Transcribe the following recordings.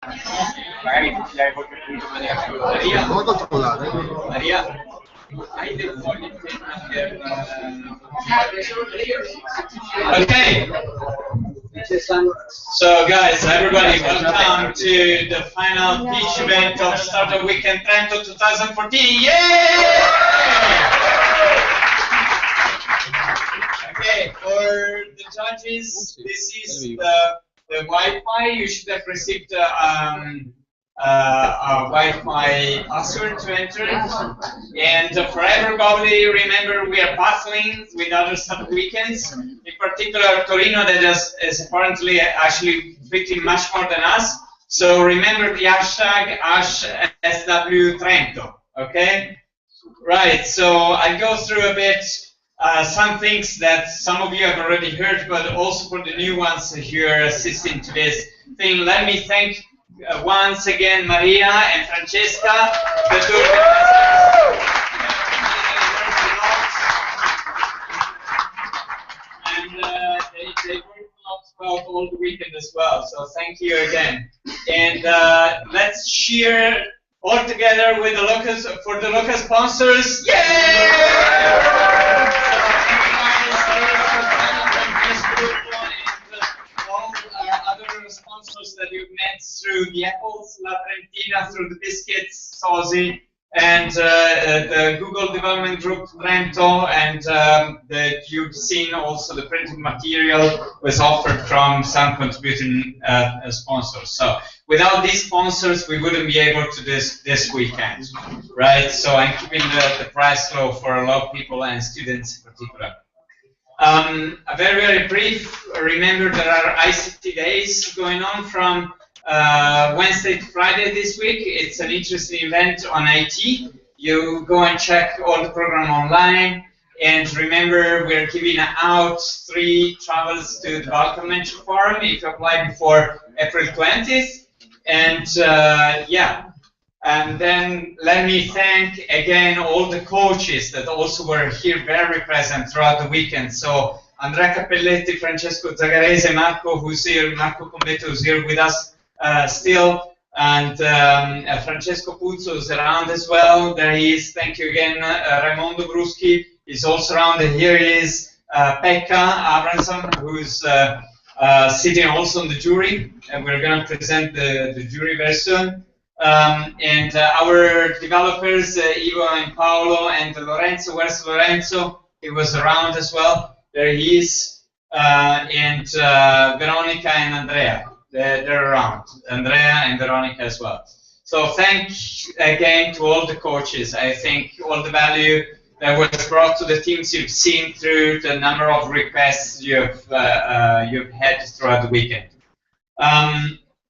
Magari ti dai qualche punto in maniera più Maria. Come controllare? Maria, hai del foglio per... Okay. So guys, everybody, welcome to the final pitch event of StartUp WeekEnd Trento 2014. Yay! Okay, for the judges, this is the Wi-Fi. You should have received a Wi-Fi password to enter it. And for everybody, remember we are battling with other StartUp weekends. In particular, Torino that is apparently actually fitting much more than us. So remember the hashtag #SWTrento. Okay. Right. So I'll go through a bit. Some things that some of you have already heard, but also for the new ones who are assisting to this thing, let me thank once again Maria and Francesca, the two and they worked a lot throughout all the weekend as well. So thank you again. And let's cheer all together with the local sponsors. Yay! Sponsors that you've met through the apples, La Trentina, through the biscuits, Sosi, and the Google Development Group Trento, and that you've seen also the printed material was offered from some contributing sponsors. So without these sponsors, we wouldn't be able to do this weekend, right? So I'm keeping the price low for a lot of people and students in particular. A very, very brief, remember there are ICT days going on from Wednesday to Friday this week. It's an interesting event on IT. You go and check all the program online. And remember, we're giving out 3 travels to the Balkan Venture Forum if you apply before April 20th. And yeah. And then let me thank again all the coaches that also were here very present throughout the weekend. So Andrea Cappelletti, Francesco Zagarese, Marco who's here, Marco Combeto who's here with us still, and Francesco Puzzo is around as well. There he is. Thank you again. Raimondo Bruschi is also around, and here he is. Pekka Abramson, who's sitting also on the jury, and we're going to present the jury very soon. And our developers, Ivo and Paolo, and Lorenzo. Where's Lorenzo? He was around as well. There he is. And Veronica and Andrea. They're around. Andrea and Veronica as well. So thanks again to all the coaches. I think all the value that was brought to the teams you've seen through the number of requests you've had throughout the weekend.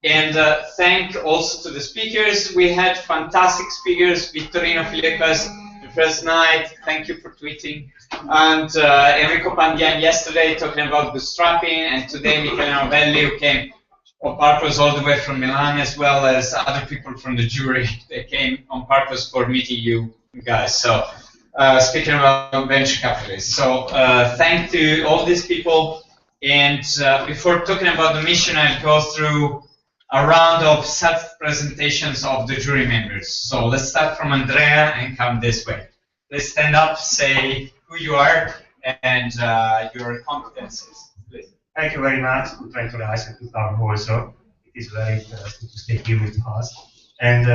And thank also to the speakers. We had fantastic speakers. Vittorino Filipas the first night. Thank you for tweeting. And Enrico Pandian yesterday talking about bootstrapping. And today Michele Novelli, who came on purpose all the way from Milan, as well as other people from the jury. They came on purpose for meeting you guys. So speaking about venture capitalists. So thank to all these people. And before talking about the mission, I'll go through a round of self-presentations of the jury members. So let's start from Andrea and come this way. Let's stand up, say who you are and your competencies, please. Thank you very much to Trento guys and to Tom also. It is very interesting to stay here with us. And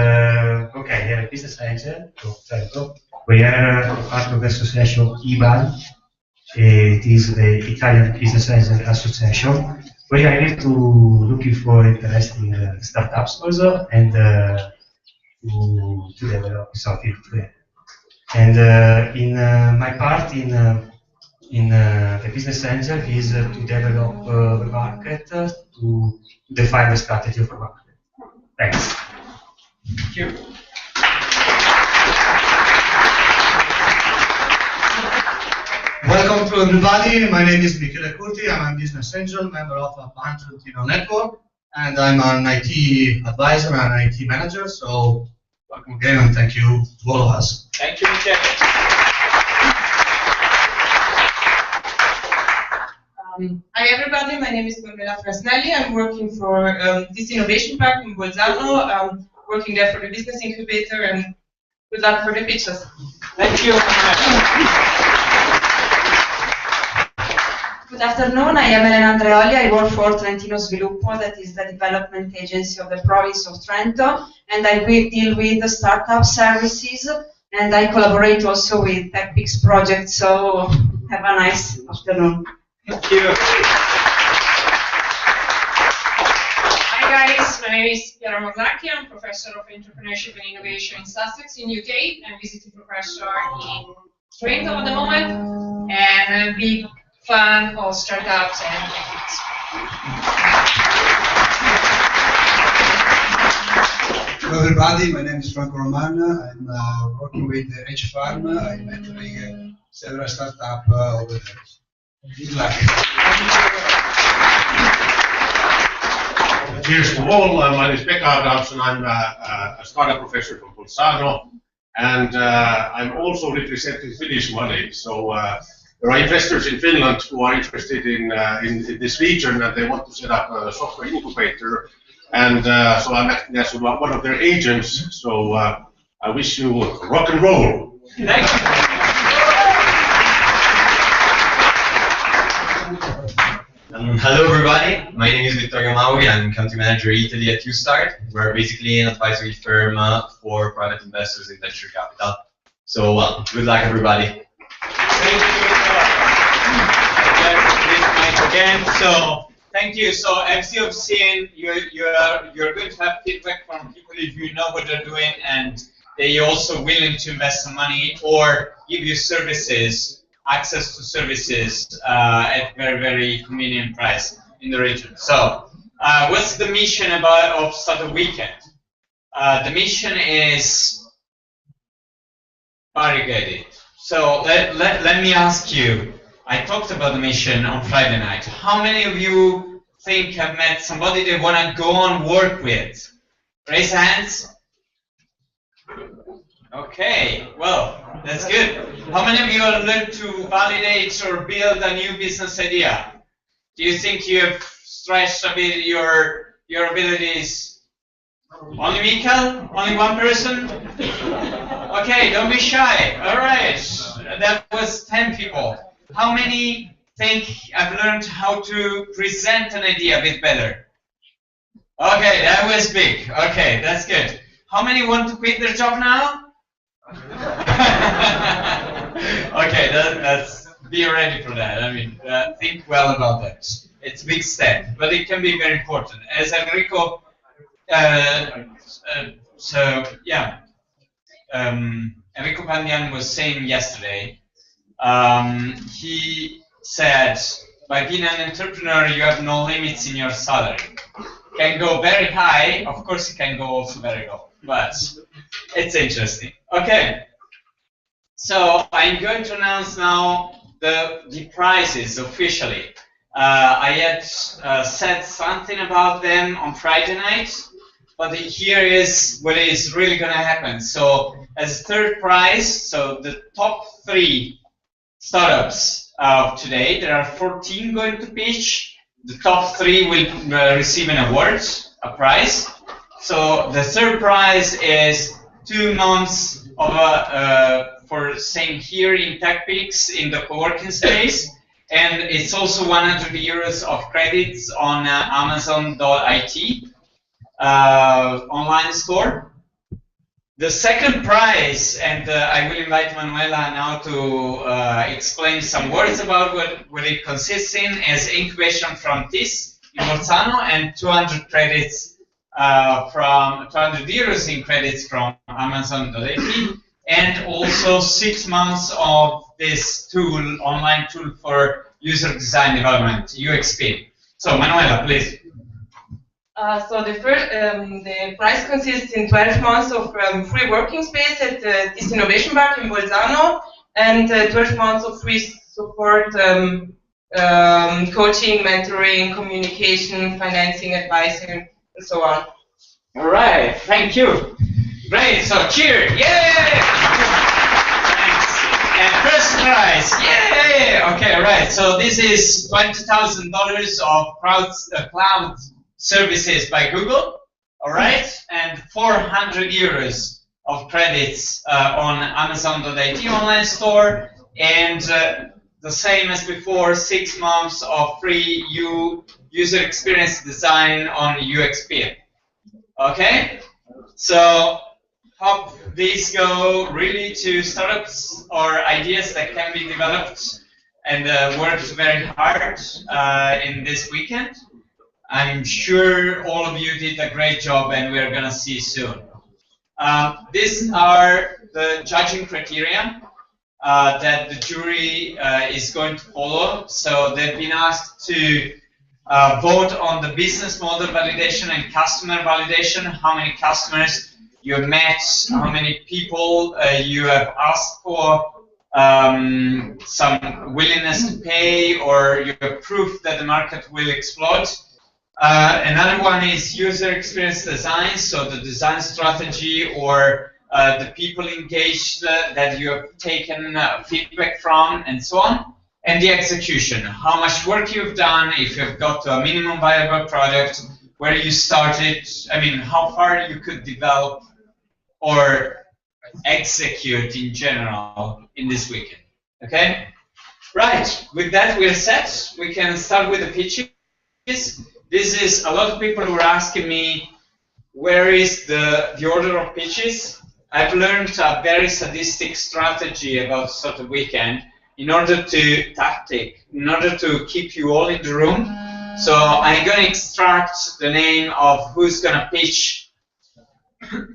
okay, we are a business angel of Trento. We are part of the association IBAN. It is the Italian Business Angel Association. We are here to looking for interesting startups also, and to develop something together. And in my part in the business angel is to develop the market, to define the strategy for market. Thanks. Thank you. Welcome to everybody. My name is Michele Curti. I'm a business angel, member of a Trentino network, and I'm an IT advisor and an IT manager. So welcome again, and thank you to all of us. Thank you, Michele. Hi everybody, my name is Finali. I'm working for this innovation park in Bolzano, working there for the business incubator, and good luck for the pitches. Thank you. Good afternoon, I am Elena Andreoli. I work for Trentino Sviluppo, that is the development agency of the province of Trento, and I will deal with the startup services, and I collaborate also with TechPix project, so have a nice afternoon. Thank you. Hi guys, my name is Piero Marzacchi. I'm professor of entrepreneurship and innovation in Sussex in UK. I'm visiting professor in Trento at the moment, and I'm a big fan of startups and ethics. Hello everybody, my name is Franco Romana. I'm working with H Farm. I'm mentoring several startups over there. Good luck. Cheers to all. My name is Pekka Adamson. I'm a startup professor from Bolzano, and I'm also representing Finnish money. So there are investors in Finland who are interested in this region, and they want to set up a software incubator. And so I'm acting as one of their agents. So I wish you rock and roll. Thank you. Hello everybody, my name is Vittorio Mauri. I'm country manager Italy at UStart. We're basically an advisory firm for private investors in venture capital. So good luck everybody. Thank you. Again, so thank you. So as you've seen, you're going to have feedback from people if you know what they're doing, and they're also willing to invest some money or give you services. Access to services at very, very convenient price in the region. So, what's the mission of StartUp Weekend? The mission is variegated. So let me ask you. I talked about the mission on Friday night. How many of you think have met somebody they want to go on work with? Raise hands. Okay, well, that's good. How many of you have learned to validate or build a new business idea? Do you think you have stretched a bit your abilities? Only Mikael? Only one person? Okay, don't be shy. All right, that was 10 people. How many think I've learned how to present an idea a bit better? Okay, that was big. Okay, that's good. How many want to quit their job now? Okay, that's be ready for that. I mean, think well about that. It's a big step, but it can be very important. As Enrico, Enrico Pandian was saying yesterday, he said, by being an entrepreneur, you have no limits in your salary. It can go very high, of course it can go also very low, but it's interesting. Okay, so I'm going to announce now the prizes officially. I had said something about them on Friday night, but here is what is really going to happen. So as a third prize, so the top 3 startups of today, there are 14 going to pitch. The top 3 will receive an award, a prize. So the third prize is 2 months of for staying here in TechPix in the co-working space, and it's also 100 euros of credits on Amazon.it online store. The second prize, and I will invite Manuela now to explain some words about what it consists in, is incubation from TIS in Bolzano and 200 credits from 200 euros in credits from Amazon.it, and also 6 months of this tool, online tool for user design development, UXP. So Manuela, please. So the prize consists in 12 months of free working space at this innovation park in Bolzano, and 12 months of free support, coaching, mentoring, communication, financing, advising, and so on. All right, thank you. Great, so cheer, yay! Thanks. And First prize! Yay! Okay, right. So this is $20,000 of cloud services by Google. All right, and 400 euros of credits on Amazon.it online store, and the same as before, 6 months of free user experience design on UXP. Okay, so hope these go really to startups or ideas that can be developed and worked very hard in this weekend. I'm sure all of you did a great job, and we're going to see soon. These are the judging criteria that the jury is going to follow. So they've been asked to vote on the business model validation and customer validation, how many customers you have met, how many people you have asked for some willingness to pay, or you have proof that the market will explode. Another one is user experience design, so the design strategy or the people engaged that you have taken feedback from, and so on. And the execution, how much work you've done, if you've got a minimum viable product, where you started, I mean, how far you could develop or execute in general in this weekend. Okay? Right, with that we're set. We can start with the pitches. This is a lot of people who are asking me, where is the order of pitches? I've learned a very sadistic strategy about sort of weekend in order to keep you all in the room. So I'm going to extract the name of who's going to pitch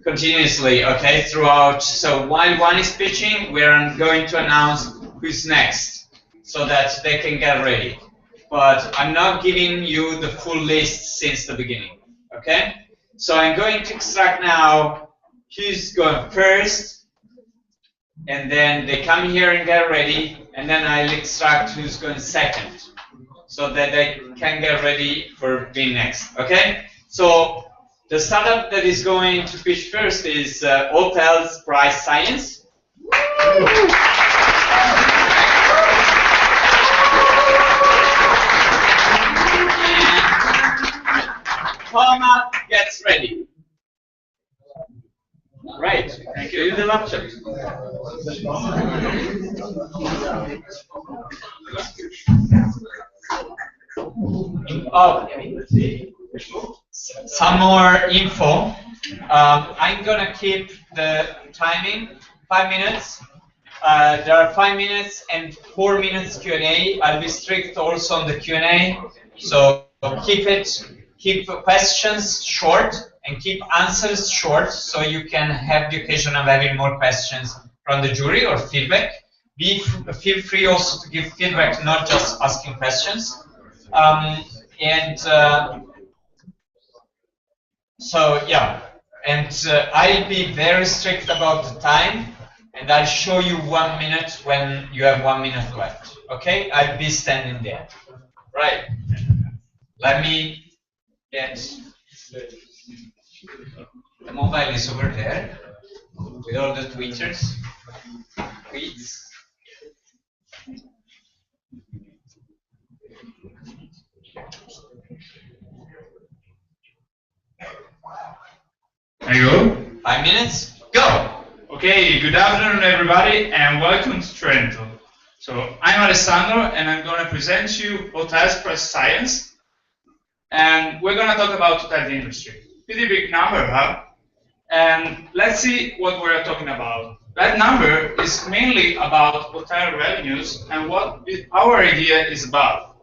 continuously, okay, throughout. So while one is pitching, we're going to announce who's next so that they can get ready. But I'm not giving you the full list since the beginning, okay? So I'm going to extract now who's going first, and then they come here and get ready, and then I'll extract who's going second, so that they can get ready for being next, okay? So the startup that is going to pitch first is Hotels Price Science. Thomas gets ready. Right, thank you. The laptop. Oh, some more info. I'm gonna keep the timing 5 minutes. There are 5 minutes and 4 minutes Q&A. I'll be strict also on the Q&A, so keep questions short and keep answers short, so you can have the occasion of having more questions from the jury or feedback. Feel free also to give feedback, not just asking questions. So yeah, and I'll be very strict about the time, and I'll show you 1 minute when you have 1 minute left. Okay, I'll be standing there. Right. Let me get the mobile is over there with all the tweets. There you go. 5 minutes, go! Okay, good afternoon everybody and welcome to Trento. So I'm Alessandro and I'm going to present you Hotels Price Science, and we're going to talk about hotel industry. Pretty big number, huh? And let's see what we're talking about. That number is mainly about hotel revenues and what our idea is about.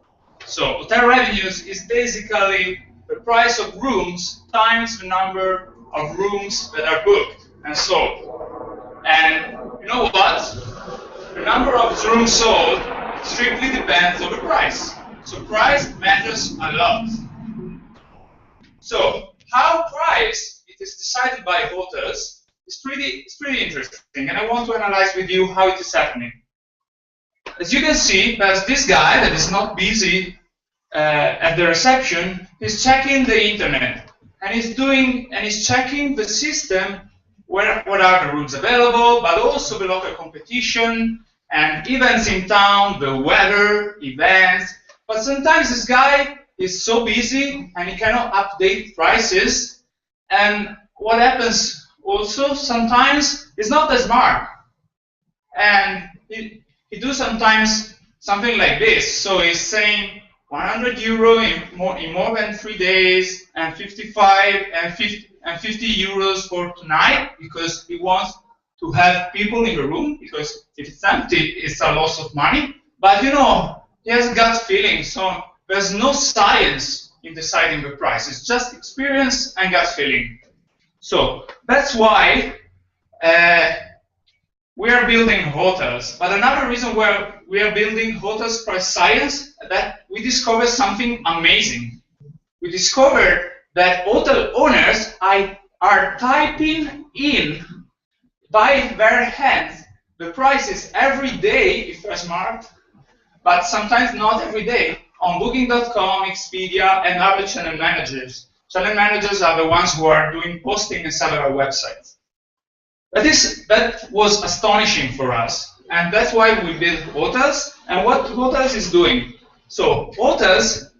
So hotel revenues is basically the price of rooms times the number of rooms that are booked and sold. And you know what? The number of rooms sold strictly depends on the price. So price matters a lot. So how price is decided by hotels is pretty interesting, and I want to analyze with you how it is happening. As you can see, there's this guy that is not busy at the reception. He's checking the internet, and he's checking the system, what are the rooms available, but also the local competition, and events in town, the weather, events. But sometimes this guy is so busy and he cannot update prices. And what happens also sometimes is not as smart. And he do sometimes something like this. So he's saying 100 euro in more than 3 days, and 55 and 50 euros for tonight, because he wants to have people in the room, because if it's empty, it's a loss of money. But you know, he has gut feeling, so there's no science in deciding the price. It's just experience and gut feeling. So that's why we are building hotels. But another reason why we are building hotels price science, that we discovered something amazing. We discovered that hotel owners are typing in by their hands the prices every day if they're smart, but sometimes not every day, on Booking.com, Expedia, and other channel managers. Channel managers are the ones who are doing posting in several websites. That was astonishing for us, and that's why we built hotels. And what hotels is doing? So hotels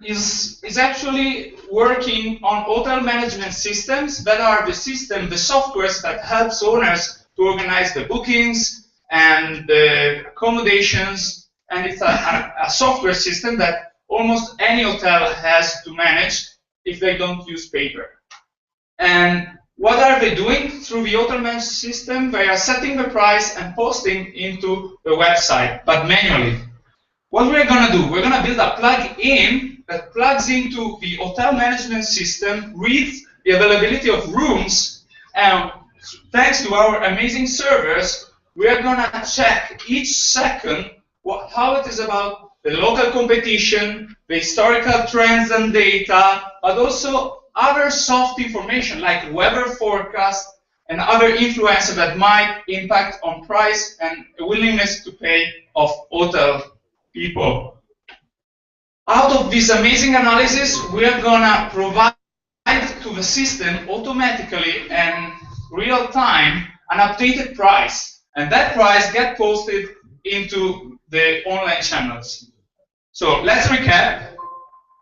is actually working on hotel management systems that are the softwares that helps owners to organize the bookings and the accommodations. And it's a software system that almost any hotel has to manage if they don't use paper. And what are they doing through the hotel management system? They are setting the price and posting into the website, but manually. What we're going to do, we're going to build a plug-in that plugs into the hotel management system, reads the availability of rooms, and thanks to our amazing servers, we are going to check each second how it is about the local competition, the historical trends and data, but also other soft information like weather forecast and other influences that might impact on price and willingness to pay of hotel people. Out of this amazing analysis, we are going to provide to the system automatically and real time an updated price, and that price gets posted into the online channels. So let's recap.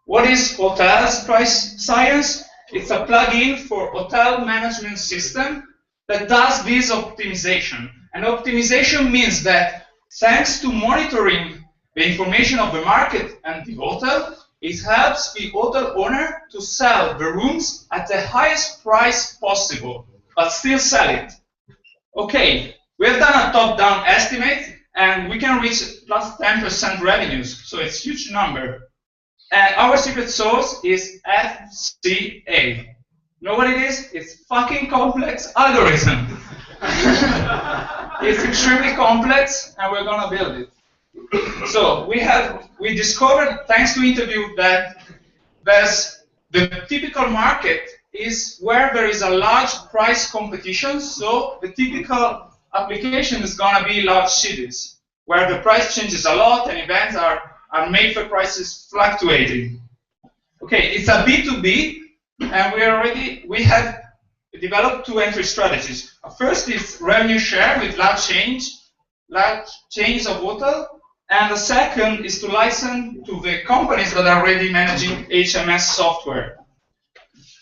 What is hotels price science? It's a plugin for hotel management system that does this optimization. And optimization means that thanks to monitoring the information of the market and the hotel, it helps the hotel owner to sell the rooms at the highest price possible, but still sell it. Okay, we have done a top-down estimate, and we can reach plus 10% revenues, so it's a huge number. And our secret sauce is FCA. Know what it is? It's fucking complex algorithm. It's extremely complex, and we're gonna build it. So we discovered, thanks to interview, that there's the typical market is where there is a large price competition. So the typical application is gonna be large cities where the price changes a lot and events are made for prices fluctuating. Okay, it's a B2B, and we have developed two entry strategies. First is revenue share with large chains of hotel. And the second is to license to the companies that are already managing HMS software.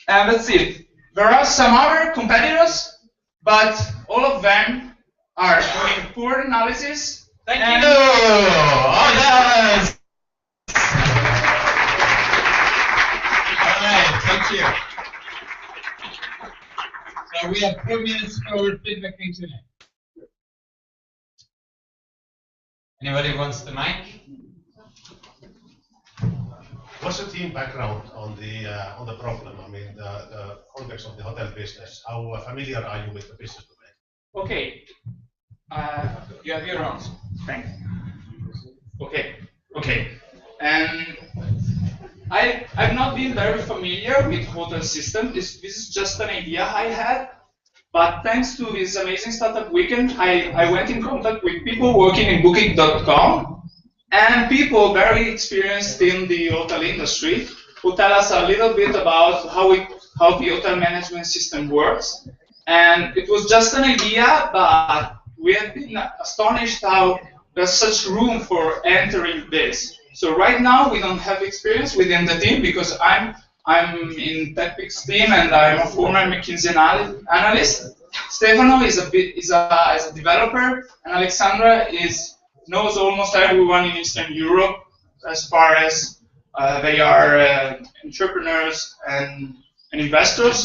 And that's it. There are some other competitors, but all of them are doing poor analysis. Thank you. All right, thank you. So we have 4 minutes for feedback and Q&A. Anybody wants the mic? What's the team background on the problem? I mean, the context of the hotel business. How familiar are you with the business domain? Okay. You have your own. Thanks. Okay. And I've not been very familiar with hotel system. This is just an idea I had. But thanks to this amazing startup weekend, I went in contact with people working in Booking.com and people very experienced in the hotel industry who tell us a little bit about how the hotel management system works. And it was just an idea, but we have been astonished how there's such room for entering this. So right now we don't have experience within the team because I'm in TechPic's team and I'm a former McKinsey analyst. Stefano is a developer, and Alexandra knows almost everyone in Eastern Europe as far as they are entrepreneurs and investors.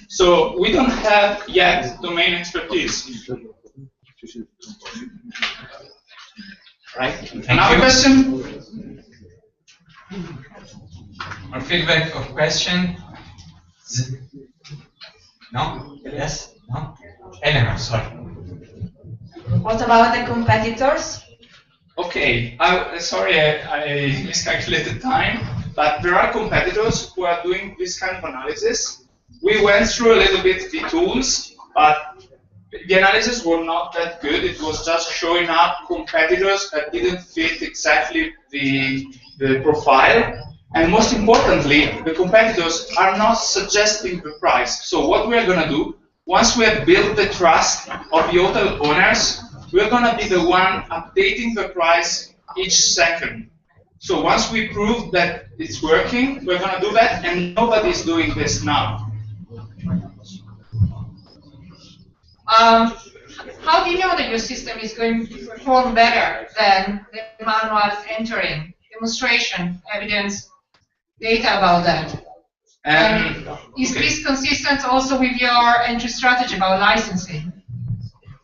So we don't have yet domain expertise. Right. Another question? Or feedback or question? No? Yes? No? Eleanor, sorry. What about the competitors? Okay, sorry, I miscalculated time, but there are competitors who are doing this kind of analysis. We went through a little bit the tools, but the analysis were not that good. It was just showing up competitors that didn't fit exactly the profile. And most importantly, the competitors are not suggesting the price. So what we are going to do, once we have built the trust of the hotel owners, we're going to be the one updating the price each second. So once we prove that it's working, we're going to do that, and nobody's doing this now. How do you know that your system is going to perform better than the manuals entering? Demonstration, evidence, data about that. And is this consistent also with your entry strategy about licensing?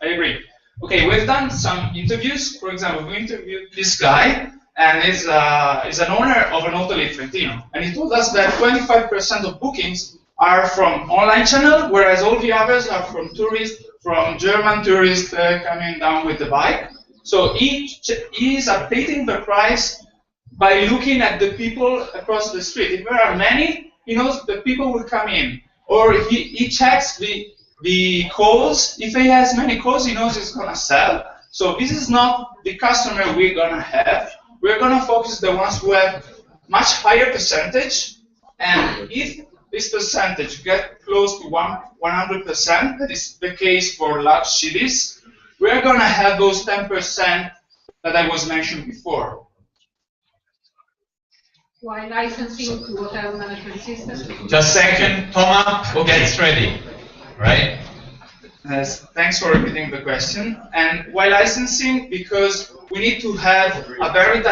I agree. Okay, we've done some interviews. For example, we interviewed this guy, and he's an owner of an hotel in Trentino. And he told us that 25% of bookings are from online channel, whereas all the others are from tourists, from German tourists coming down with the bike. So he is updating the price by looking at the people across the street. If there are many, he knows the people will come in. Or he checks the calls. If he has many calls, he knows he's going to sell. So this is not the customer we're going to have. We're going to focus the ones who have much higher percentage. And if this percentage gets close to 100%, that is the case for large cities, we're going to have those 10% that I was mentioned before. While licensing to hotel management systems? Just a second, Thomas, gets ready, right? Thanks for repeating the question. And while licensing, because we need to have a very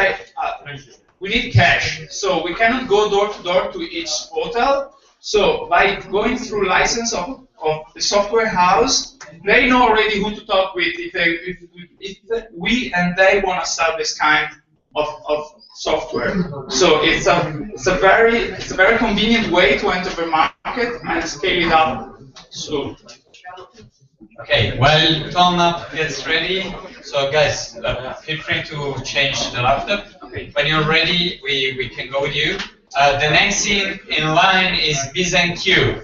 we need cash, so we cannot go door to door to each hotel. So by going through license of the software house, they know already who to talk with if we and they want to sell this kind of software. So it's a very convenient way to enter the market and scale it up. So. Okay, while Tom gets ready, so guys, feel free to change the laptop. Okay. When you're ready, we can go with you. The next in line is BizNQ.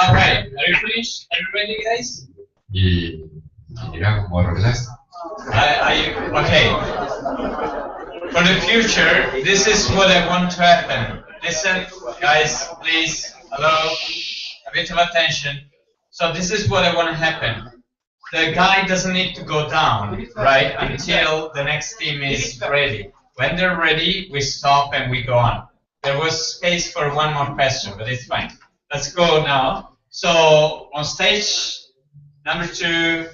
All right, are you finished? Are you ready, guys? Yeah, more or less. Okay. For the future, this is what I want to happen. Listen, guys, please, hello, a bit of attention. So this is what I want to happen. The guy doesn't need to go down, right, until the next team is ready. When they're ready, we stop and we go on. There was space for one more question, but it's fine. Let's go now. So, on stage, number 2,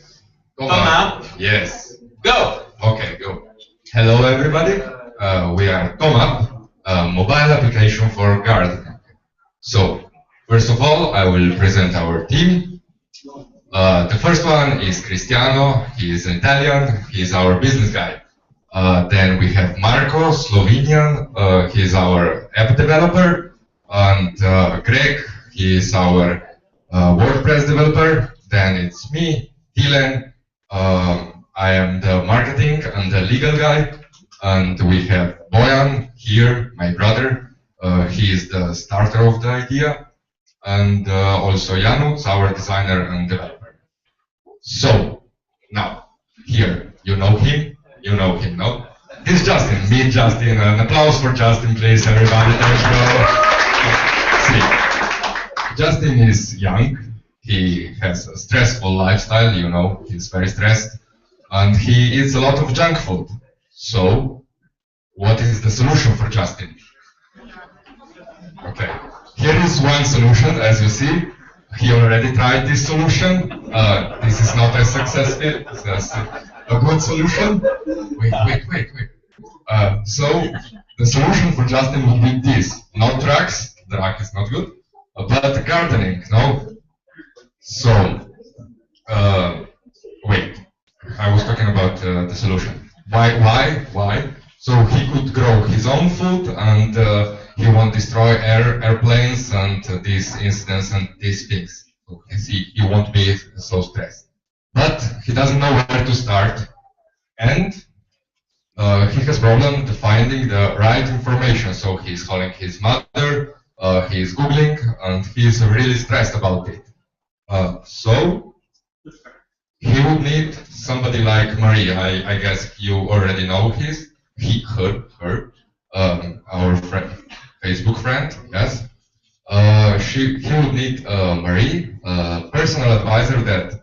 come up. Yes. Go. Okay, go. Hello, everybody. We are TomUp, a mobile application for gardening. So, first of all, I will present our team. The first one is Cristiano. He is Italian. He is our business guy. Then we have Marco, Slovenian. He is our app developer. And Greg, he is our WordPress developer. Then it's me, Dylan. I am the marketing and the legal guy. And we have Bojan here, my brother. He is the starter of the idea. And also Janusz, our designer and developer. So, now, here, you know him, no? This is Justin. Meet Justin. An applause for Justin, please, everybody. Thank you. See, Justin is young. He has a stressful lifestyle, you know. He's very stressed. And he eats a lot of junk food. So, what is the solution for Justin? Okay. Here is one solution, as you see. He already tried this solution. This is not as successful as a good solution. Wait. So the solution for Justin would be this: not drugs, drug is not good, but gardening. No. So wait, I was talking about the solution. Why? So he could grow his own food, and he won't destroy airplanes and these incidents and these things. So he won't be so stressed. But he doesn't know where to start, and he has problem finding the right information. So he's calling his mother, he's Googling, and he's really stressed about it. So he would need somebody like Marie. I guess you already know her, our friend, Facebook friend, yes. He would need Marie, a personal advisor that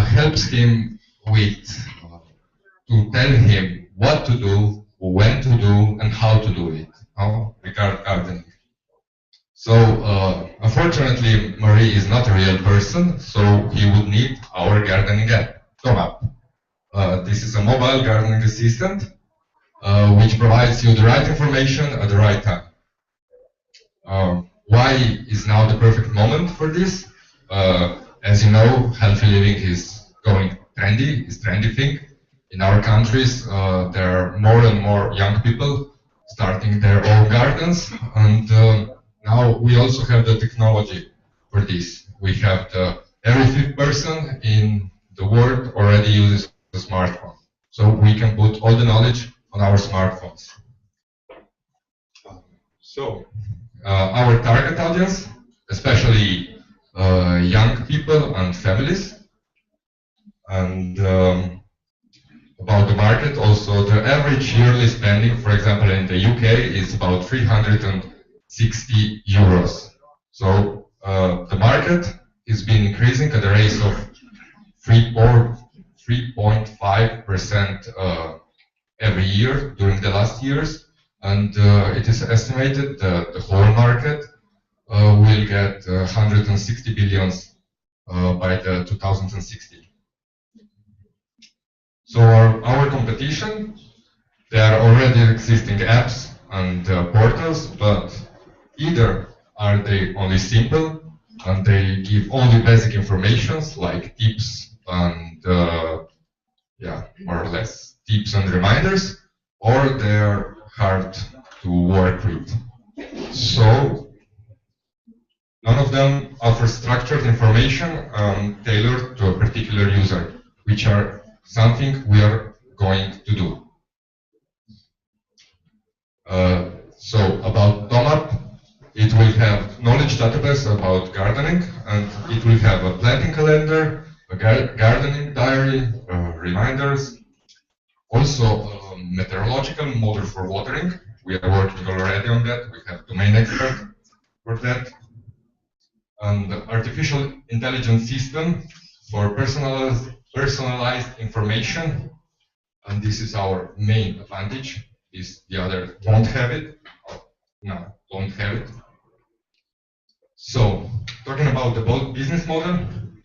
helps him with to tell him what to do, when to do, and how to do it. Regarding gardening. So unfortunately, Marie is not a real person, so he would need our gardening app, TomUp. This is a mobile gardening assistant which provides you the right information at the right time. Why is now the perfect moment for this? As you know, healthy living is going trendy, is trendy thing. In our countries, there are more and more young people starting their own gardens, and now we also have the technology for this. We have every fifth person in the world already uses a smartphone, so we can put all the knowledge on our smartphones. So our target audience, especially young people and families, and about the market, also the average yearly spending, for example, in the UK is about 360 euros. So the market has been increasing at a rate of 3.5% every year during the last years, and it is estimated that the whole market will get 160 billions by the 2060. So our competition, there are already existing apps and portals, but either are they only simple and they give only basic informations like tips and more or less tips and reminders, or they are hard to work with. So none of them offer structured information tailored to a particular user, which are something we are going to do. So about TomUp, it will have knowledge database about gardening, and it will have a planting calendar, a gardening diary, reminders, also a meteorological model for watering. We are working already on that. We have domain expert for that. And artificial intelligence system for personalized information, and this is our main advantage. Is the other won't have it? No, don't have it. So, talking about the business model,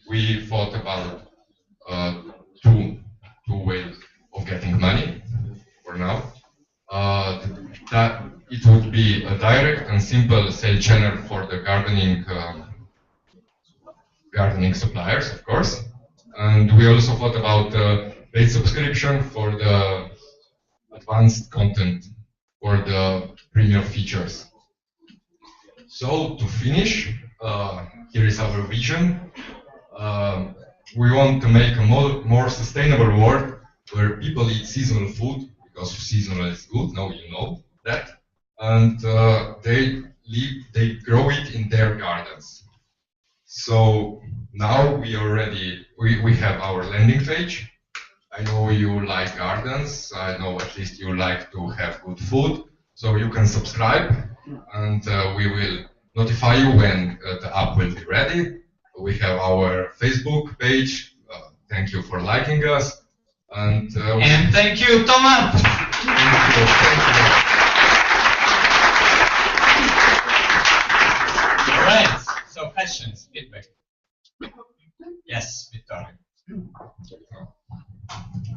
we thought about two ways of getting money for now. That it would be a direct and simple sales channel for the gardening suppliers, of course. And we also thought about paid subscription for the advanced content for the premium features. So to finish, here is our vision. We want to make a more sustainable world where people eat seasonal food because seasonal is good. Now you know that, and they grow it in their gardens. So now we have our landing page, I know you like gardens. I know at least you like to have good food. So you can subscribe, and we will notify you when the app will be ready. We have our Facebook page. Thank you for liking us. And thank you, Thomas. Thank you. All right. So questions, feedback. Yes, Vittorio.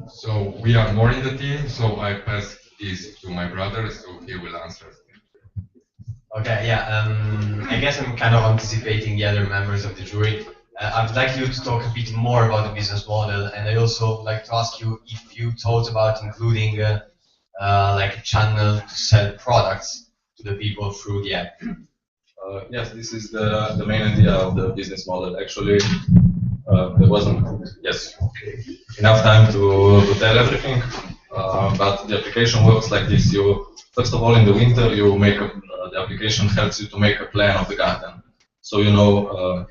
So we are more in the team. So I pass this to my brother, so he will answer. Okay, yeah, I guess I'm kind of anticipating the other members of the jury. I'd like you to talk a bit more about the business model, and I also would like to ask you if you thought about including like a channel to sell products to the people through the app. Yes, this is the main idea of the business model. Actually, there wasn't enough time to tell everything, but the application works like this. First of all, in the winter, you make the application helps you to make a plan of the garden. So you know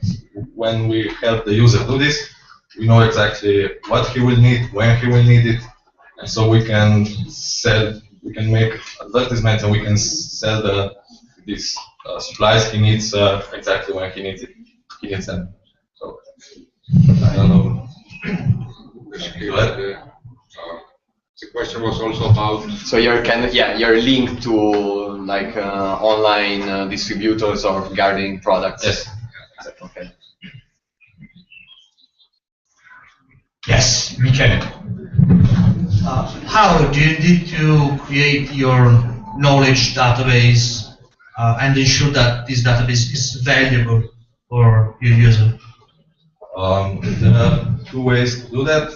when we help the user do this, we know exactly what he will need, when he will need it, and so we can sell. We can make advertisements and we can sell these supplies he needs exactly when he needs it. He needs them. So I don't know. The question was also about. So you're you're linked to like online distributors of gardening products. Yes. Okay. Yes, Michele. How do you need to create your knowledge database and ensure that this database is valuable for your user? There are two ways to do that.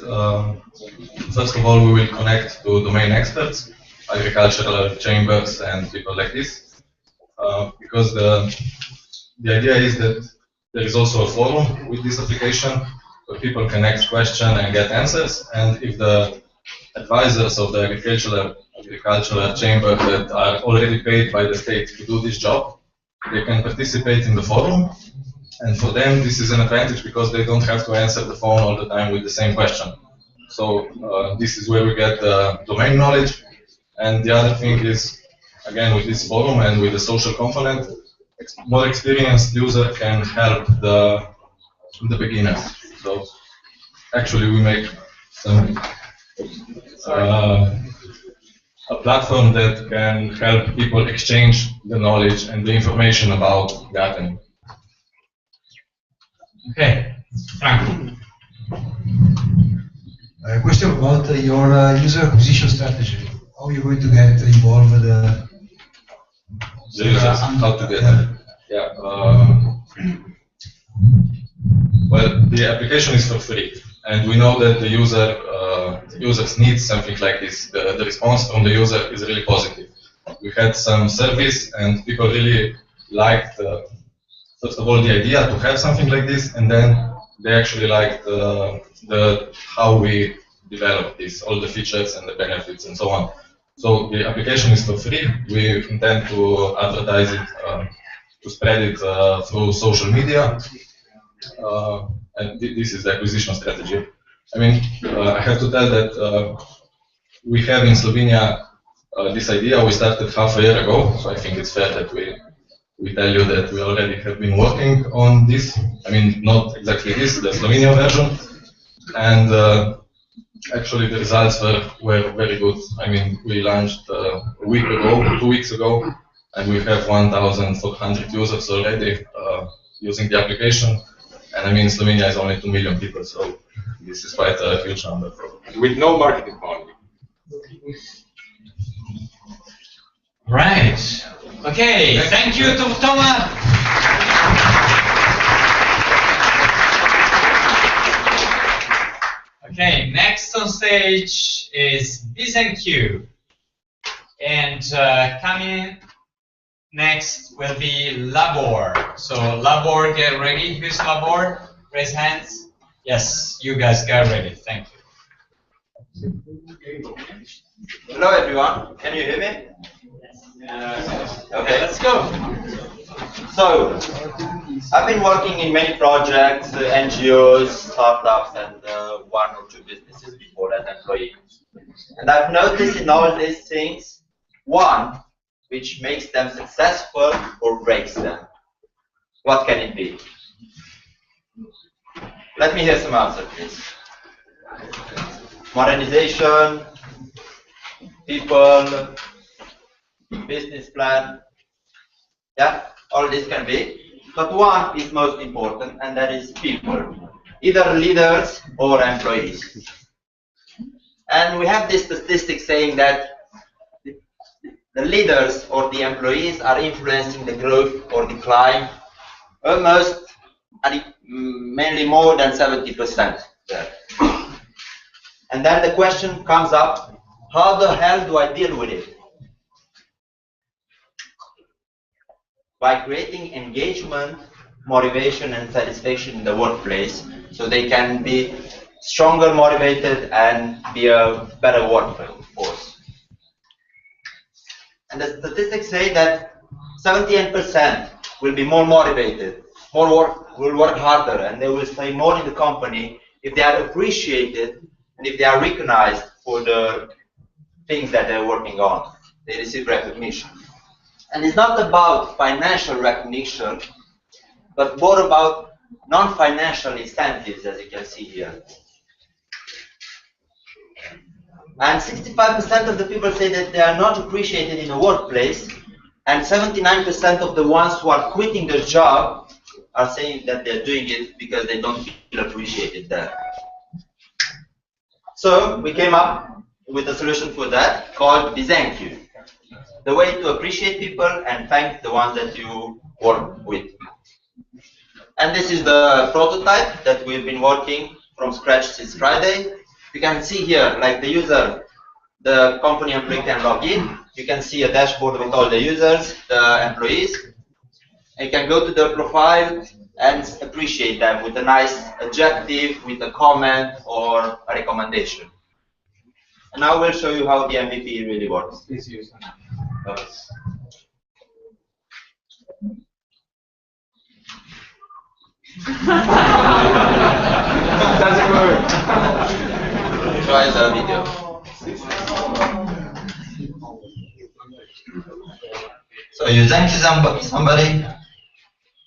First of all, we will connect to domain experts, agricultural chambers, and people like this, because the idea is that there is also a forum with this application where people can ask questions and get answers, and if the advisors of the agricultural chamber that are already paid by the state to do this job, they can participate in the forum. And for them, this is an advantage because they don't have to answer the phone all the time with the same question. So this is where we get the domain knowledge. And the other thing is, again, with this forum and with the social component, more experienced user can help the beginners. So actually, we make some a platform that can help people exchange the knowledge and the information about gardening. Okay, Franco. A question about your user acquisition strategy. How are you going to get involved with the users? How to get them? Yeah. Well, the application is for free, and we know that the users need something like this. The response from the user is really positive. We had some surveys, and people really liked. First of all, the idea to have something like this, and then they actually liked how we develop this, all the features and the benefits and so on. So the application is for free. We intend to advertise it, to spread it through social media, and this is the acquisition strategy. I mean, I have to tell that we have in Slovenia this idea. We started half a year ago, so I think it's fair that we tell you that we already have been working on this. I mean, not exactly this, the Slovenia version. And actually the results were very good. I mean, we launched a week ago, 2 weeks ago, and we have 1,400 users already using the application. And I mean, Slovenia is only 2 million people, so this is quite a huge number. With no marketing funding. Right. Okay, thank you to Thomas. Okay, next on stage is BizNQ. And coming next will be Labor. So Labor, get ready. Who's Labor? Raise hands. Yes, you guys get ready. Thank you. Hello everyone, can you hear me? Okay, let's go. So, I've been working in many projects, NGOs, startups, and one or two businesses before as employee. And I've noticed in all these things, one, which makes them successful or breaks them. What can it be? Let me hear some answers, please. Modernization, people, business plan. Yeah, all this can be. But one is most important, and that is people, either leaders or employees. And we have this statistic saying that the leaders or the employees are influencing the growth or decline almost, mainly more than 70% there. And then the question comes up, how the hell do I deal with it? By creating engagement, motivation, and satisfaction in the workplace, so they can be stronger motivated and be a better workforce. And the statistics say that 78% will be more motivated, will work harder, and they will stay more in the company if they are appreciated and if they are recognized for the things that they're working on. They receive recognition. And it's not about financial recognition, but more about non-financial incentives, as you can see here. And 65% of the people say that they are not appreciated in the workplace, and 79% of the ones who are quitting their job are saying that they're doing it because they don't feel appreciated there. So we came up with a solution for that called Thank You. The way to appreciate people and thank the ones that you work with. And this is the prototype that we've been working from scratch since Friday. You can see here, like the user, the company employee can log in. You can see a dashboard with all the users, the employees. You can go to their profile and appreciate them with a nice adjective, with a comment or a recommendation. And now we'll show you how the MVP really works. Please use them. Okay. Doesn't work. Try the video. So you thank somebody,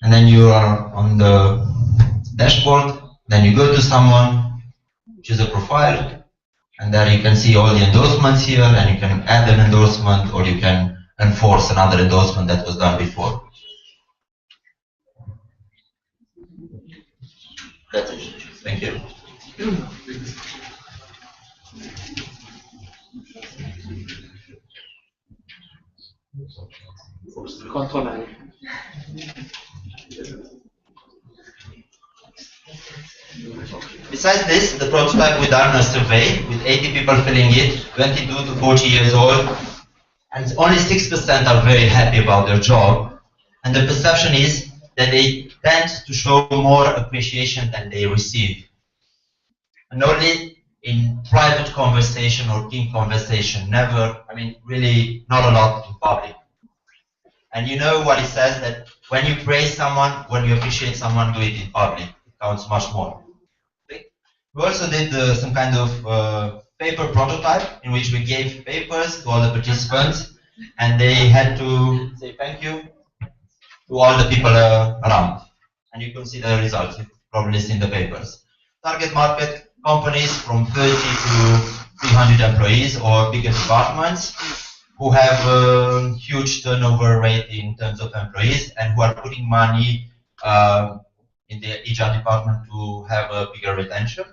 and then you are on the dashboard. Then you go to someone, choose a profile, and there you can see all the endorsements here, and you can add an endorsement, or you can enforce another endorsement that was done before. That's it. Thank you. Controllare. Besides this, the prototype we done a survey with 80 people filling it, 22 to 40 years old, and only 6% are very happy about their job. And the perception is that they tend to show more appreciation than they receive. And only in private conversation or team conversation, never, really not a lot in public. And you know what it says, that when you praise someone, when you appreciate someone, do it in public. It counts much more. We also did some kind of paper prototype in which we gave papers to all the participants, and they had to say thank you to all the people around. And you can see the results. You've probably seen the papers. Target market companies from 30 to 300 employees or bigger departments who have a huge turnover rate in terms of employees and who are putting money in the HR department to have a bigger retention.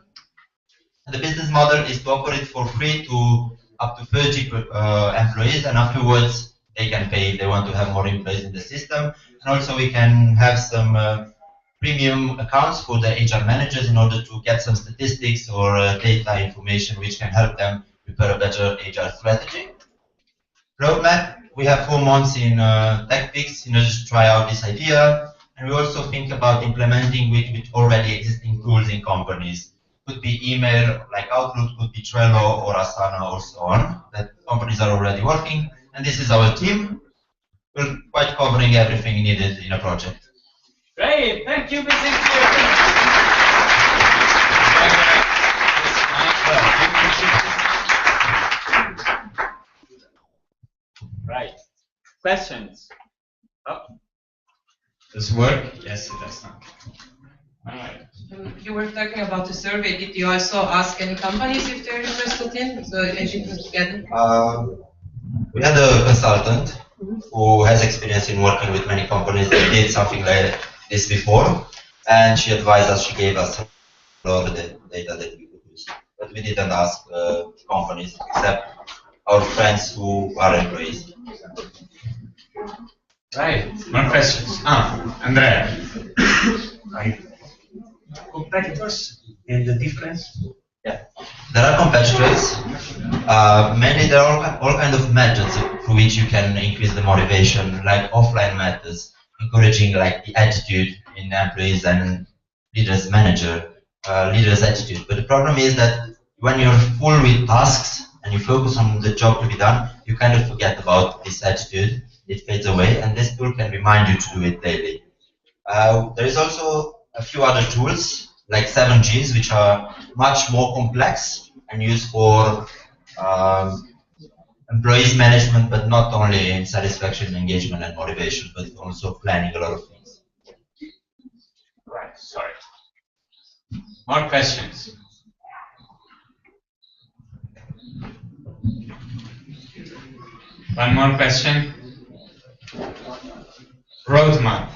And the business model is to operate for free to up to 30 employees, and afterwards they can pay if they want to have more employees in the system. And also we can have some premium accounts for the HR managers in order to get some statistics or data information which can help them prepare a better HR strategy. Roadmap, we have 4 months in TechPix in order to try out this idea, and we also think about implementing with already existing tools in companies. Could be email like Outlook, could be Trello or Asana or so on, that companies are already working. And this is our team. we're quite covering everything needed in a project. Great, thank you, Mr. Right. Questions? Oh. Does it work? Yes, it does now. All right. You were talking about the survey. Did you also ask any companies if they're interested in? So I didn't get it. We had a consultant who has experience in working with many companies that did something like this before, and she advised us, she gave us all the data that we could use. But we didn't ask companies except our friends who are employees. Right. More questions? Andrea. Right. Competitors and the difference? Yeah. There are competitors. Mainly there are all kind of methods through which you can increase the motivation, like offline methods, encouraging like the attitude in employees and leaders attitude. But the problem is that when you're full with tasks and you focus on the job to be done, you kind of forget about this attitude. It fades away, and this tool can remind you to do it daily. There is also a few other tools like 7Gs, which are much more complex and used for employees management, but not only in satisfaction, engagement, and motivation, but also planning a lot of things. Right, sorry. More questions? One more question? Roadmap.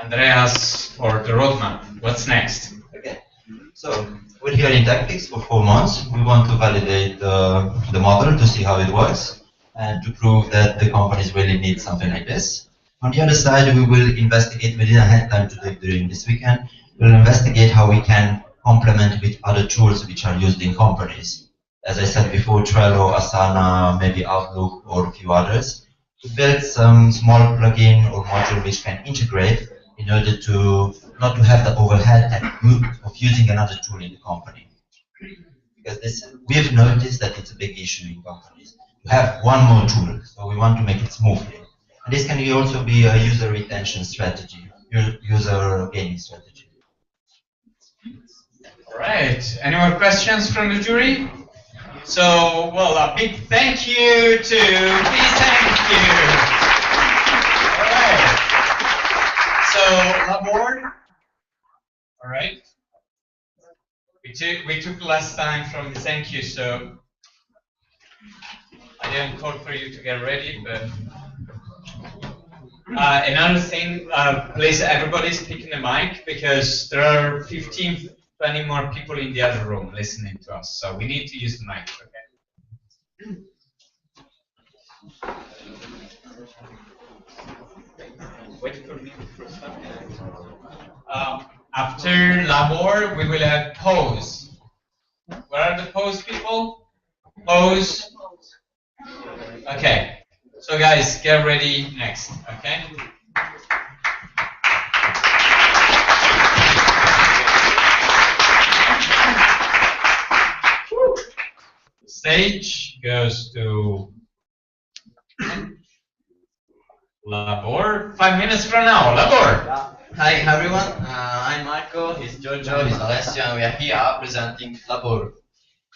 Andreas for the roadmap. What's next? Okay. So we're here in Tactics for 4 months. We want to validate the model to see how it works and to prove that the companies really need something like this. On the other side, we will investigate. We didn't have time to do it during this weekend. We'll investigate how we can complement with other tools which are used in companies. As I said before, Trello, Asana, maybe Outlook, or a few others. To build some small plugin or module which can integrate in order to not to have the overhead of using another tool in the company. Because we've noticed that it's a big issue in companies to have one more tool, so we want to make it smoothly. And this can also be a user retention strategy, user gaining strategy. All right. Any more questions from the jury? So, well, a big thank you to please thank you. All right. So, Labor. All right. We took less time from the thank you, so I didn't call for you to get ready, but another thing, please everybody speak in the mic because there are 15, 20 more people in the other room listening to us, so we need to use the mic, okay? Wait for me for a second. After Labor, we will have pose. Where are the pose people? Pose. Okay. So guys, get ready next, okay? The stage goes to Labor. 5 minutes from now, Labor. Hi everyone, I'm Marco, he's Giorgio, he's Alessio, and we are here presenting Labor.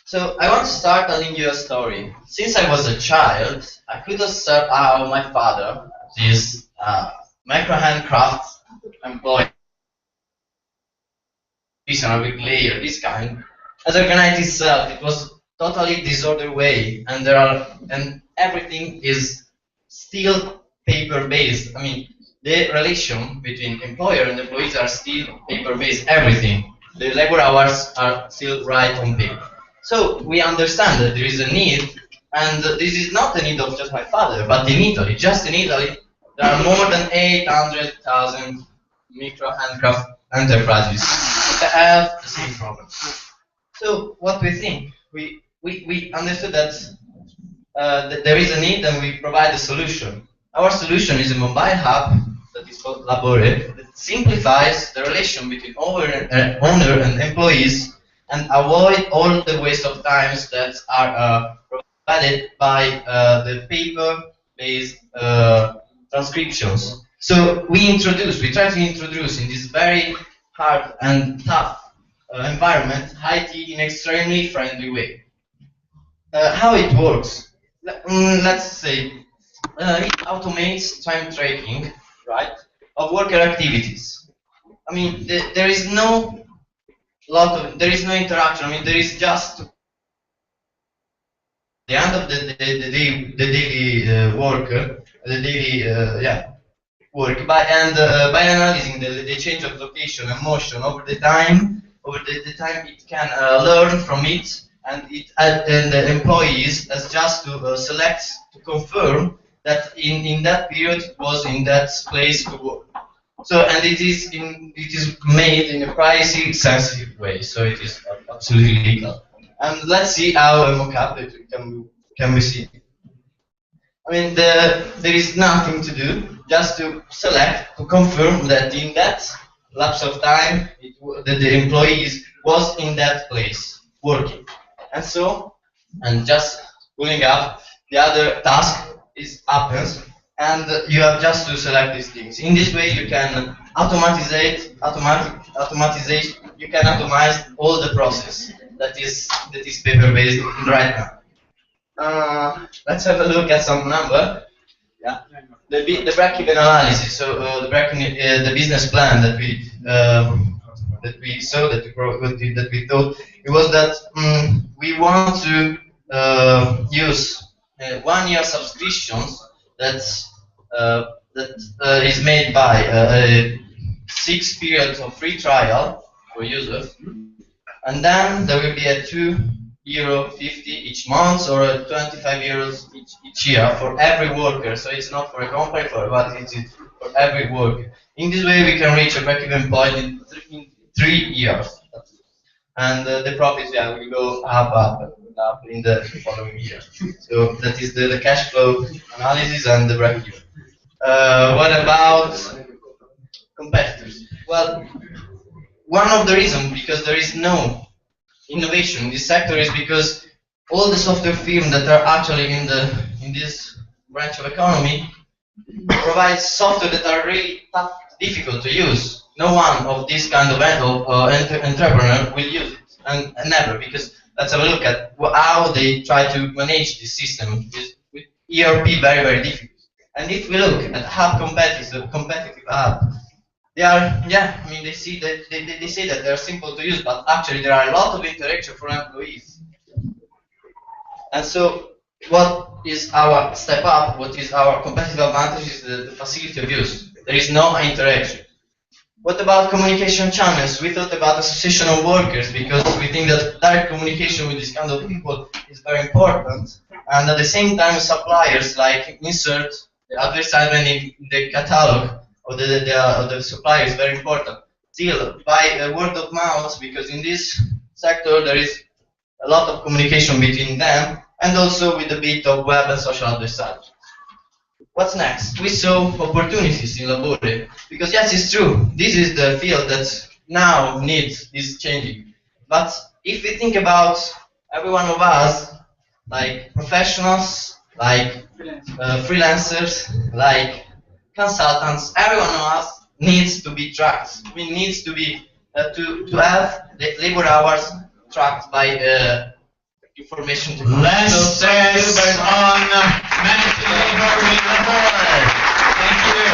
So I want to start telling you a story. Since I was a child, I could observe how my father, this micro handcraft employee, this Arabic layer, this kind, has organized itself. It was totally disordered way, and everything is still paper-based. I mean, the relation between employer and employees are still paper-based. Everything, the labor hours are still right on paper. So we understand that there is a need, and this is not the need of just my father, but in Italy, just in Italy, there are more than 800,000 micro handcraft enterprises that have the same problem. So what we think, we understood that, that there is a need and we provide a solution. Our solution is a mobile app that is called Labore that simplifies the relation between owner and employees and avoid all the waste of times that are provided by the paper-based transcriptions. So we try to introduce in this very hard and tough environment IT in extremely friendly way. How it works? Let's say it automates time tracking, right, of worker activities. I mean, there is no interaction. I mean, there is just the end of the daily work, work by analyzing the change of location and motion over the time. Over the time it can learn from it, and the employees has just to select to confirm that in that period was in that place to work. So, and it is made in a privacy sensitive way, so it is absolutely legal. And let's see how a mock-up can be seen. I mean, there is nothing to do, just to select to confirm that in that lapse of time that the employees was in that place working. And so, and just pulling up the other task happens, and you have just to select these things. In this way, you can automatize all the process that is paper-based right now. Let's have a look at some number. Yeah, the break-even analysis. So the business plan that we thought it was that we want to use 1 year subscriptions that is made by 6 periods of free trial for users, and then there will be a €2.50 each month or a €25 each year for every worker. So it's not for a company, but it's for every worker. In this way, we can reach a break-even point in 3 years, and the profits will go up in the following year. So that is the cash flow analysis and the break-even. What about competitors? Well, one of the reasons because there is no innovation in this sector is because all the software firms that are actually in this branch of economy provide software that are really tough, difficult to use. No one of this kind of entrepreneur will use it, and never, because let's have a look at how they try to manage this system with ERP, very, very difficult. And if we look at hub competitive hub, they are, I mean, they say that they are simple to use, but actually there are a lot of interaction for employees. And so, what is our step up? What is our competitive advantage? Is the facility of use. There is no interaction. What about communication channels? We thought about association of workers because we think that direct communication with this kind of people is very important. And at the same time, suppliers like insert the advertisement in the catalog of the supplier is very important. Still, by word of mouth, because in this sector there is a lot of communication between them, and also with a bit of web and social advertising. What's next? We saw opportunities in Labore, because yes, it's true, this is the field that now needs this changing. But if we think about every one of us, like professionals, like freelancers, like consultants, every one of us needs to be tracked. We needs to be to have the labor hours tracked by information technology. Less stress on managing labor with Labore. Thank you.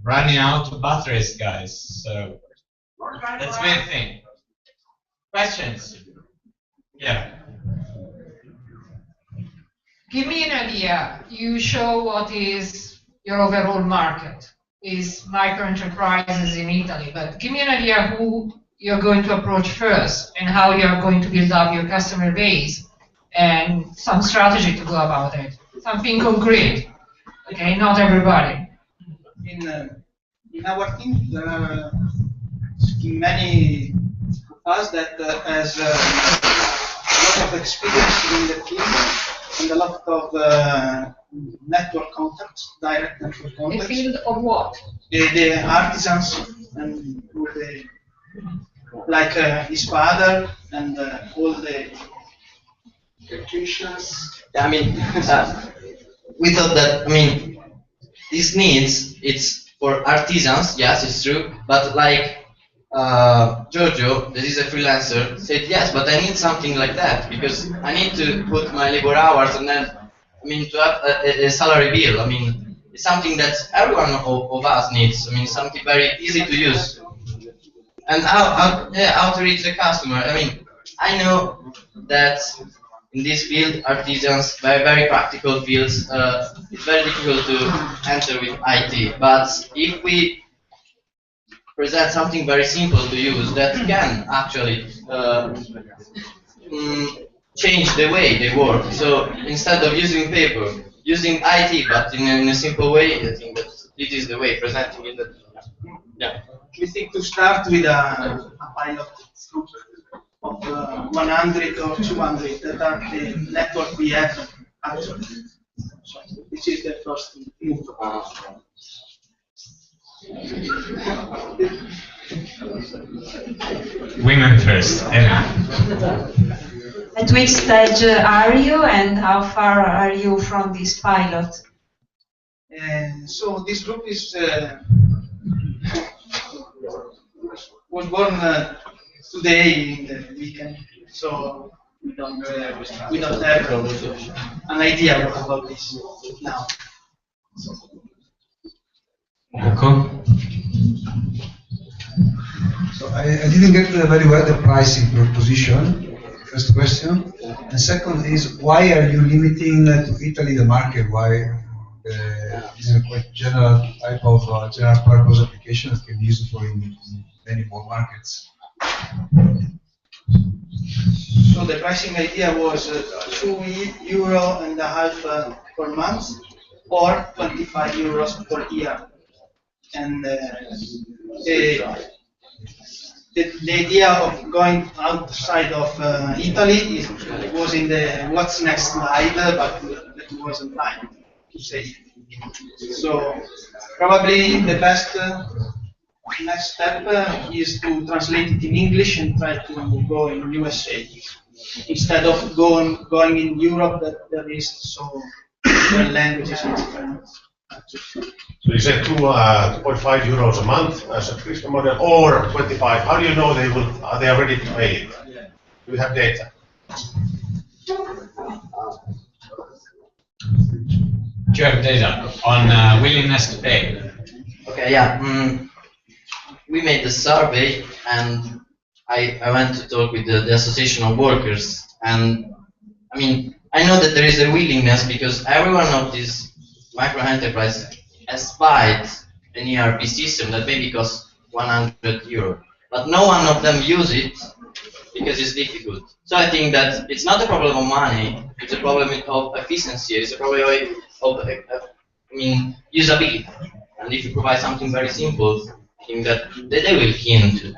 Running out of batteries, guys. So that's the main thing. Questions? Yeah. Give me an idea. You show what is your overall market, is micro enterprises in Italy, but give me an idea who you're going to approach first and how you're going to build up your customer base and some strategy to go about it. Something concrete. Okay, not everybody. In our team, there are many of us that has a lot of experience in the field and a lot of network contacts, direct network contacts. The field of what? The artisans and all the, like his father and all the Yeah, I mean, we thought that, I mean, these needs, it's for artisans, yes, it's true, but like Giorgio, that is a freelancer, said, yes, but I need something like that, because I need to put my labor hours and then, I mean, to have a salary bill. I mean, it's something that everyone of us needs. I mean, something very easy to use. And how to reach the customer. I mean, I know that in this field, artisans, very practical fields, it's very difficult to enter with IT. But if we present something very simple to use that can actually change the way they work. So instead of using paper, using IT, but in a simple way, I think that this is the way presenting it. Yeah. We think to start with a pilot of 100 or 200 that are the network we have actually. So this is the first move. Women first. At which stage are you, and how far are you from this pilot? So this group is was born today in the weekend, so we don't have an idea about this now. So I didn't get very well the pricing proposition. First question. And second is, why are you limiting to Italy the market? Why this is a quite general type of general purpose application that can be used for in many more markets? So the pricing idea was €2.5 per month or 25 euros per year. And the idea of going outside of Italy was in the what's next slide, but it wasn't time to say. So probably the best next step is to translate it in English and try to go in USA instead of going in Europe. That there is so different languages and different. So you said 2.5 euros a month as a subscription model, or 25. How do you know they are ready to pay it? Do you have data? Do you have data on willingness to pay? Okay, yeah. We made the survey, and I went to talk with the Association of Workers, and I mean, I know that there is a willingness because every one of these micro enterprises has bought an ERP system that maybe costs 100 euro, but no one of them use it because it's difficult. So I think that it's not a problem of money; it's a problem of efficiency. It's a problem of usability. And if you provide something very simple, I think that they will keen to.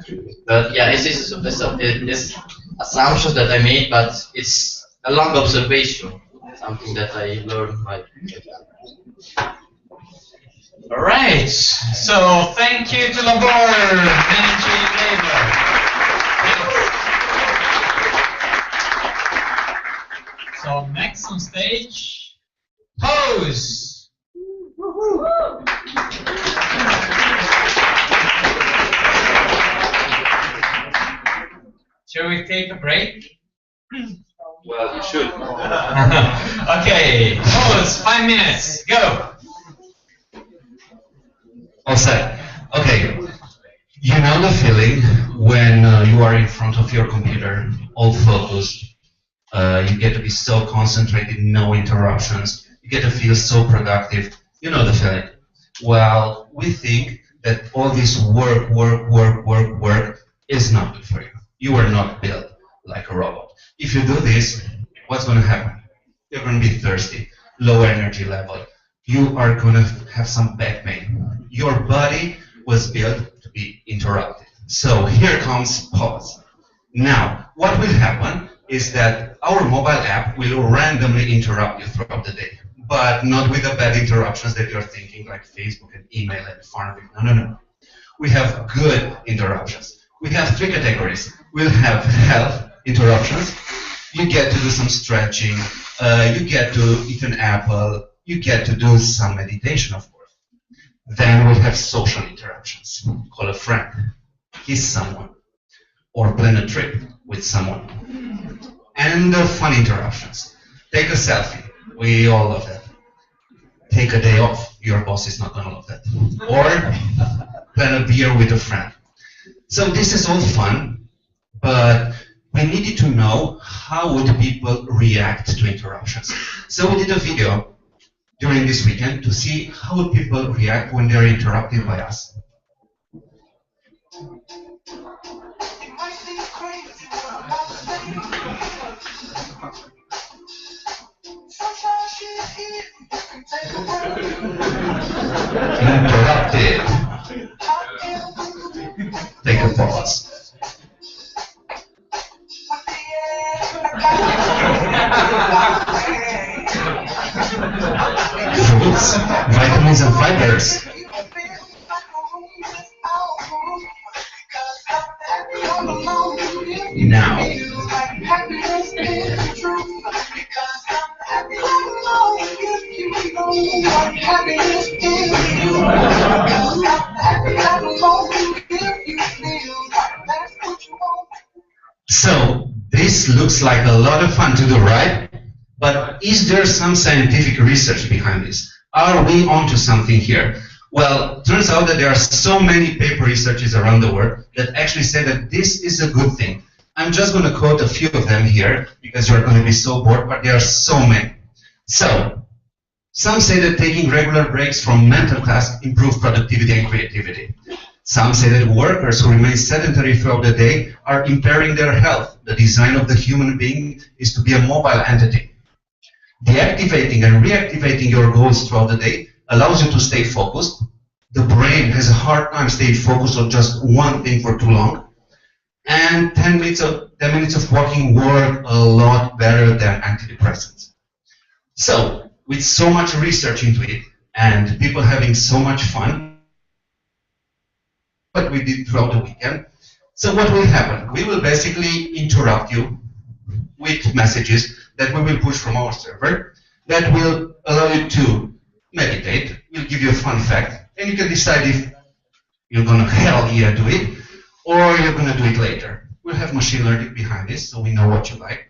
But yeah, it's this assumptions that I made, but it's a long observation, something that I learned by. All right. So thank you to Labor, Managing Labor. So next on stage, Pose. Shall we take a break? Well, you should. Okay, Pose, 5 minutes, go. All set. Okay. You know the feeling when you are in front of your computer, all focused. You get to be so concentrated, no interruptions. You get to feel so productive. You know the feeling. Well, we think that all this work is not good for you. You are not built like a robot. If you do this, what's going to happen? You're going to be thirsty, low energy level. You are going to have some back pain. Your body was built to be interrupted. So here comes pause. Now, what will happen is that our mobile app will randomly interrupt you throughout the day, but not with the bad interruptions that you're thinking, like Facebook and email and Farmville. No. We have good interruptions. We have 3 categories. We'll have health interruptions, you get to do some stretching, you get to eat an apple, you get to do some meditation, of course. Then we'll have social interactions. Call a friend, kiss someone, or plan a trip with someone. And fun interruptions. Take a selfie. We all love that. Take a day off. Your boss is not going to love that. Or plan a beer with a friend. So this is all fun, but we needed to know how would people react to interruptions. So we did a video during this weekend to see how would people react when they're interrupted by us. Interrupted. Take a pause. Fruits, vitamins and fibers. Now. So, this looks like a lot of fun to do, right? But is there some scientific research behind this? Are we onto something here? Well, turns out that there are so many paper researches around the world that actually say that this is a good thing. I'm just going to quote a few of them here because you're going to be so bored, but there are so many. So, some say that taking regular breaks from mental tasks improve productivity and creativity. Some say that workers who remain sedentary throughout the day are impairing their health. The design of the human being is to be a mobile entity. Deactivating and reactivating your goals throughout the day allows you to stay focused. The brain has a hard time staying focused on just one thing for too long. And 10 minutes of walking work a lot better than antidepressants. So, with so much research into it and people having so much fun, what we did throughout the weekend. So what will happen? We will basically interrupt you with messages that we will push from our server that will allow you to meditate. We'll give you a fun fact, and you can decide if you're going to hell yeah do it, or you're going to do it later. We'll have machine learning behind this, so we know what you like.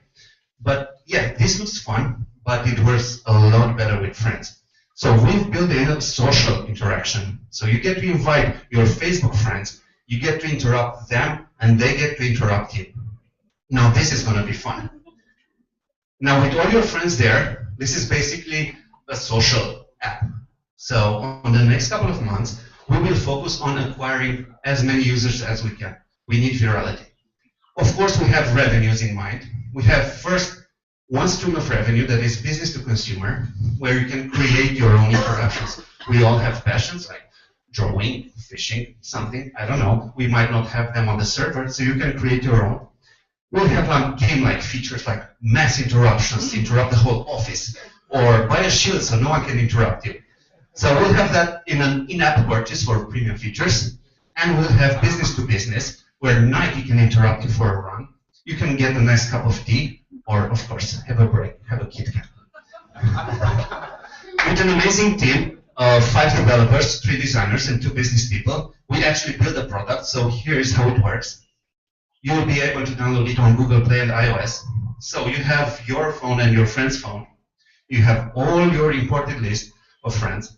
But yeah, this looks fun, but it works a lot better with friends. So we've built in a social interaction. So you get to invite your Facebook friends, you get to interrupt them, and they get to interrupt you. Now this is going to be fun. Now with all your friends there, this is basically a social app. So on the next couple of months, we will focus on acquiring as many users as we can. We need virality. Of course, we have revenues in mind. We have first one stream of revenue that is business to consumer, where you can create your own interactions. We all have passions like drawing, fishing, something, I don't know. We might not have them on the server, so you can create your own. We'll have game-like features like mass interruptions, interrupt the whole office, or buy a shield so no one can interrupt you. So we'll have that in an in-app purchase for premium features, and we'll have business to business, where Nike can interrupt you for a run. You can get a nice cup of tea, or of course, have a break, have a Kit Kat. With an amazing team of 5 developers, 3 designers, and 2 business people, we actually build a product, so here's how it works. You will be able to download it on Google Play and iOS. So you have your phone and your friend's phone. You have all your imported list of friends,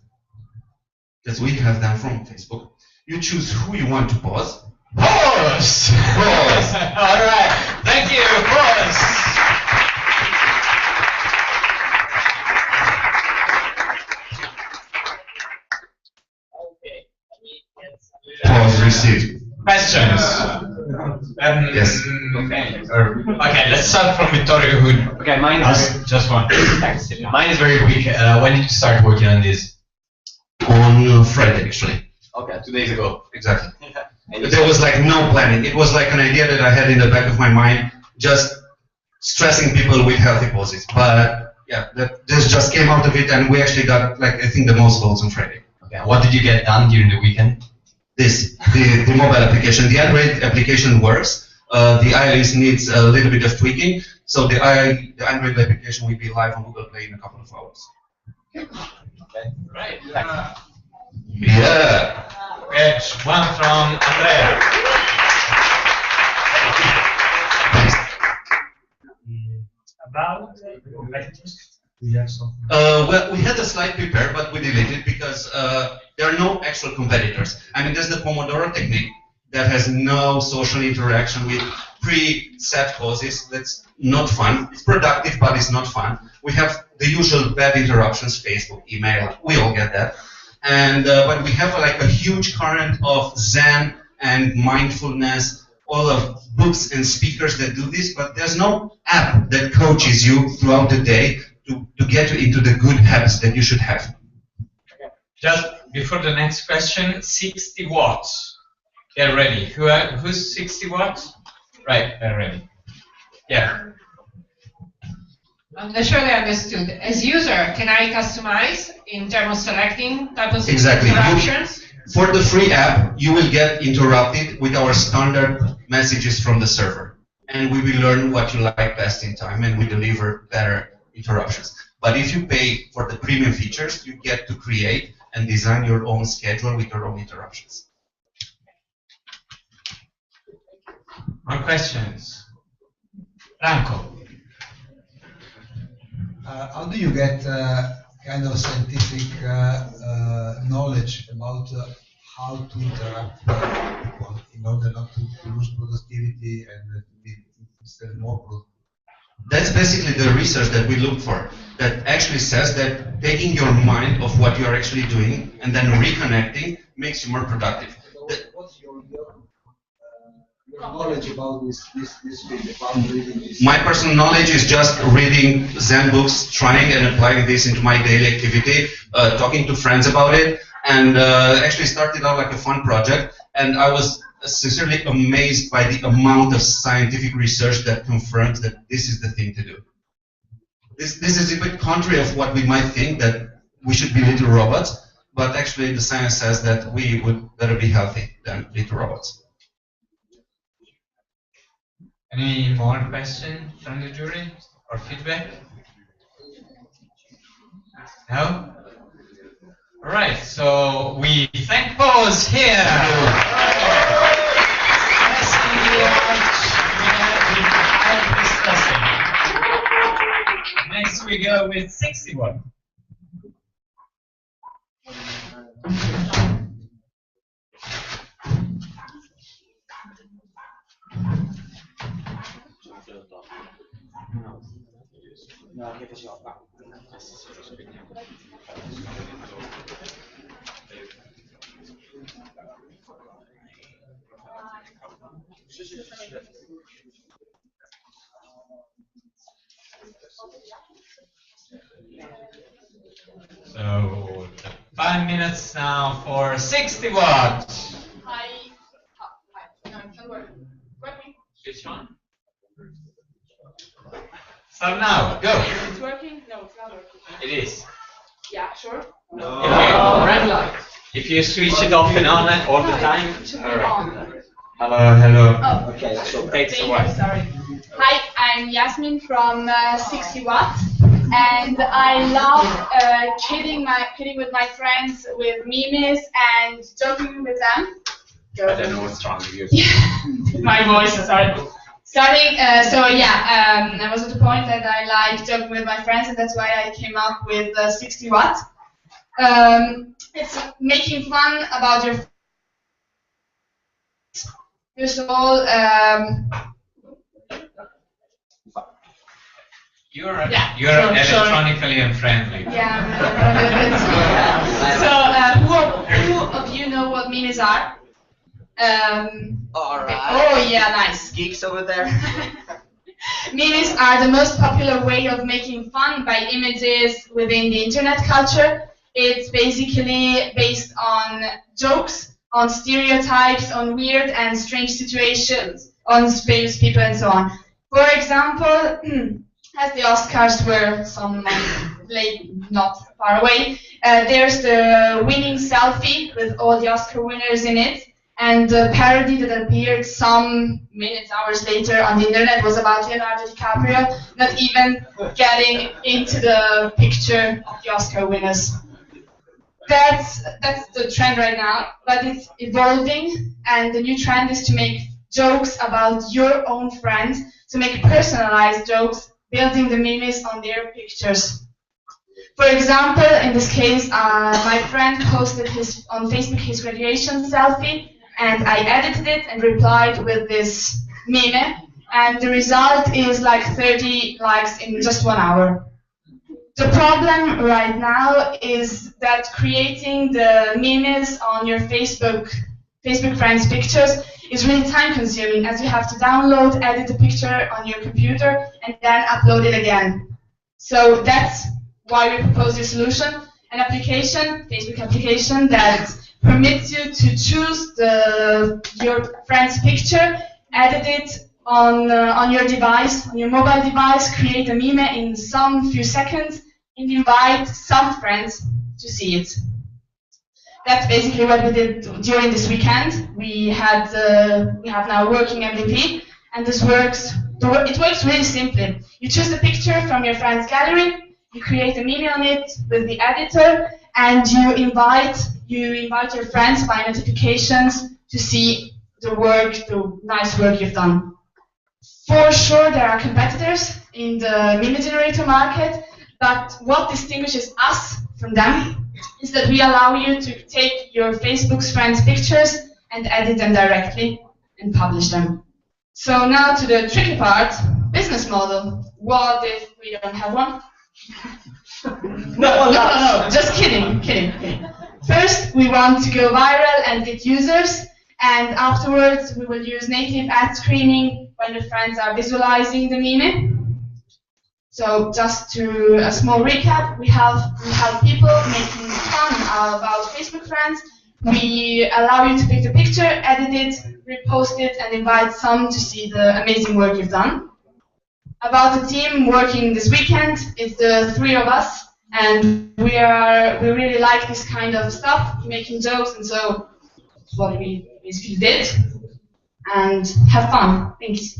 because we have them from Facebook. You choose who you want to pause. Pause! Pause! All right, thank you, pause! Pause received. Questions? Yes. Okay, let's start from Vittorio. Okay, mine is just one. Mine is very quick. When did you start working on this? On Friday, actually. Okay, 2 days ago. Exactly. There was like no planning. It was like an idea that I had in the back of my mind, just stressing people with healthy poses. But yeah, this just came out of it, and we actually got, like, I think the most votes on Friday. Okay, what did you get done during the weekend? The mobile application. The Android application works, the iOS needs a little bit of tweaking. So the Android application will be live on Google Play in a couple of hours. Okay, right. Yeah. We have one from Andrea. About competitors? Well, we had a slide prepared, but we deleted it because there are no actual competitors. I mean, there's the Pomodoro technique that has no social interaction with pre-set causes. That's not fun. It's productive, but it's not fun. We have the usual bad interruptions, Facebook, email. We all get that. And but we have like a huge current of Zen and mindfulness, all of books and speakers that do this, but there's no app that coaches you throughout the day to get you into the good habits that you should have. Just before the next question, 60 watts. They're ready. Who's 60 watts? Right, they're ready. Yeah. I'm not sure I understood. As user, can I customize in terms of selecting type of Exactly. interactions? For the free app, you will get interrupted with our standard messages from the server. And we will learn what you like best in time, and we deliver better interruptions. But if you pay for the premium features, you get to create and design your own schedule with your own interruptions. More questions? Franco. How do you get kind of scientific knowledge about how to interact with people in order not to lose productivity and to be instead more productive? That's basically the research that we look for, that actually says that taking your mind off what you are actually doing and then reconnecting makes you more productive. What's your knowledge about this field, about reading this? My personal knowledge is just reading Zen books, trying and applying this into my daily activity, talking to friends about it, and actually started out like a fun project. And I was sincerely amazed by the amount of scientific research that confirms that this is the thing to do. This is a bit contrary of what we might think, that we should be little robots, but actually the science says that we would better be healthy than little robots. Any more questions from the jury or feedback? No? All right, so we thank Pose here. Next we go with 61. So 5 minutes now for 60 watts. Which one? So now, go. It's working? No, it's not working. It is. Yeah, sure. No. Red light. If you switch it off and on all the time. On. Hello, hello. Oh. Okay, so Thank takes a you, while. sorry. Hi, I'm Yasmin from 60 Watt, and I love kidding with my friends with memes and joking with them. I don't know what's wrong with you. My voice, sorry. Starting, I was at the point that I like joking with my friends, and that's why I came up with 60 Watt. It's making fun about your. First of all, You're electronically unfriendly. Yeah. So, who of you know what memes are? All right. Oh yeah, nice. Geeks over there. Memes are the most popular way of making fun by images within the internet culture. It's basically based on jokes, on stereotypes, on weird and strange situations, on famous people and so on. For example, as the Oscars were some not far away, there's the winning selfie with all the Oscar winners in it. And the parody that appeared some minutes, hours later on the internet was about Leonardo DiCaprio not even getting into the picture of the Oscar winners. That's the trend right now, but it's evolving, and the new trend is to make jokes about your own friends, to make personalized jokes, building the memes on their pictures. For example, in this case, my friend posted on Facebook his graduation selfie, and I edited it and replied with this meme, and the result is like 30 likes in just 1 hour. The problem right now is that creating the memes on your Facebook friends' pictures is really time consuming, as you have to download, edit the picture on your computer, and then upload it again. So that's why we propose this solution, an application, Facebook application, that permits you to choose your friend's picture, edit it on your device, on your mobile device, create a meme in some few seconds, and invite some friends to see it. That's basically what we did during this weekend. We have now a working MVP, and this works. It works really simply. You choose the picture from your friend's gallery, you create a meme on it with the editor, and you invite your friends by notifications to see the nice work you've done. For sure, there are competitors in the meme generator market, but what distinguishes us from them is that we allow you to take your Facebook's friends' pictures and edit them directly and publish them. So now to the tricky part, business model. What if we don't have one? No, just kidding. First, we want to go viral and get users, and afterwards we will use native ad screening when the friends are visualizing the meme. So just to a small recap, we have people making fun about Facebook friends. We allow you to pick the picture, edit it, repost it, and invite some to see the amazing work you've done. About the team working this weekend, it's the 3 of us, and we really like this kind of stuff, making jokes, and so that's what we basically did. And have fun. Thanks.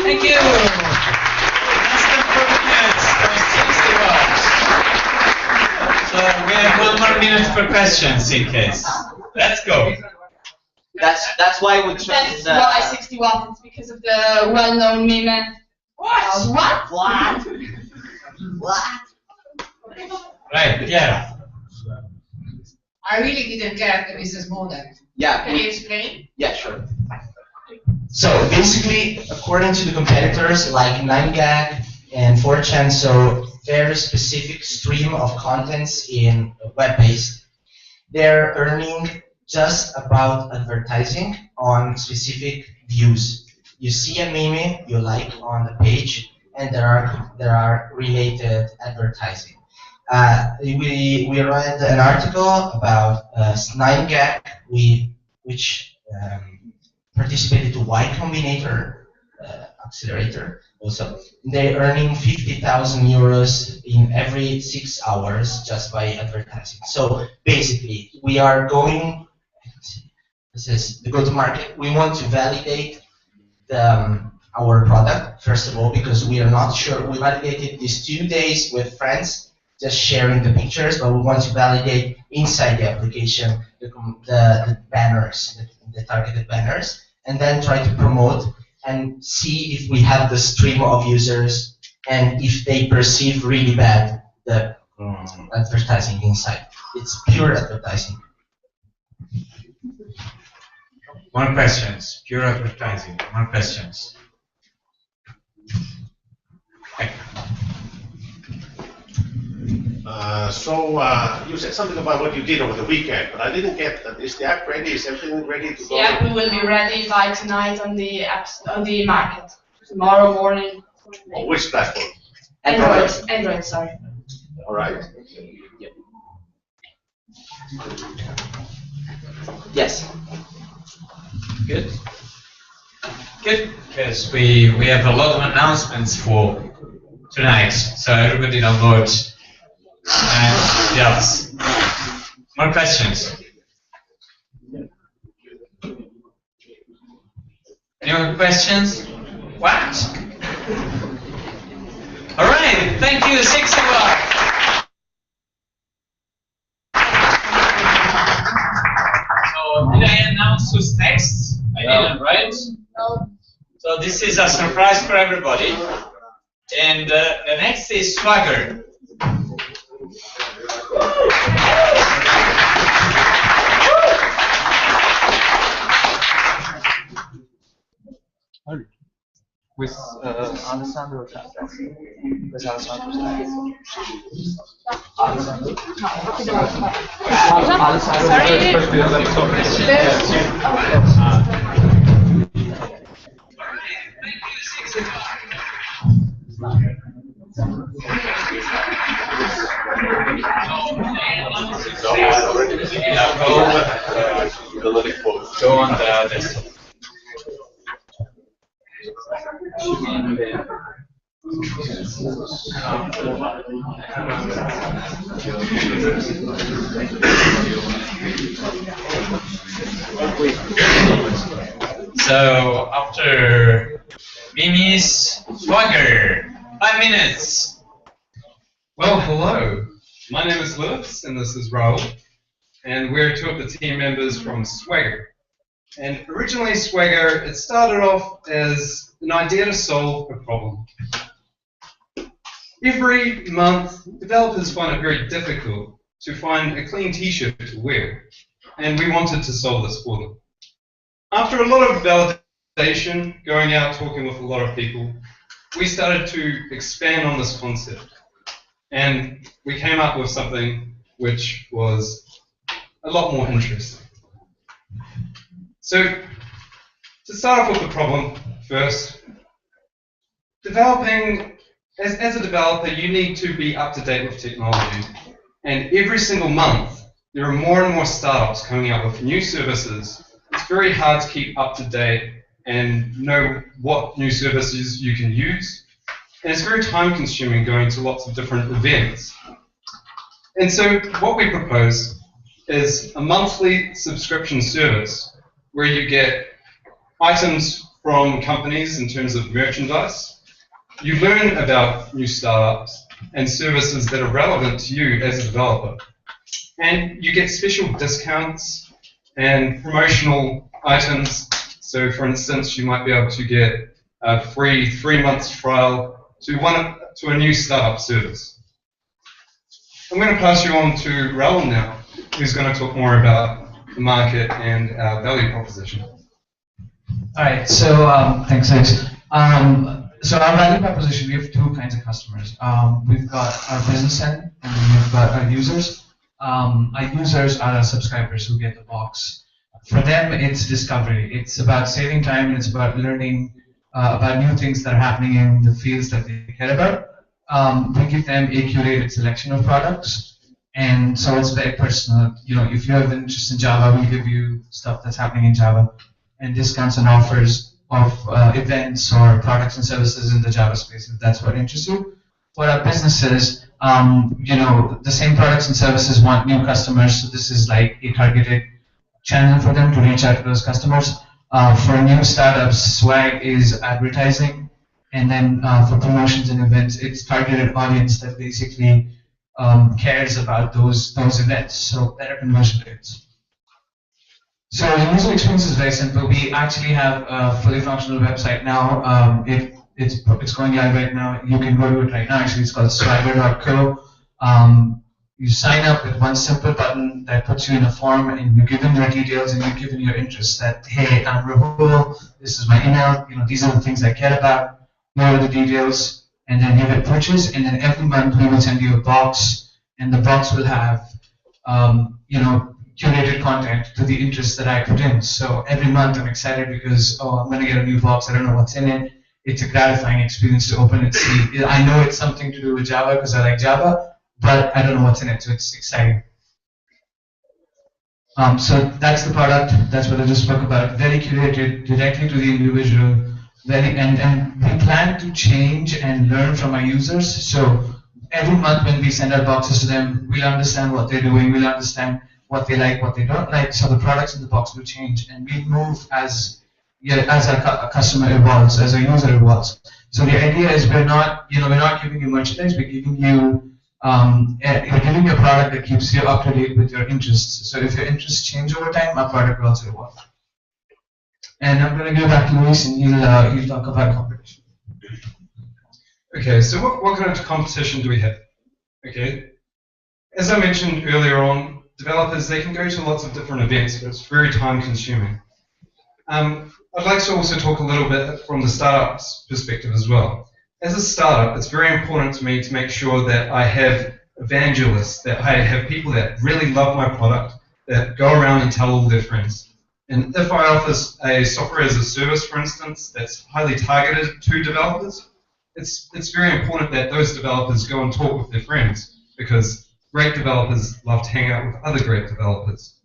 Thank you. So we have 1 more minute for questions in case. Let's go. That's why we chose That's why 60 watts. It's because of the well-known meme. What? Right, yeah. I really didn't get the business model. Yeah. Can you explain? Yeah, sure. So basically, according to the competitors like 9gag and 4chan, so very specific stream of contents in web-based, they're earning just about advertising on specific views. You see a meme you like on the page, and there are related advertising. We read an article about 9gag, which participated to Y Combinator accelerator. Also, they're earning 50,000 euros in every 6 hours just by advertising. So basically, we are going. This is the go-to-market. We want to validate our product first of all, because we are not sure. We validated these 2 days with friends, just sharing the pictures, but we want to validate inside the application the banners, the targeted banners, and then try to promote and see if we have the stream of users and if they perceive really bad the advertising inside. It's pure advertising. More questions. Pure advertising. More questions. You said something about what you did over the weekend, but I didn't get that. Is the app ready? Is everything ready to go? Yeah, we will be ready by tonight on the market. Tomorrow morning. On which platform? Android, sorry. All right. Yes. Good. Good, because we have a lot of announcements for tonight, so everybody download. And yes, more questions. Any more questions? What? All right, thank you, 6 of us. So, did I announce who's next? I didn't, right? No. So this is a surprise for everybody. And the next is Swagger. With Alessandro. With Alessandro. Go on the desktop. So after Mimi's Swagger, 5 minutes. Well, hello. My name is Lewis, and this is Raul, and we're two of the team members from Swagger. And originally, Swagger, it started off as an idea to solve a problem. Every month, developers find it very difficult to find a clean t-shirt to wear, and we wanted to solve this for them. After a lot of validation, going out talking with a lot of people, we started to expand on this concept, and we came up with something which was a lot more interesting. So, to start off with the problem first, developing, as a developer, you need to be up to date with technology. And every single month, there are more and more startups coming out with new services. It's very hard to keep up to date and know what new services you can use. And it's very time consuming going to lots of different events. And so what we propose is a monthly subscription service where you get items from companies in terms of merchandise. You learn about new startups and services that are relevant to you as a developer. And you get special discounts and promotional items. So for instance, you might be able to get a free 3 months trial to a new startup service. I'm going to pass you on to Raul now, who's going to talk more about the market and our value proposition. All right, so thanks, Alex. So our value proposition, we have two kinds of customers. We've got our business end, and we've got our users. Our users are our subscribers who get the box. For them, it's discovery. It's about saving time, and it's about learning about new things that are happening in the fields that they care about. We give them a curated selection of products. And so it's very personal. You know, if you have an interest in Java, we'll give you stuff that's happening in Java, and discounts and offers of events or products and services in the Java space, if that's what interests you. For our businesses, you know, the same products and services want new customers, so this is like a targeted channel for them to reach out to those customers. For new startups, Swag is advertising, and then for promotions and events, it's targeted audience that basically cares about those events, so better conversion rates. So the user experience is very simple. We actually have a fully functional website now. It's going live right now. You can go to it right now. Actually, it's called swagger.co. You sign up with one simple button that puts you in a form, and you give them your details and you give them your interests. That, hey, I'm Rahul. This is my email. You know, these are the things I care about. Here are the details. And then you hit purchase, and then every month we will send you a box, and the box will have, you know, curated content to the interests that I put in. So every month I'm excited because, oh, I'm going to get a new box. I don't know what's in it. It's a gratifying experience to open it, see. I know it's something to do with Java because I like Java, but I don't know what's in it, so it's exciting. So that's the product. That's what I just spoke about. Very curated, directly to the individual. And we plan to change and learn from our users. So every month when we send our boxes to them, we'll understand what they're doing, we'll understand what they like, what they don't like. So the products in the box will change, and we move as as a customer evolves, as a user evolves. So the idea is we're not giving you merchandise, we're giving you a product that keeps you up to date with your interests. So if your interests change over time, our product will also evolve. And I'm going to go back to Luis, and he'll talk about competition. Okay, so what kind of competition do we have? Okay, as I mentioned earlier on, developers, they can go to lots of different events, but it's very time consuming. I'd like to also talk a little bit from the startup's perspective as well. As a startup, it's very important to me to make sure that I have evangelists, that I have people that really love my product, that go around and tell all their friends. And if I offer a software as a service, for instance, that's highly targeted to developers, it's very important that those developers go and talk with their friends, because great developers love to hang out with other great developers.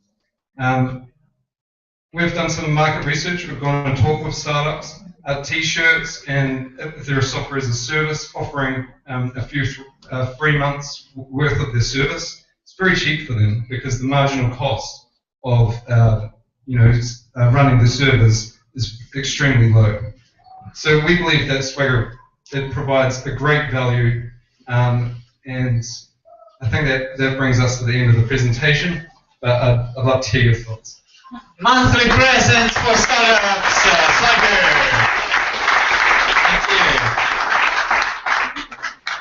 We've done some market research. We've gone and talked with startups. T-shirts, and if they're a software as a service, offering a few 3 months worth of their service, it's very cheap for them, because the marginal cost of running the servers is extremely low. So we believe that Swagger, it provides a great value, and I think that brings us to the end of the presentation. But I'd love to hear your thoughts. Monthly presents for startups, Swagger. Thank you.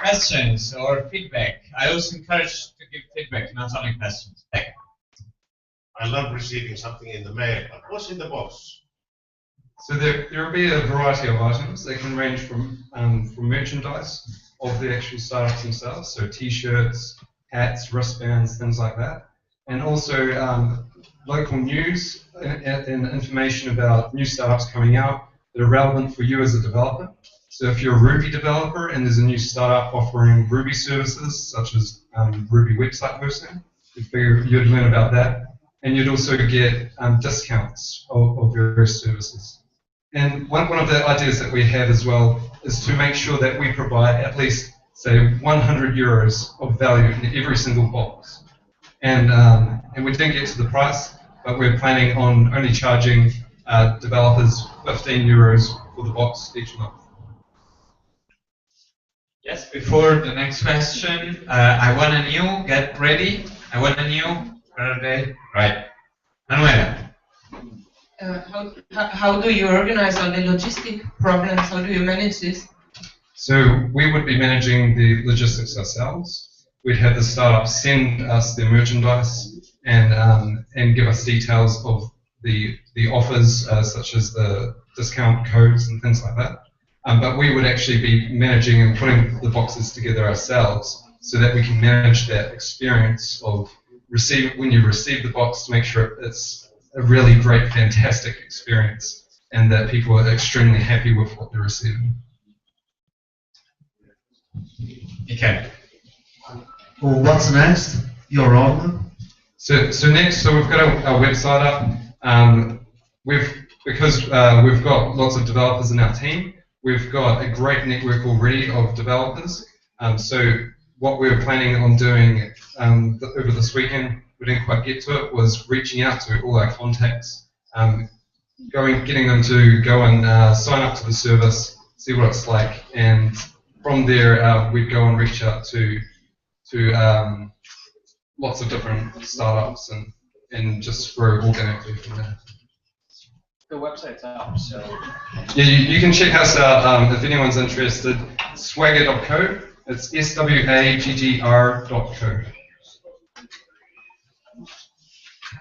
Questions or feedback? I also encourage to give feedback, not only questions. I love receiving something in the mail, but what's in the box? So there will be a variety of items. They can range from merchandise of the actual startups themselves, so T-shirts, hats, wristbands, things like that, and also local news and information about new startups coming out that are relevant for you as a developer. So if you're a Ruby developer and there's a new startup offering Ruby services, such as Ruby website hosting, you'd learn about that. And you'd also get discounts of various services. And one of the ideas that we have as well is to make sure that we provide at least, say, 100 euros of value in every single box. And we didn't get to the price, but we're planning on only charging developers 15 euros for the box each month. Yes, before the next question, I want a new, get ready. I want a new, where are they? Right. Manuela. How do you organize all the logistic problems? How do you manage this? So we would be managing the logistics ourselves. We'd have the startup send us their merchandise and give us details of the offers, such as the discount codes and things like that. But we would actually be managing and putting the boxes together ourselves, so that we can manage that experience of when you receive the box, to make sure it's a really great, fantastic experience, and that people are extremely happy with what they're receiving. Okay. Well, what's next? Your own? So next, we've got our website up. Because we've got lots of developers in our team, we've got a great network already of developers. So what we were planning on doing over this weekend, we didn't quite get to it, was reaching out to all our contacts, getting them to go and sign up to the service, see what it's like, and from there we'd go and reach out to lots of different startups and just grow organically from there. The website's up, so... Yeah, you can check us out if anyone's interested. Swagger.co. It's SWAGGR.co.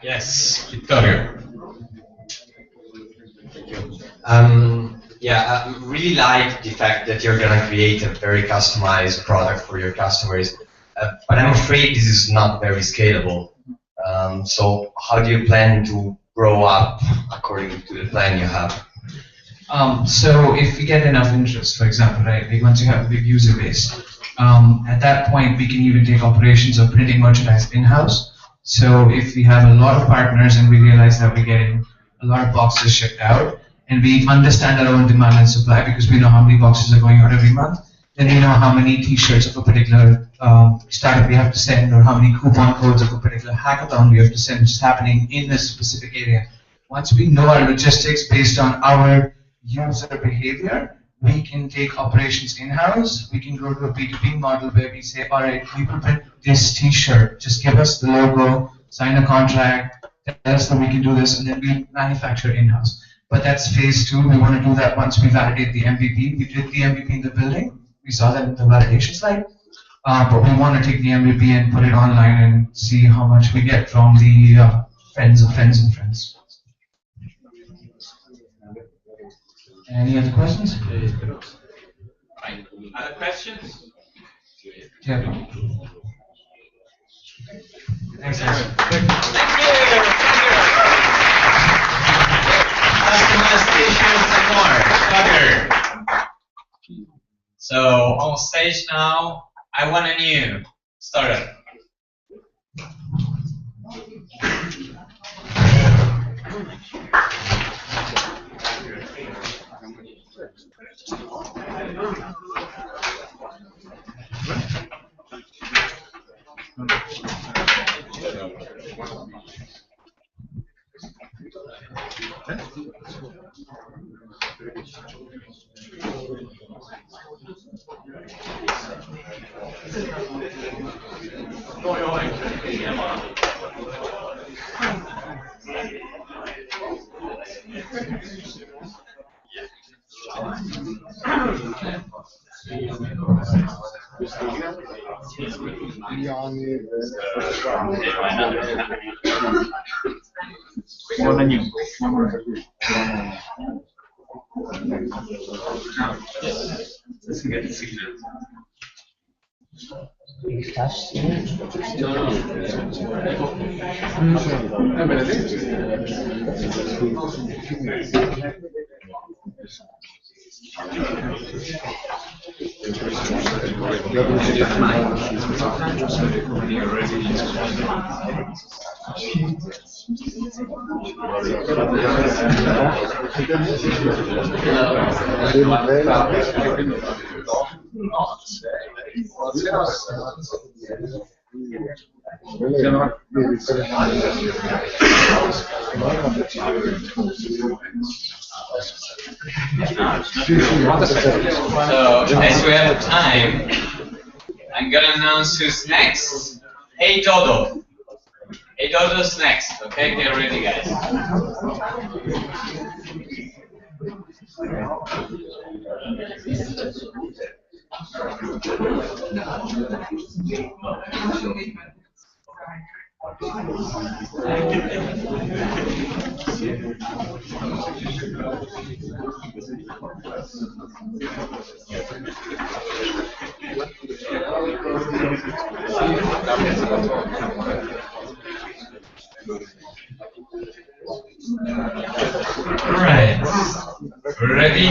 Yes, Vittorio. Yeah, I really like the fact that you're going to create a very customized product for your customers, but I'm afraid this is not very scalable. So how do you plan to grow up according to the plan you have? So if we get enough interest, for example, right, like once you have a big user base, at that point we can even take operations of printing merchandise in-house. So if we have a lot of partners and we realize that we're getting a lot of boxes shipped out, and we understand our own demand and supply because we know how many boxes are going out every month, then we know how many t-shirts of a particular startup we have to send, or how many coupon codes of a particular hackathon we have to send, which is happening in a specific area. Once we know our logistics based on our user behavior, we can take operations in-house. We can go to a B2B model where we say, all right, we will print this t-shirt. Just give us the logo, sign a contract, tell us that we can do this, and then we manufacture in-house. But that's phase 2. We want to do that once we validate the MVP. We did the MVP in the building. We saw that in the validation slide. But we want to take the MVP and put it online and see how much we get from the friends of friends and friends. Any other questions? Other questions? Yeah. Thanks, guys. Customization some more. Tucker. So on stage now, I want a new startup. So, as we have time, I'm gonna announce who's next. Hey Dodo. Hey Dodo's next, okay? Get ready, guys. Alright. Ready?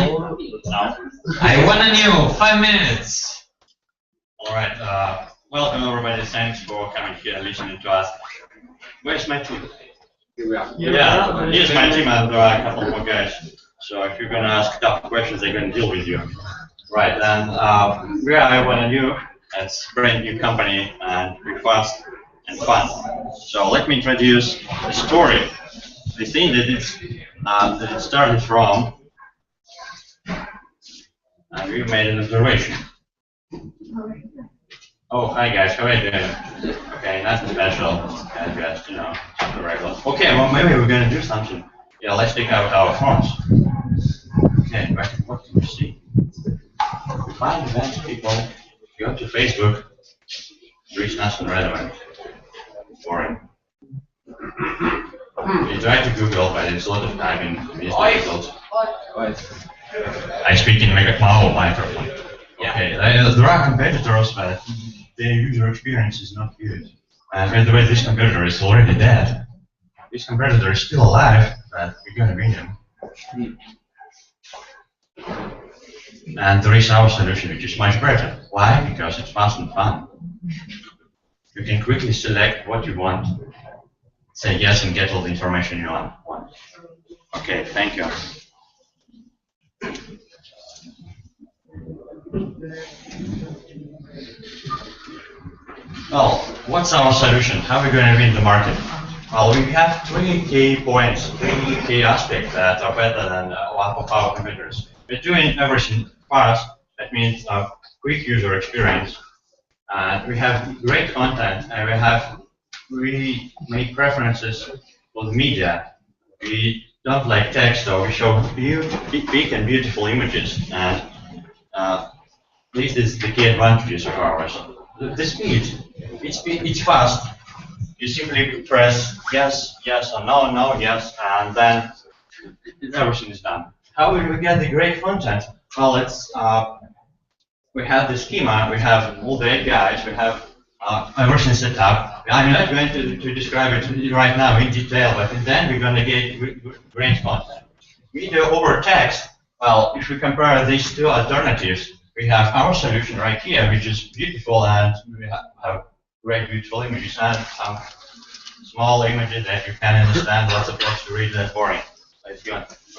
No. I want a new 5 minutes. Alright, welcome everybody. Thanks for coming here and listening to us. Where's my team? Here we are. Yeah, here's my team and there are a couple more guys. So if you're gonna ask tough questions, they're gonna deal with you. Right, and we are one new. It's a brand new company and we're fast and fun. So let me introduce the story. The thing that it started from, and we made an observation. Oh, hi guys, how are you doing? Okay, nothing special, and just, you know, something regular. Okay, well maybe we're gonna do something. Yeah, let's take out our phones. Okay, what can you see? We find events people, go to Facebook, there is nothing relevant. Boring. You try to Google, but it's a lot of time in these results. I speak in a small microphone. Okay, there are competitors, but their user experience is not good. And by the way, this competitor is already dead. This competitor is still alive, but we're gonna win him. And there is our solution, which is much better. Why? Because it's fast and fun. You can quickly select what you want, say yes, and get all the information you want. Okay, thank you. Well, what's our solution? How are we going to win the market? Well, we have three key points, three key aspects that are better than one of our competitors. We're doing everything fast. That means a quick user experience. And we have great content, and we make preferences for the media. We don't like text, so we show big and beautiful images. And this is the key advantages of ours. The speed, it's fast. You simply press yes, yes, or no, no, yes, and then everything is done. How will we get the great content? Well, we have the schema, we have all the APIs, we have everything set up. I'm not going to describe it right now in detail, but then we're going to get great content. Video over text, well, if we compare these two alternatives, we have our solution right here, which is beautiful, and we have great beautiful images and some small images that you can understand, lots of text to read, that's boring.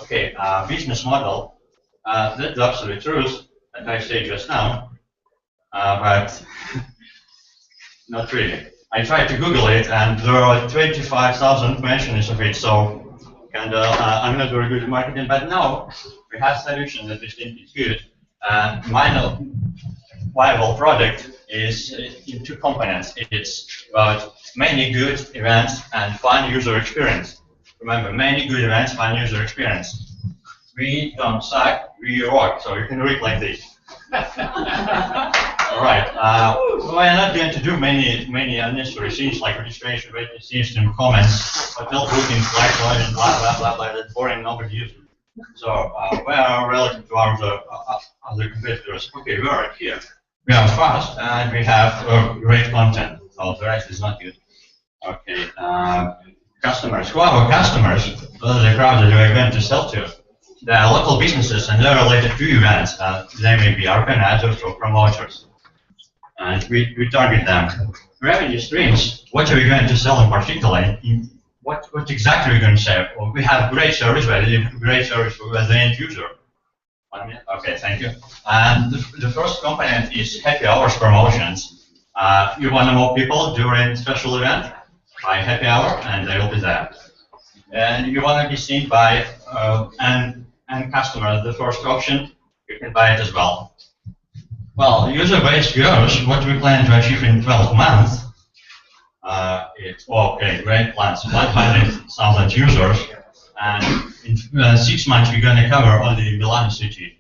Okay, business model, that's absolute truth that I said just now, but not really. I tried to Google it, and there are 25,000 mentions of it, so I'm not very good at marketing, but now we have solution that we think is good. My viable product is in two components. It's about many good events and fun user experience. Remember, many good events, fun user experience. We don't suck, we rock, so you can read like this. Alright, we're not going to do many unnecessary things like registration, rating system, comments, hotel booking, flight lodging, blah blah blah blah, that's boring, nobody uses it. So we are relative to our other competitors. Okay, we are here. We are fast and we have great content. So the rest is not good. Okay, customers. Who are our customers? Those are the crowd that we are going to sell to. They are local businesses and they're related to events. They may be organizers or promoters. And we target them. Revenue streams. What are we going to sell in particular? What exactly are we going to say? Well, we have great service, great service for the end user. 1 minute? Okay, thank you. And the first component is happy hours promotions. You want more people during special event? Buy happy hour, and they will be there. And you want to be seen by end customer, the first option, you can buy it as well. Well, user base grows. What we plan to achieve in 12 months. Okay, great plans. 100,000 users, and in 6 months we're going to cover only Milan city,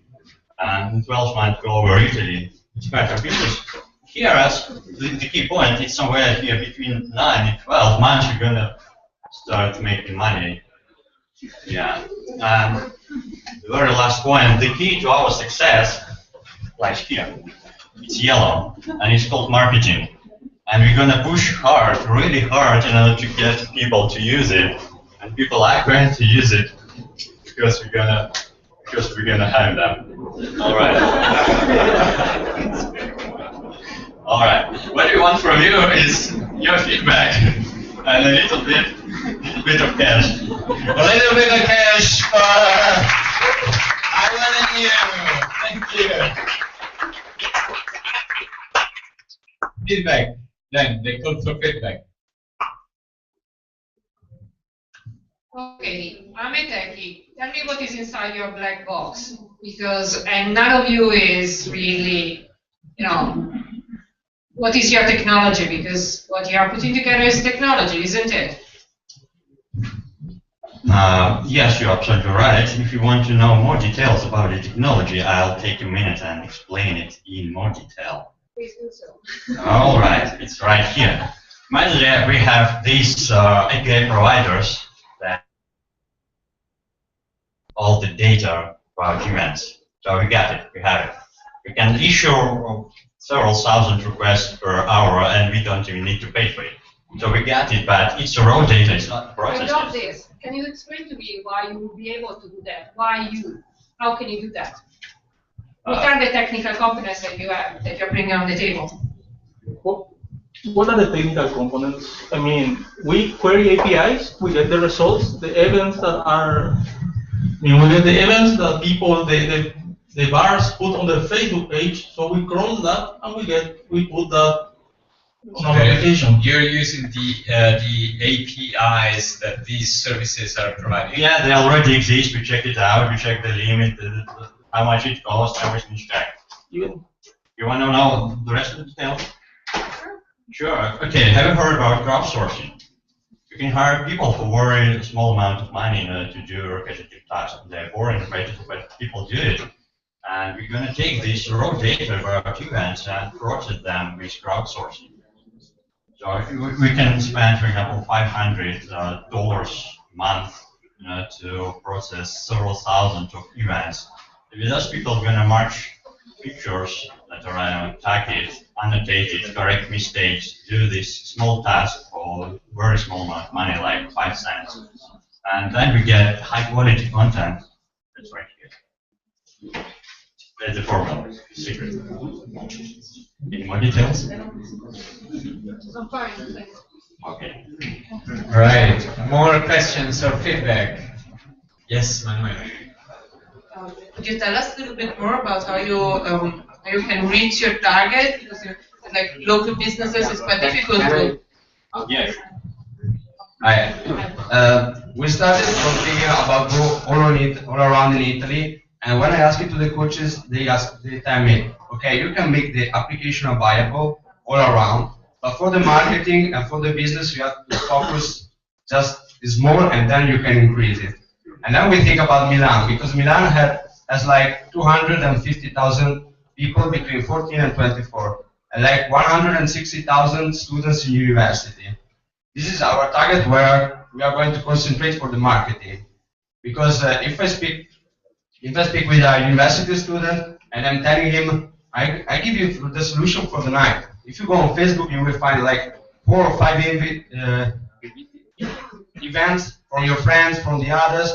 and in 12 months go over Italy. It's quite ambitious. Here, as the key point, it's somewhere here between 9 and 12 months we're going to start making money. Yeah, and the very last point, the key to our success lies here. It's yellow, and it's called marketing. And we're going to push hard, really hard, in order to get people to use it. And people are going to use it because we're gonna have them. All right. All right. What we want from you is your feedback and a little bit of cash. A little bit of cash for Ivan and you. Thank you. Feedback. Then they call for feedback. Okay, I'm a techie. Tell me what is inside your black box, because and none of you is really, what is your technology? Because what you are putting together is technology, isn't it? Yes, you're absolutely right. If you want to know more details about the technology, I'll take a minute and explain it in more detail. Please do so. All right, it's right here. Mainly, we have these API providers that all the data about events. So we got it, we have it. We can issue several thousand requests per hour, and we don't even need to pay for it. So we got it, but it's raw data, it's not processed. I got this. Can you explain to me why you will be able to do that? Why you? How can you do that? What are the technical components that you have, that you're bringing on the table? What are the technical components? I mean, we query APIs, we get the results, the events that are, we get the events that people, the bars put on their Facebook page, so we crawl that and we put that application. You're using the APIs that these services are providing. Yeah, they already exist. We checked it out. We checked the limit, how much it costs, everything is checked. You want to know the rest of the details? Sure. Okay. Have you heard about crowdsourcing? You can hire people for very small amount of money to do repetitive tasks. They're boring, repetitive, but people do it. And we're going to take this raw data about events and process them with crowdsourcing. So we can spend, for example, $500 a month to process several thousand of events. If those people are going to march pictures that are tagged, annotated, correct mistakes, do this small task for very small amount of money, like 5 cents. And then we get high quality content. That's right here. That's the formula, secret. Any more details? Okay. All right. More questions or feedback? Yes, Manuel. Could you tell us a little bit more about how you can reach your target? Because like local businesses, it's quite difficult to. Yeah. We started from thinking about go all around in Italy, and when I asked it to the coaches, they tell me, okay, you can make the application viable all around, but for the marketing and for the business, you have to focus just small, and then you can increase it. And then we think about Milan, because Milan has like 250,000 people between 14 and 24, and like 160,000 students in university. This is our target where we are going to concentrate for the marketing. Because if I speak with a university student and I'm telling him, I give you the solution for the night. If you go on Facebook, you will find like 4 or 5 events from your friends, from the others,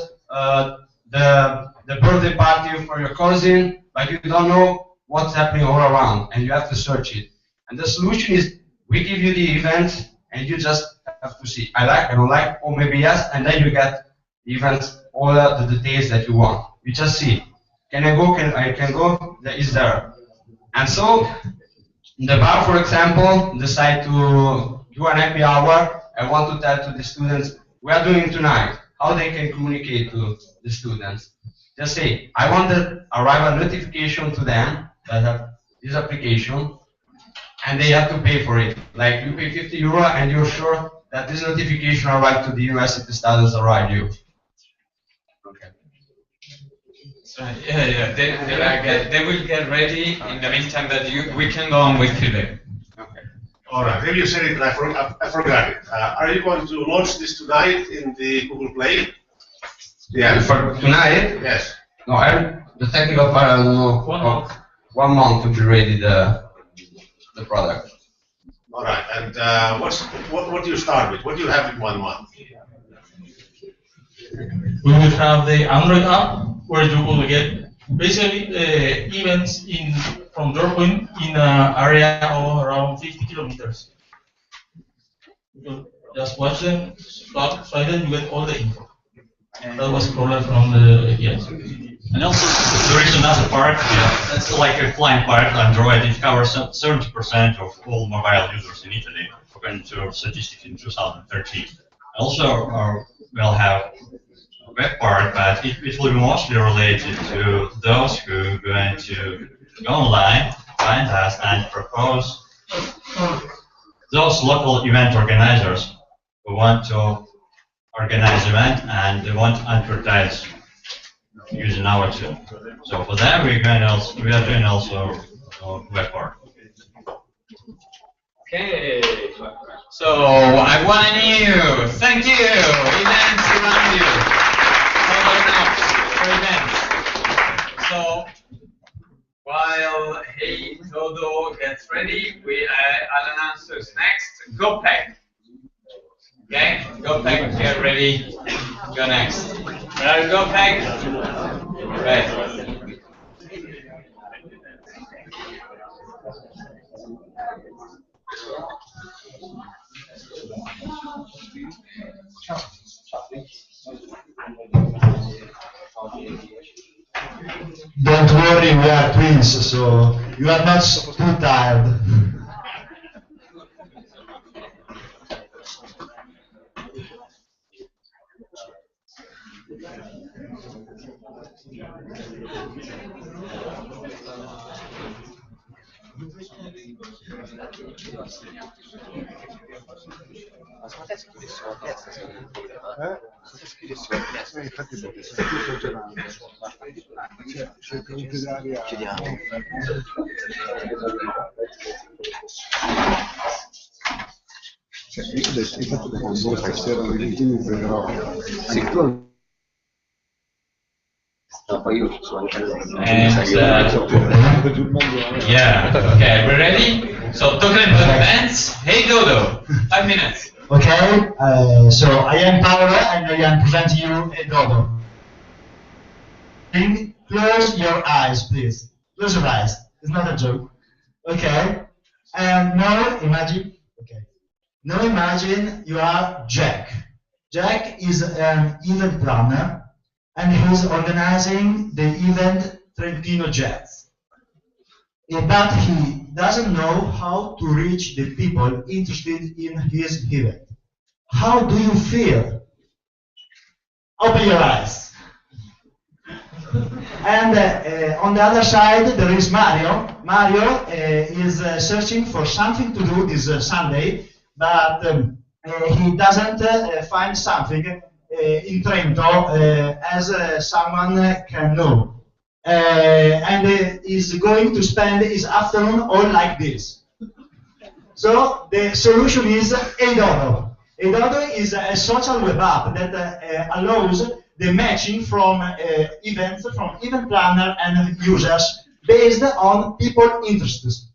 the birthday party for your cousin, but you don't know what's happening all around, and you have to search it. And the solution is, we give you the event, and you just have to see, I like, I don't like, or maybe yes, and then you get the events, all the details that you want. You just see, can I go, I can go, that is there. And so, the bar, for example, decide to do an happy hour. I want to tell to the students, we are doing tonight, how they can communicate to the students. Just say, I want to arrive a notification to them that have this application, and they have to pay for it. Like, you pay €50 and you're sure that this notification arrived to the university students around you. Okay. Yeah. They will get ready in the meantime that we can go on with feedback. Okay. All right. Maybe you said it, I forgot it. Are you going to launch this tonight in the Google Play? Yeah. For tonight? Yes. No, the technical part, I don't know. 1 month to be ready the product. All right. And what do you start with? What do you have in 1 month? We will have the Android app where you will get basically events from your point in an area of around 50 kilometers. You just watch them, swipe them, you get all the info. That was probably from the yes. And also, there is another part, that's like a flying part, Android. It covers 70% of all mobile users in Italy, according to statistics in 2013. Also, we'll have a web part, but it will be mostly related to those who are going to go online, find us, and propose those local event organizers who want to organize event and they want to advertise using our tool. So for that, we are doing also web part. Okay. So I want to know. Thank you. Events around you. For events. So while Hey Todo gets ready, I'll announce who's next. GoPack. Okay, GoPack, get ready. Go next. Ready, GoPack? Right. Don't worry, we are twins, so you are not too tired. Infatti perché sono più esagerando. Chiudiamo. Io adesso infatti dopo stasera alle 20 mi prenderò. Sì. And yeah, okay, we're ready? So talking about events, hey Dodo, 5 minutes. Okay, so I am Paolo and I am presenting you a Dodo. Close your eyes, please. Close your eyes. It's not a joke. Okay? And now imagine. Okay. Now imagine you are Jack. Jack is an event planner and he's organizing the event Trentino Jazz. But he doesn't know how to reach the people interested in his event. How do you feel? Open your eyes. And on the other side there is Mario. Mario is searching for something to do this Sunday, but he doesn't find something in Trento as someone can know. And is going to spend his afternoon all like this. So the solution is Edodo. Edodo is a social web app that allows the matching from events, from event planner and users based on people interests.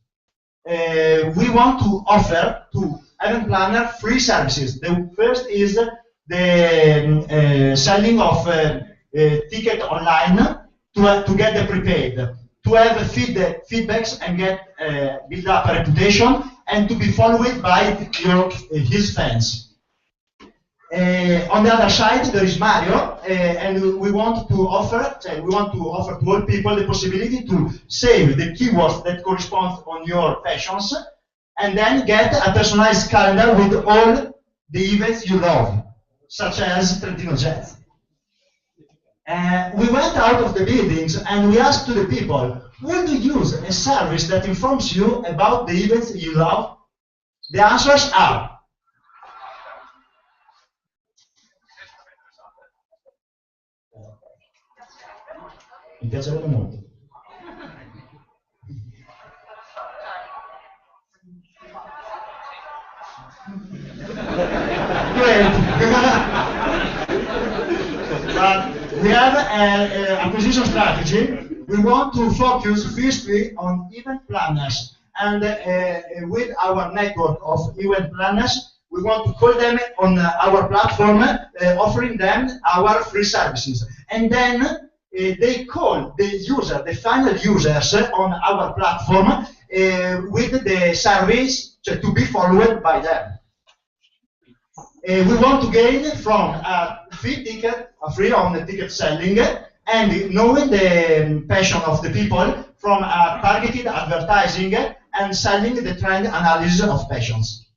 We want to offer to event planner 3 services. The first is the selling of ticket online to get the prepaid, to have feedbacks and get build up a reputation, and to be followed by his fans. On the other side, there is Mario, and we want to offer to all people the possibility to save the keywords that correspond on your passions, and then get a personalized calendar with all the events you love, such as Trentino Jazz. We went out of the buildings and we asked to the people, would you use a service that informs you about the events you love? The answers are mi piacerebbe molto. Great. But we have an acquisition strategy. We want to focus firstly on event planners, and with our network of event planners, we want to call them on our platform, offering them our free services, and then they call the user, the final users on our platform with the service to be followed by them. We want to gain from a free on ticket selling, and knowing the passion of the people from targeted advertising and selling the trend analysis of passions.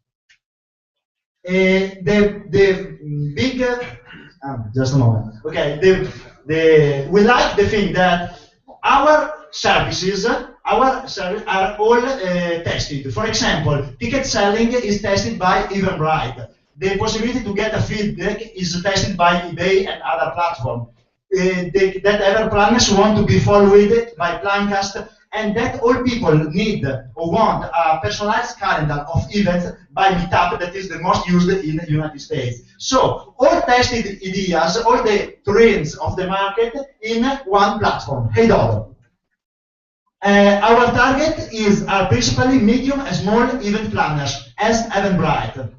Just a moment. Okay, we like the thing that our services are all tested. For example, ticket selling is tested by Eventbrite. The possibility to get a feedback is tested by eBay and other platforms. That other planners want to be followed by Plancast, and that all people need or want a personalized calendar of events by Meetup that is the most used in the United States. So all tested ideas, all the trends of the market in one platform, Edodo. Our target is principally medium and small event planners as Eventbrite.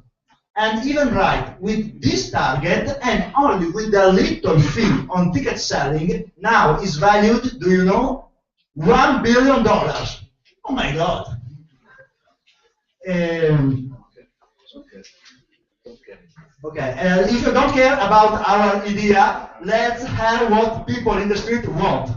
And Eventbrite, with this target and only with a little fee on ticket selling, now is valued, do you know, $1 billion. Oh my God. Okay, if you don't care about our idea, let's hear what people in the street want.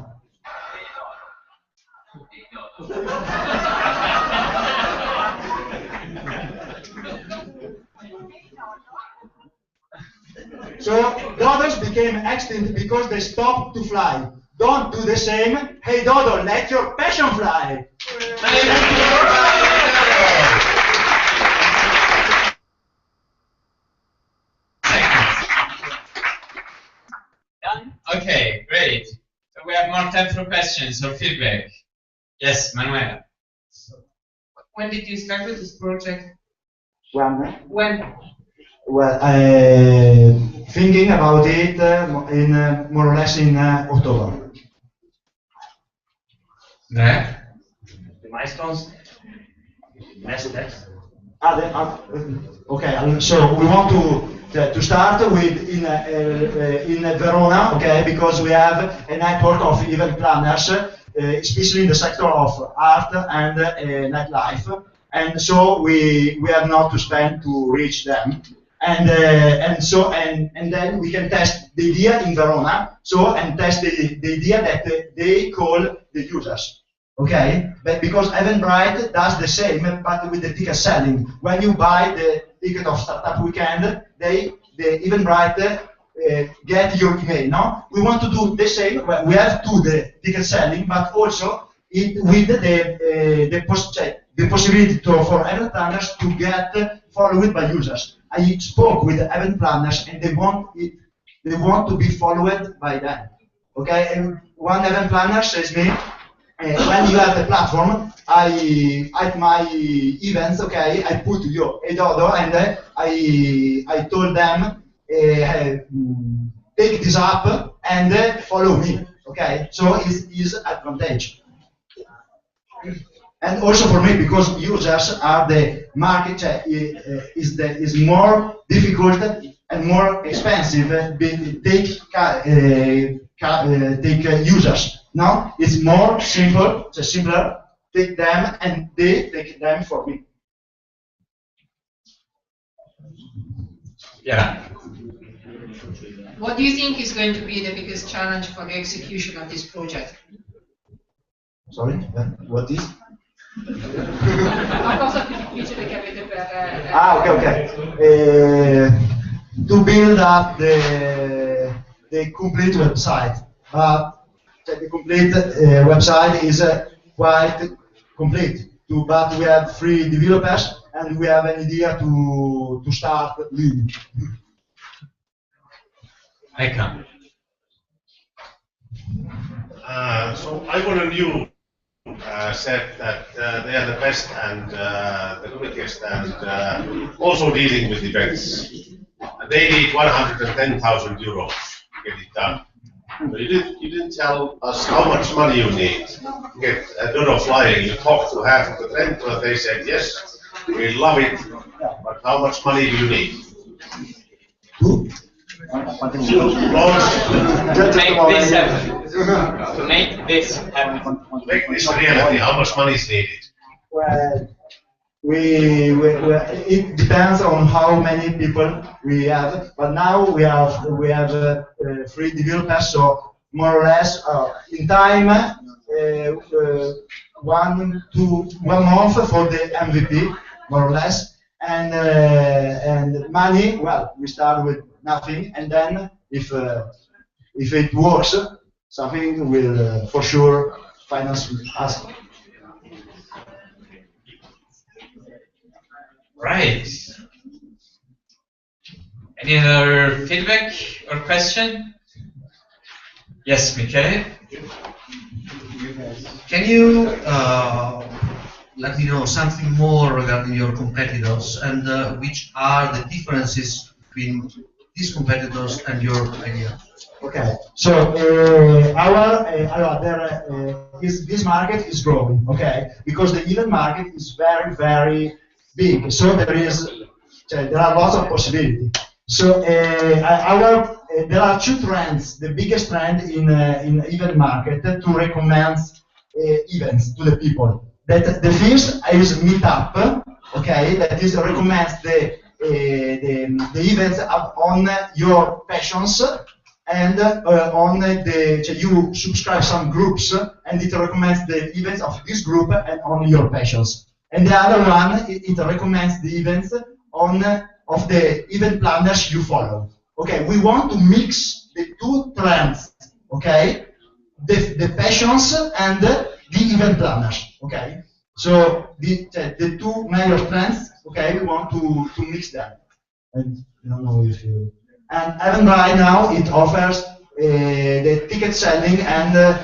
So dodos became extinct because they stopped to fly. don't do the same. Hey Dodo, let your passion fly. Okay, great. So we have more time for questions or feedback. Yes, Manuela. When did you start with this project? When? When? Well, thinking about it in more or less in October. Yeah. The milestones? Next steps? Okay, so we want to start with in Verona, okay, because we have a network of event planners, especially in the sector of art and nightlife, and so we have not to spend to reach them, and then we can test the idea in Verona, and test the idea that they call the users. Okay, but because Eventbrite does the same, but with the ticket selling. When you buy the ticket of Startup Weekend, the Eventbrite get your email. No, we want to do the same. We have to the ticket selling, but also with the possibility for event planners to get followed by users. I spoke with event planners, and they want to be followed by them. Okay, and one event planner says me, when you have the platform, at my events, okay, I put your Dodo, and I told them take this up and follow me. Okay, so it's advantage. And also for me, because users are the market is more difficult and more expensive. Take users. Now it's more simple. It's simpler. Take them and they take them for me. Yeah. What do you think is going to be the biggest challenge for the execution of this project? Sorry, what is? La cosa più difficile che avete per... Okay. To build up the complete website. The complete website is quite complete. But we have 3 developers, and we have an idea to start leading. Ecco. So Ivan and you said that they are the best and the quickest and also dealing with events. They need 110,000 euros to get it done. But you didn't tell us how much money you need to get a Dodo flying. You talked to half of the Trento and they said, yes, we love it, but how much money do you need? To make this happen. To make this reality, how much money is needed? Well, it depends on how many people we have. But now we have 3 developers, so more or less in time 1 month for the MVP, more or less, and money. Well, we start with nothing, and then if it works, something will for sure finance us. Right. Any other feedback or question? Yes, Michele? Can you let me know something more regarding your competitors and which are the differences between these competitors and your idea? Okay, so this market is growing, okay, because the event market is very, very big. So there are lots of possibilities. So there are 2 trends. The biggest trend in event market to recommend events to the people. That the first is Meetup, okay, that is recommends the events on your passions, and you subscribe some groups, and it recommends the events of this group and on your passions. And the other one, it recommends the events of the event planners you follow. Okay, we want to mix the 2 trends. Okay, the passions and the event planners. Okay, so the two major strengths. Okay, we want to mix them. And I don't know if you. And even right now it offers the ticket selling and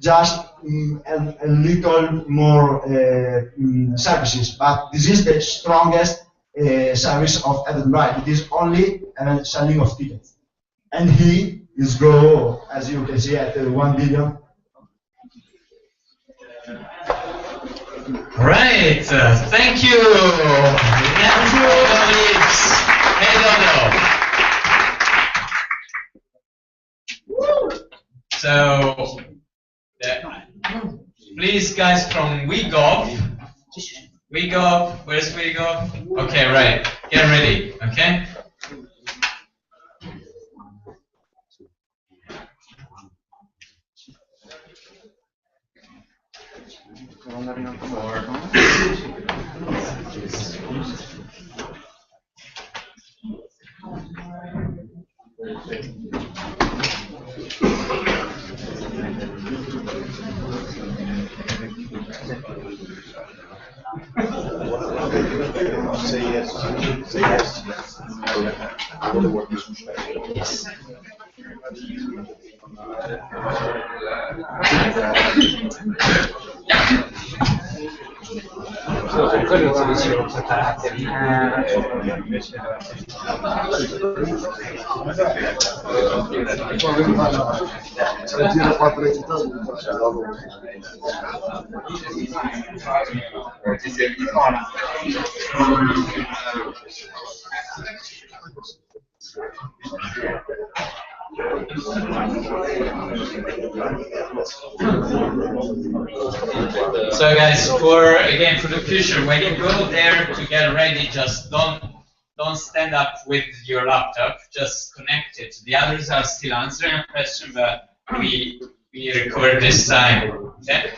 just a little more services. But this is the strongest service of Eventbrite. It is only selling of tickets. And he is go, as you can see, at 1 billion. Right, thank you. Thank you, colleagues. Hey, Dodo. So, please, guys from WeekEnd. WeekEnd, where's WeekEnd? Okay, right. Get ready. Okay. Say yes. Say yes. Yes. So guys, for the future, when you go there to get ready, just don't stand up with your laptop. Just connect it. The others are still answering a question, but we record this time. Okay?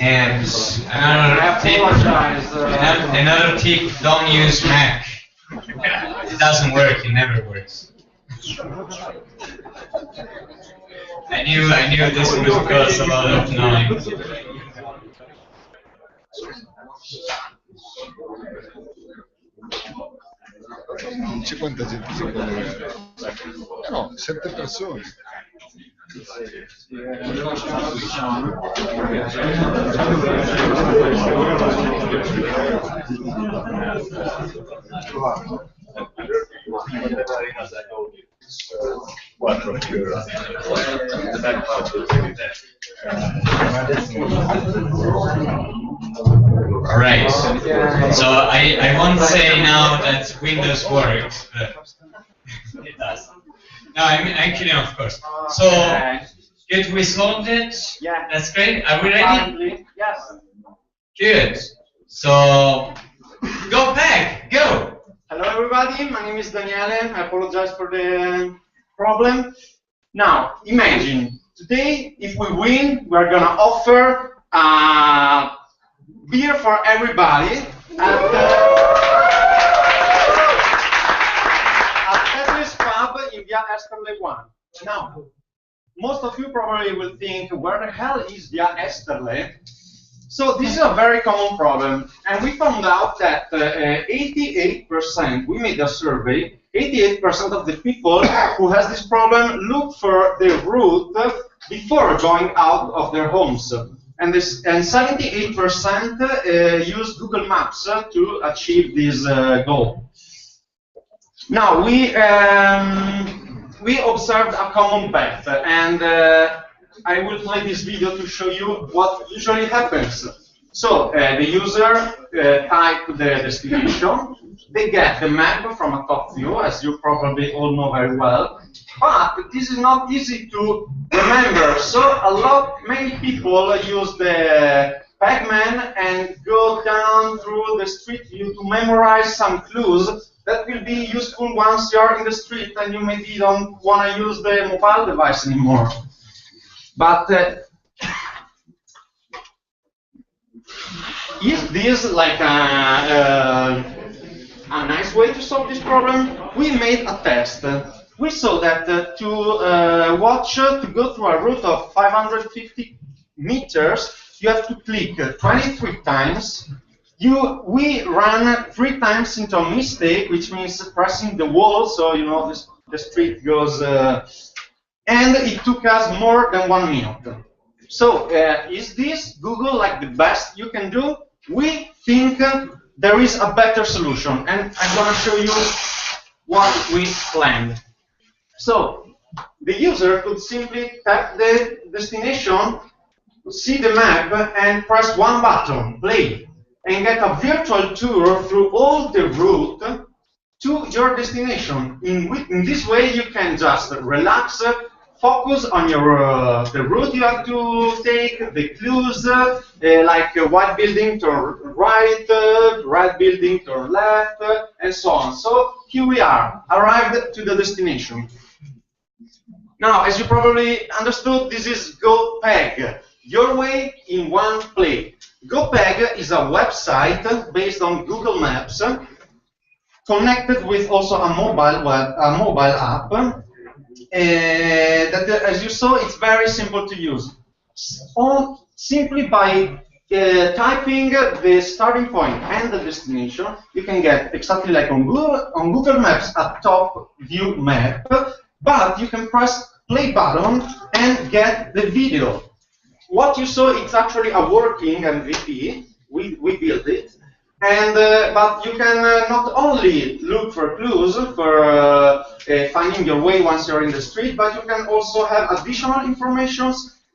And another tip, don't use Mac. It doesn't work, it never works. I knew this would cause a lot of noise. Non c'è quanta gente si collega. No, 7 persone. Alright, so I won't say now that Windows works, but it does. No, I'm kidding, of course. So, good, we solved it. Yeah. That's great. Are we ready? Yes. Good. So, go back, go. Hello everybody, my name is Daniele. I apologize for the problem. Now, imagine, today if we win, we're gonna offer beer for everybody at Tetris Pub in Via Esterle 1. Now, most of you probably will think, where the hell is Via Esterle? So this is a very common problem, and we found out that 88%, we made a survey, 88% of the people who has this problem look for the route before going out of their homes. And 78% use Google Maps to achieve this goal. Now, we observed a common path, and I will play this video to show you what usually happens. So the user type the destination, they get the map from a top view, as you probably all know very well. But this is not easy to remember. So many people use the Pac-Man and go down through the street view to memorize some clues that will be useful once you're in the street and you maybe don't want to use the mobile device anymore. But is this like a nice way to solve this problem? We made a test. We saw that to go through a route of 550 meters, you have to click 23 times. We ran 3 times into a mistake, which means pressing the wall, so you know the street goes, and it took us more than 1 minute. So is this Google like the best you can do? We think there is a better solution, and I'm going to show you what we planned. So the user could simply tap the destination, see the map, and press one button, play, and get a virtual tour through all the route to your destination. In this way, you can just relax, focus on your the route you have to take, the clues, like white building turn right, red building turn left, and so on. So here we are, arrived to the destination. Now, as you probably understood, this is GoPeg, your way in one play. GoPeg is a website based on Google Maps, connected with also a mobile app. That, as you saw, it's very simple to use. Simply by typing the starting point and the destination, you can get exactly like on Google Maps a top view map, but you can press play button and get the video. What you saw, it's actually a working MVP. We built it. And but you can not only look for clues for finding your way once you're in the street, but you can also have additional information,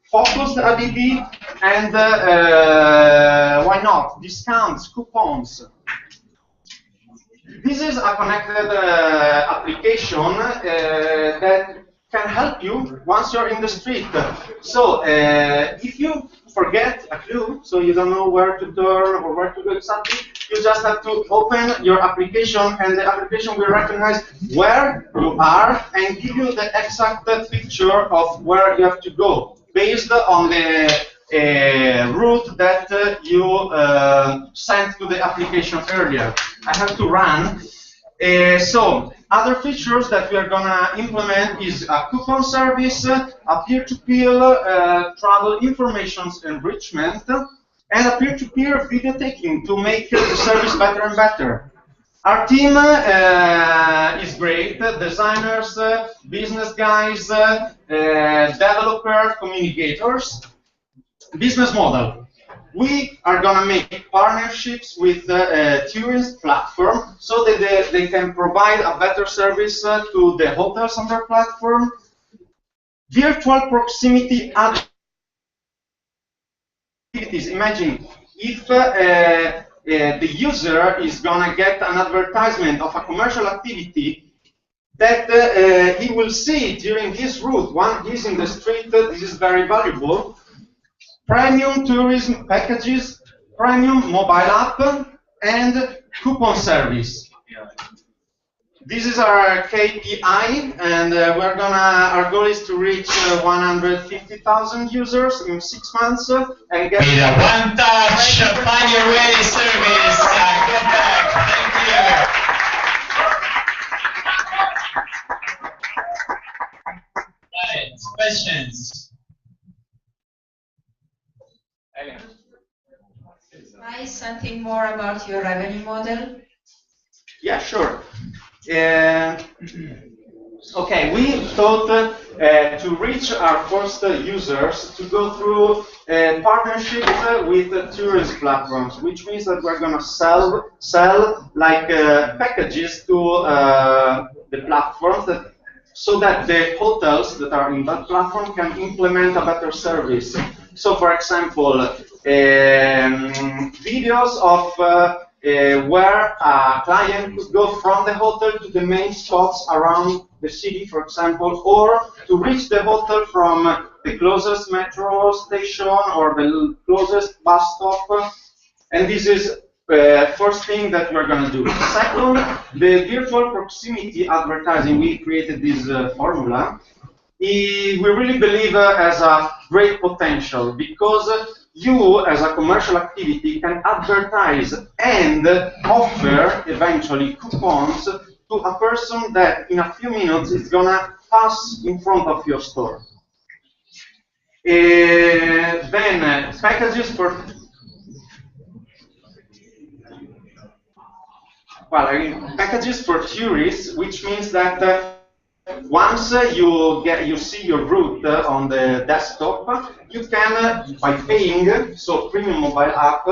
focused ADD, and why not, discounts, coupons. This is a connected application that can help you once you're in the street. So if you forget a clue, so you don't know where to turn or where to go exactly, you just have to open your application, and the application will recognize where you are and give you the exact picture of where you have to go, based on the route that you sent to the application earlier. I have to run. So other features that we are going to implement is a coupon service, a peer-to-peer travel information enrichment, and a peer-to-peer video taking to make the service better and better. Our team is great: designers, business guys, developers, communicators. Business model. We are going to make partnerships with tourist platform so that they can provide a better service to the hotels on their platform. Virtual proximity activities. Imagine if the user is going to get an advertisement of a commercial activity that he will see during his route. When he's in the street, this is very valuable. Premium tourism packages, premium mobile app, and coupon service. This is our KPI, and our goal is to reach 150,000 users in 6 months and get. With a one-touch, find your way service. Go back. Thank you. Right. Questions. Why something more about your revenue model? Yeah, sure. Okay, we thought to reach our first users to go through partnerships with tourist platforms, which means that we're going to sell like packages to the platforms so that the hotels that are in that platform can implement a better service. So, for example, videos of where a client could go from the hotel to the main spots around the city, for example, or to reach the hotel from the closest metro station or the closest bus stop. And this is first thing that we're going to do. Second, the virtual proximity advertising. We created this formula. We really believe has a great potential because you, as a commercial activity, can advertise and offer eventually coupons to a person that in a few minutes is going to pass in front of your store. Then packages for packages for tourists, which means that once you see your route on the desktop, you can, by paying, so premium mobile app,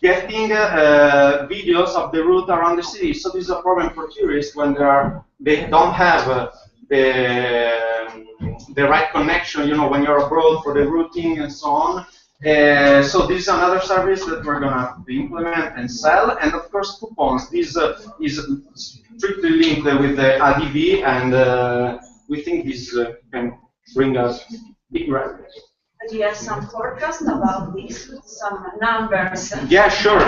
getting videos of the route around the city. So this is a problem for tourists when they don't have the right connection, when you're abroad for the routing and so on. So this is another service that we're gonna implement and sell, and of course coupons. This is strictly linked with the ADV, and we think this can bring us big revenue. Do you have some forecast about this? Some numbers? Yeah, sure.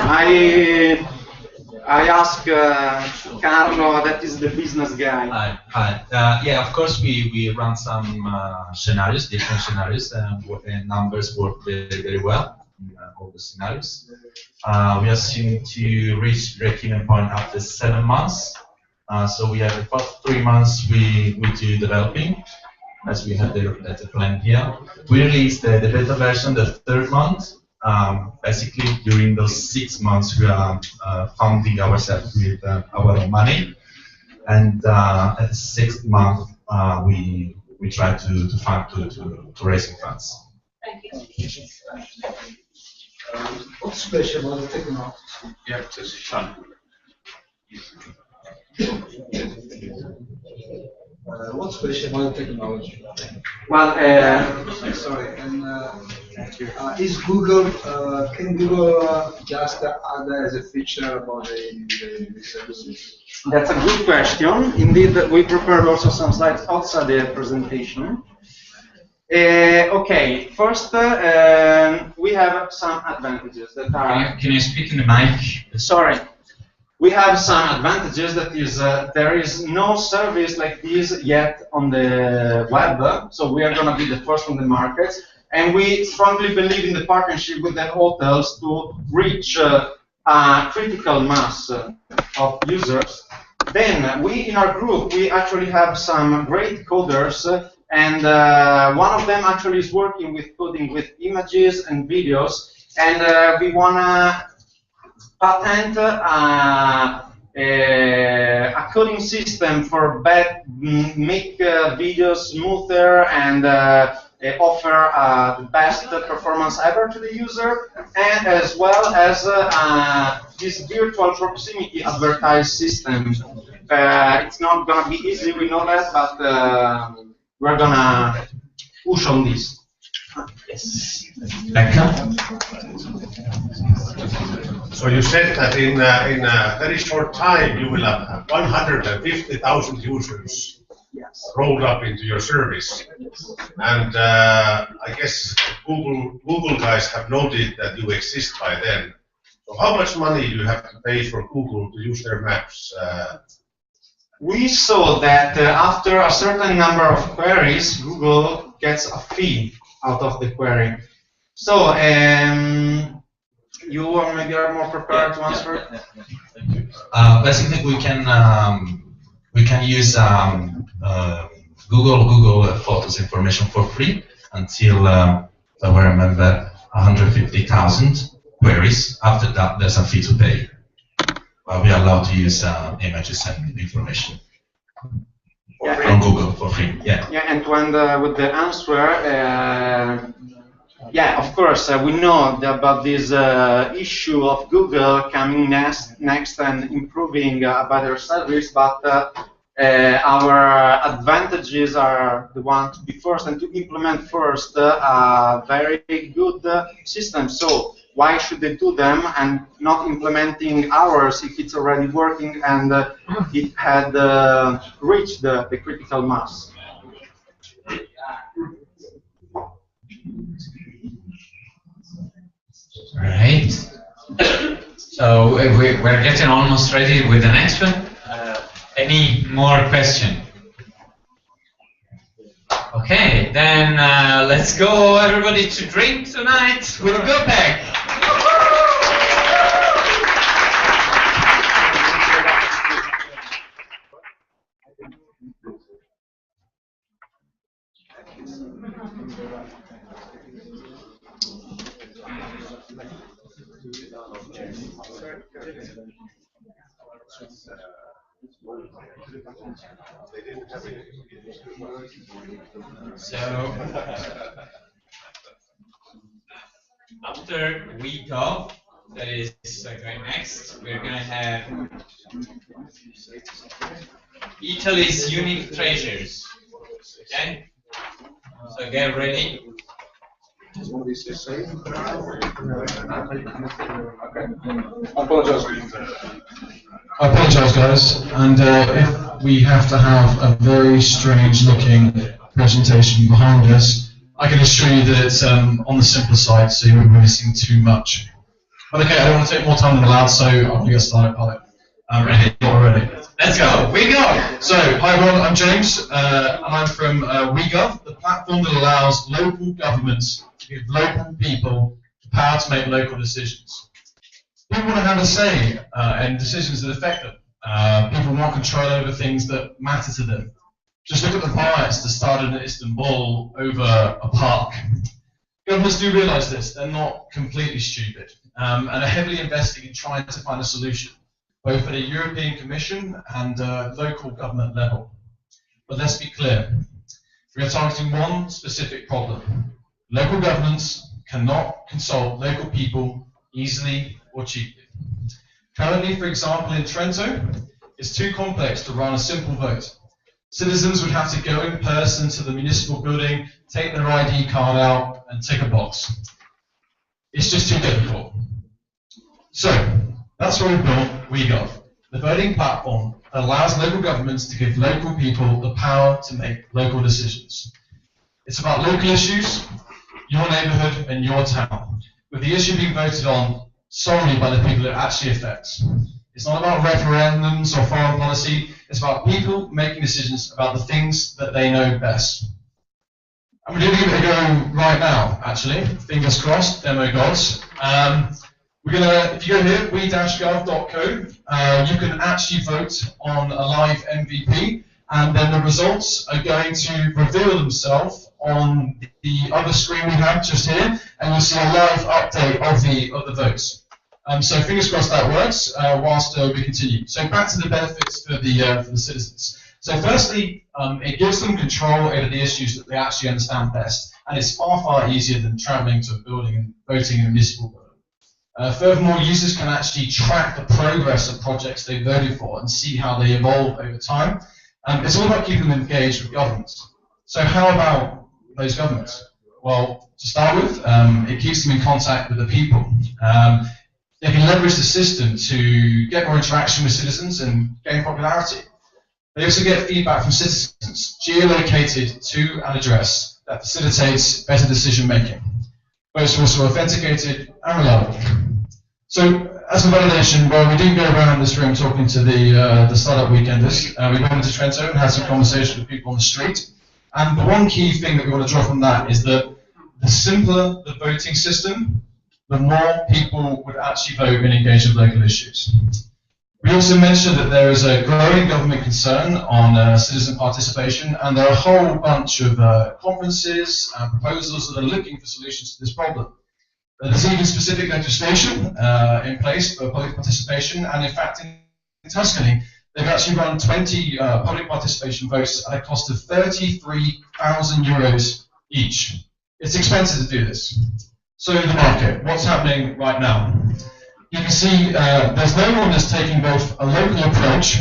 I ask Carlo, that is the business guy. Hi. Yeah, of course, we run some scenarios, different scenarios, and numbers work very well in all the scenarios. We assume to reach break-even point after 7 months. So we have the first 3 months we do developing, as we have the plan here. We release the beta version the 3rd month. Basically, during those 6 months, we are funding ourselves with our own money, and at the 6th month, we try to raise funds. Thank you. What's special about the technology? Yeah, this is fun. What's special about the technology? Well, sorry, and is Google, can Google just add as a feature about the services? That's a good question. Indeed, we prepared also some slides outside the presentation. Okay, first we have some advantages that are... Can you speak in the mic? Sorry. We have some advantages, that is, there is no service like this yet on the web, so we are going to be the first on the market, and we strongly believe in the partnership with the hotels to reach a critical mass of users. Then, we in our group, we actually have some great coders, and one of them actually is working with coding with images and videos, and we want to patent a coding system for make videos smoother and offer the best performance ever to the user, and as well as this virtual proximity advertise system. It's not going to be easy, we know that, but we're going to push on this. Yes. So you said that in a very short time you will have 150,000 users rolled up into your service, and I guess Google guys have noted that you exist by then. So how much money do you have to pay for Google to use their maps? We saw that after a certain number of queries, Google gets a fee out of the query. So you or maybe are more prepared to answer. Basically, we can use Google Photos information for free until, if I remember, 150,000 queries. After that, there's a fee to pay. But we are allowed to use images and information from Google for free. Yeah. Yeah, and with the answer. Yeah, of course, we know about this issue of Google coming next and improving about their service, but our advantages are the one to be first and to implement first a very good system. So why should they do them and not implementing ours if it's already working and it had reached the critical mass? Right. So we're getting almost ready with the next one. Any more question? Okay, then let's go everybody to drink tonight. We'll go back. So after week off, that is going next, we're going to have Italy's unique treasures. Okay? So get ready. I apologise, guys, and if we have to have a very strange-looking presentation behind us, I can assure you that it's on the simpler side, so you won't be missing too much. But okay, I don't want to take more time than allowed, so I'm going to get started, Pilot. I'm ready. You're ready. Let's go. We go. So, hi everyone, I'm James, and I'm from WeGov, the platform that allows local governments to give local people the power to make local decisions. People want to have a say in decisions that affect them. People want control over things that matter to them. Just look at the riots that started in Istanbul over a park. Governments do realise this. They're not completely stupid, and are heavily investing in trying to find a solution, both at a European Commission and local government level. But let's be clear. We are targeting one specific problem. Local governments cannot consult local people easily or cheaply. Currently, for example, in Trento, it's too complex to run a simple vote. Citizens would have to go in person to the municipal building, take their ID card out, and tick a box. It's just too difficult. So, that's why we built WeGov, the voting platform that allows local governments to give local people the power to make local decisions. It's about local issues, your neighbourhood and your town, with the issue being voted on solely by the people it actually affects. It's not about referendums or foreign policy, it's about people making decisions about the things that they know best. And we're going to give it a go right now, actually. Fingers crossed, demo gods. We're going to, if you go here, we-gov.co, you can actually vote on a live MVP, and then the results are going to reveal themselves on the other screen we have just here, and you'll see a live update of the votes. So fingers crossed that works whilst we continue. So back to the benefits for the citizens. So firstly, it gives them control over the issues that they actually understand best, and it's far, far easier than travelling to a building and voting in a municipal building. Furthermore, users can actually track the progress of projects they voted for and see how they evolve over time. It's all about keeping them engaged with governments. So how about those governments? Well, to start with, it keeps them in contact with the people. They can leverage the system to get more interaction with citizens and gain popularity. They also get feedback from citizens, geolocated to an address that facilitates better decision making. Votes are also authenticated and reliable. So, as a validation, well, we didn't go around this room talking to the startup weekenders. We went into Trento and had some conversations with people on the street. And the one key thing that we want to draw from that is that the simpler the voting system, the more people would actually vote and engage with local issues. We also mentioned that there is a growing government concern on citizen participation, and there are a whole bunch of conferences and proposals that are looking for solutions to this problem. There's even specific legislation in place for public participation, and in fact, in Tuscany, they've actually run 20 public participation votes at a cost of 33,000 euros each. It's expensive to do this. So the market, what's happening right now? You can see there's no one that's taking both a local approach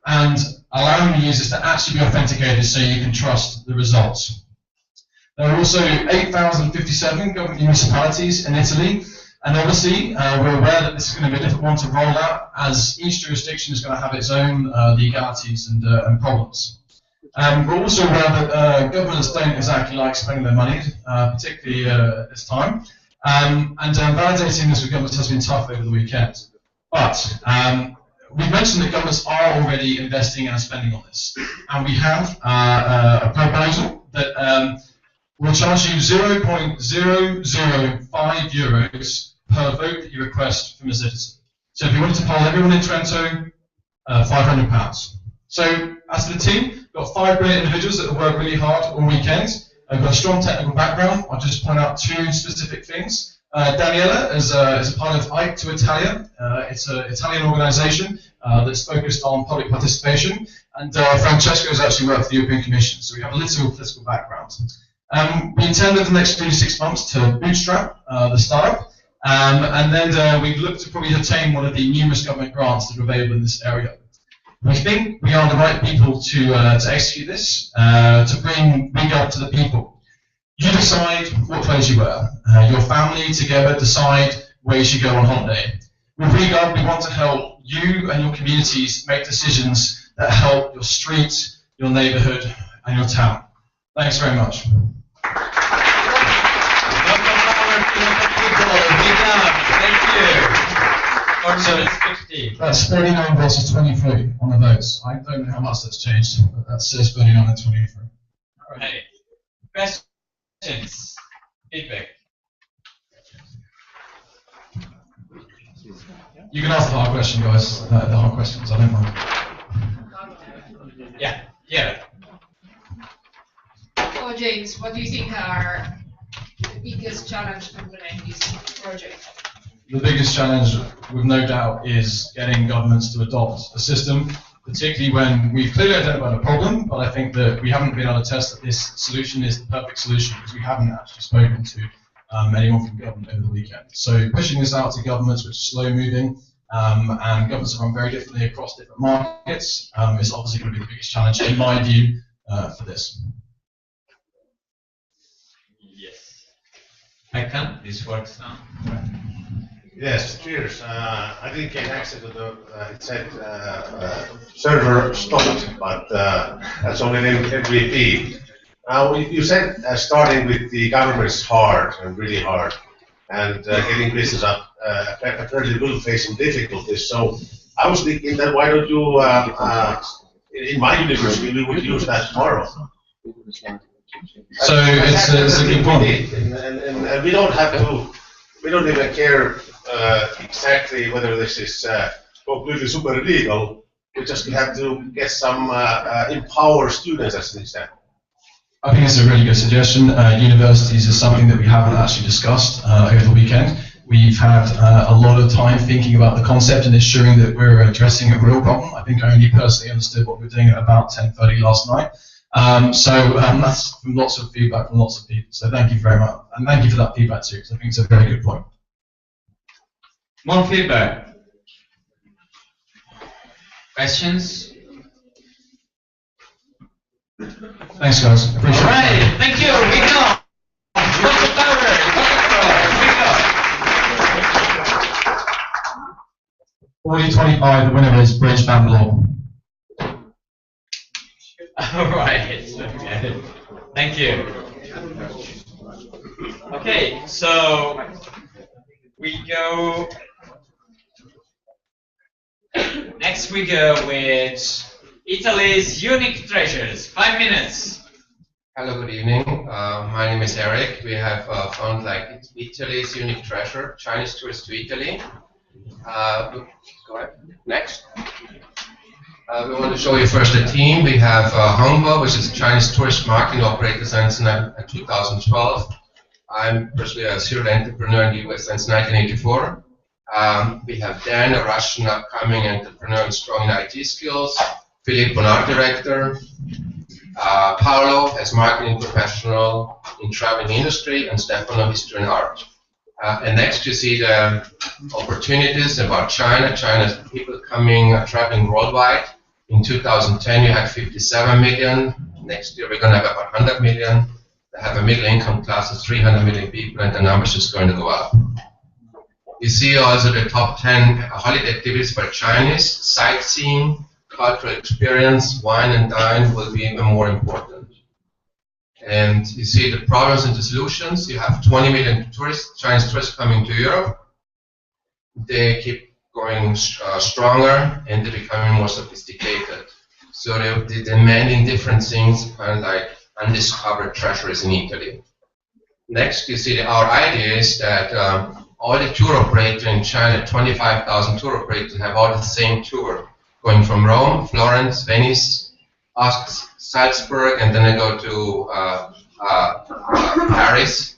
and allowing the users to actually be authenticated so you can trust the results. There are also 8,057 government municipalities in Italy, and obviously we're aware that this is going to be a difficult one to roll out, as each jurisdiction is going to have its own legalities and problems. We're also aware that governments don't exactly like spending their money, particularly at this time, and validating this with governments has been tough over the weekend. But we've mentioned that governments are already investing and spending on this, and we have a proposal that will charge you 0.005 euros per vote that you request from a citizen. So if you wanted to poll everyone in Trento, £500. So as for the team, we've got 5 brilliant individuals that have worked really hard all weekend. I've got a strong technical background. I'll just point out 2 specific things. Daniela is a part of Ike to Italia. It's an Italian organisation that's focused on public participation. And Francesco has actually worked for the European Commission, so we have a little political background. We intend over the next 3 to 6 months to bootstrap the startup, and then we look to probably attain one of the numerous government grants that are available in this area. We think we are the right people to execute this, to bring WeekEnd to the people. You decide what clothes you wear. Your family together decide where you should go on holiday. With WeekEnd, we want to help you and your communities make decisions that help your street, your neighborhood, and your town. Thanks very much. That's 39 versus 23 on the votes. I don't know how much that's changed, but that says 39 and 23. All right. Questions? Feedback? You can ask the hard question, guys. The hard questions, I don't mind. Yeah. Yeah. So James, what do you think are the biggest challenge to implement this project? The biggest challenge, with no doubt, is getting governments to adopt the system, particularly when we've clearly identified a problem, but I think that we haven't been able to test that this solution is the perfect solution because we haven't actually spoken to anyone from government over the weekend. So pushing this out to governments, which is slow moving, and governments that run very differently across different markets, is obviously going to be the biggest challenge, in my view, for this. Yes. I can. This works now. Yes, cheers. I didn't get access to the, it said server stopped, but that's only an MVP. Now, you said starting with the government is hard and really hard, and getting business up apparently will face some difficulties. So I was thinking that why don't you, in my university, we would use that tomorrow. So it's a good point. And we don't have to, we don't even care exactly whether this is completely super illegal. We just have to get some empower students as an example. I think it's a really good suggestion. Universities is something that we haven't actually discussed over the weekend. We've had a lot of time thinking about the concept and ensuring that we're addressing a real problem. I think I only personally understood what we were doing at about 10:30 last night. That's from lots of feedback from lots of people. So thank you very much. And thank you for that feedback too, because I think it's a very good point. More feedback. Questions? Thanks, guys. Appreciate it. All right. Thank you. We go. Lots of power. We go. 40-25. The winner is Bridge Bangalore. All right. Okay. Thank you. Okay. So we go. Next we go with Italy's unique treasures. 5 minutes. Hello, good evening. My name is Eric. We have found like Italy's unique treasure, Chinese tourists to Italy. Go ahead. Next. We want to show you first the team. We have Hongbo, which is a Chinese tourist marketing operator since 2012. I'm personally a serial entrepreneur in the US since 1984. We have Dan, a Russian upcoming entrepreneur and strong in IT skills. Filippo, an art director. Paolo, as marketing professional in traveling industry, and Stefano, history and art. And next you see the opportunities about China. China's people coming, traveling worldwide. In 2010 you had 57 million. Next year we're going to have about 100 million. They have a middle income class of 300 million people, and the numbers is going to go up. You see also the top 10 holiday activities for Chinese. Sightseeing, cultural experience, wine and dine will be even more important. And you see the problems and the solutions. You have 20 million tourists, Chinese tourists coming to Europe. They keep going stronger and they're becoming more sophisticated. So they're demanding different things, kind of like undiscovered treasures in Italy. Next, you see that our idea is that all the tour operators in China, 25,000 tour operators, have all the same tour, going from Rome, Florence, Venice, Salzburg, and then they go to Paris.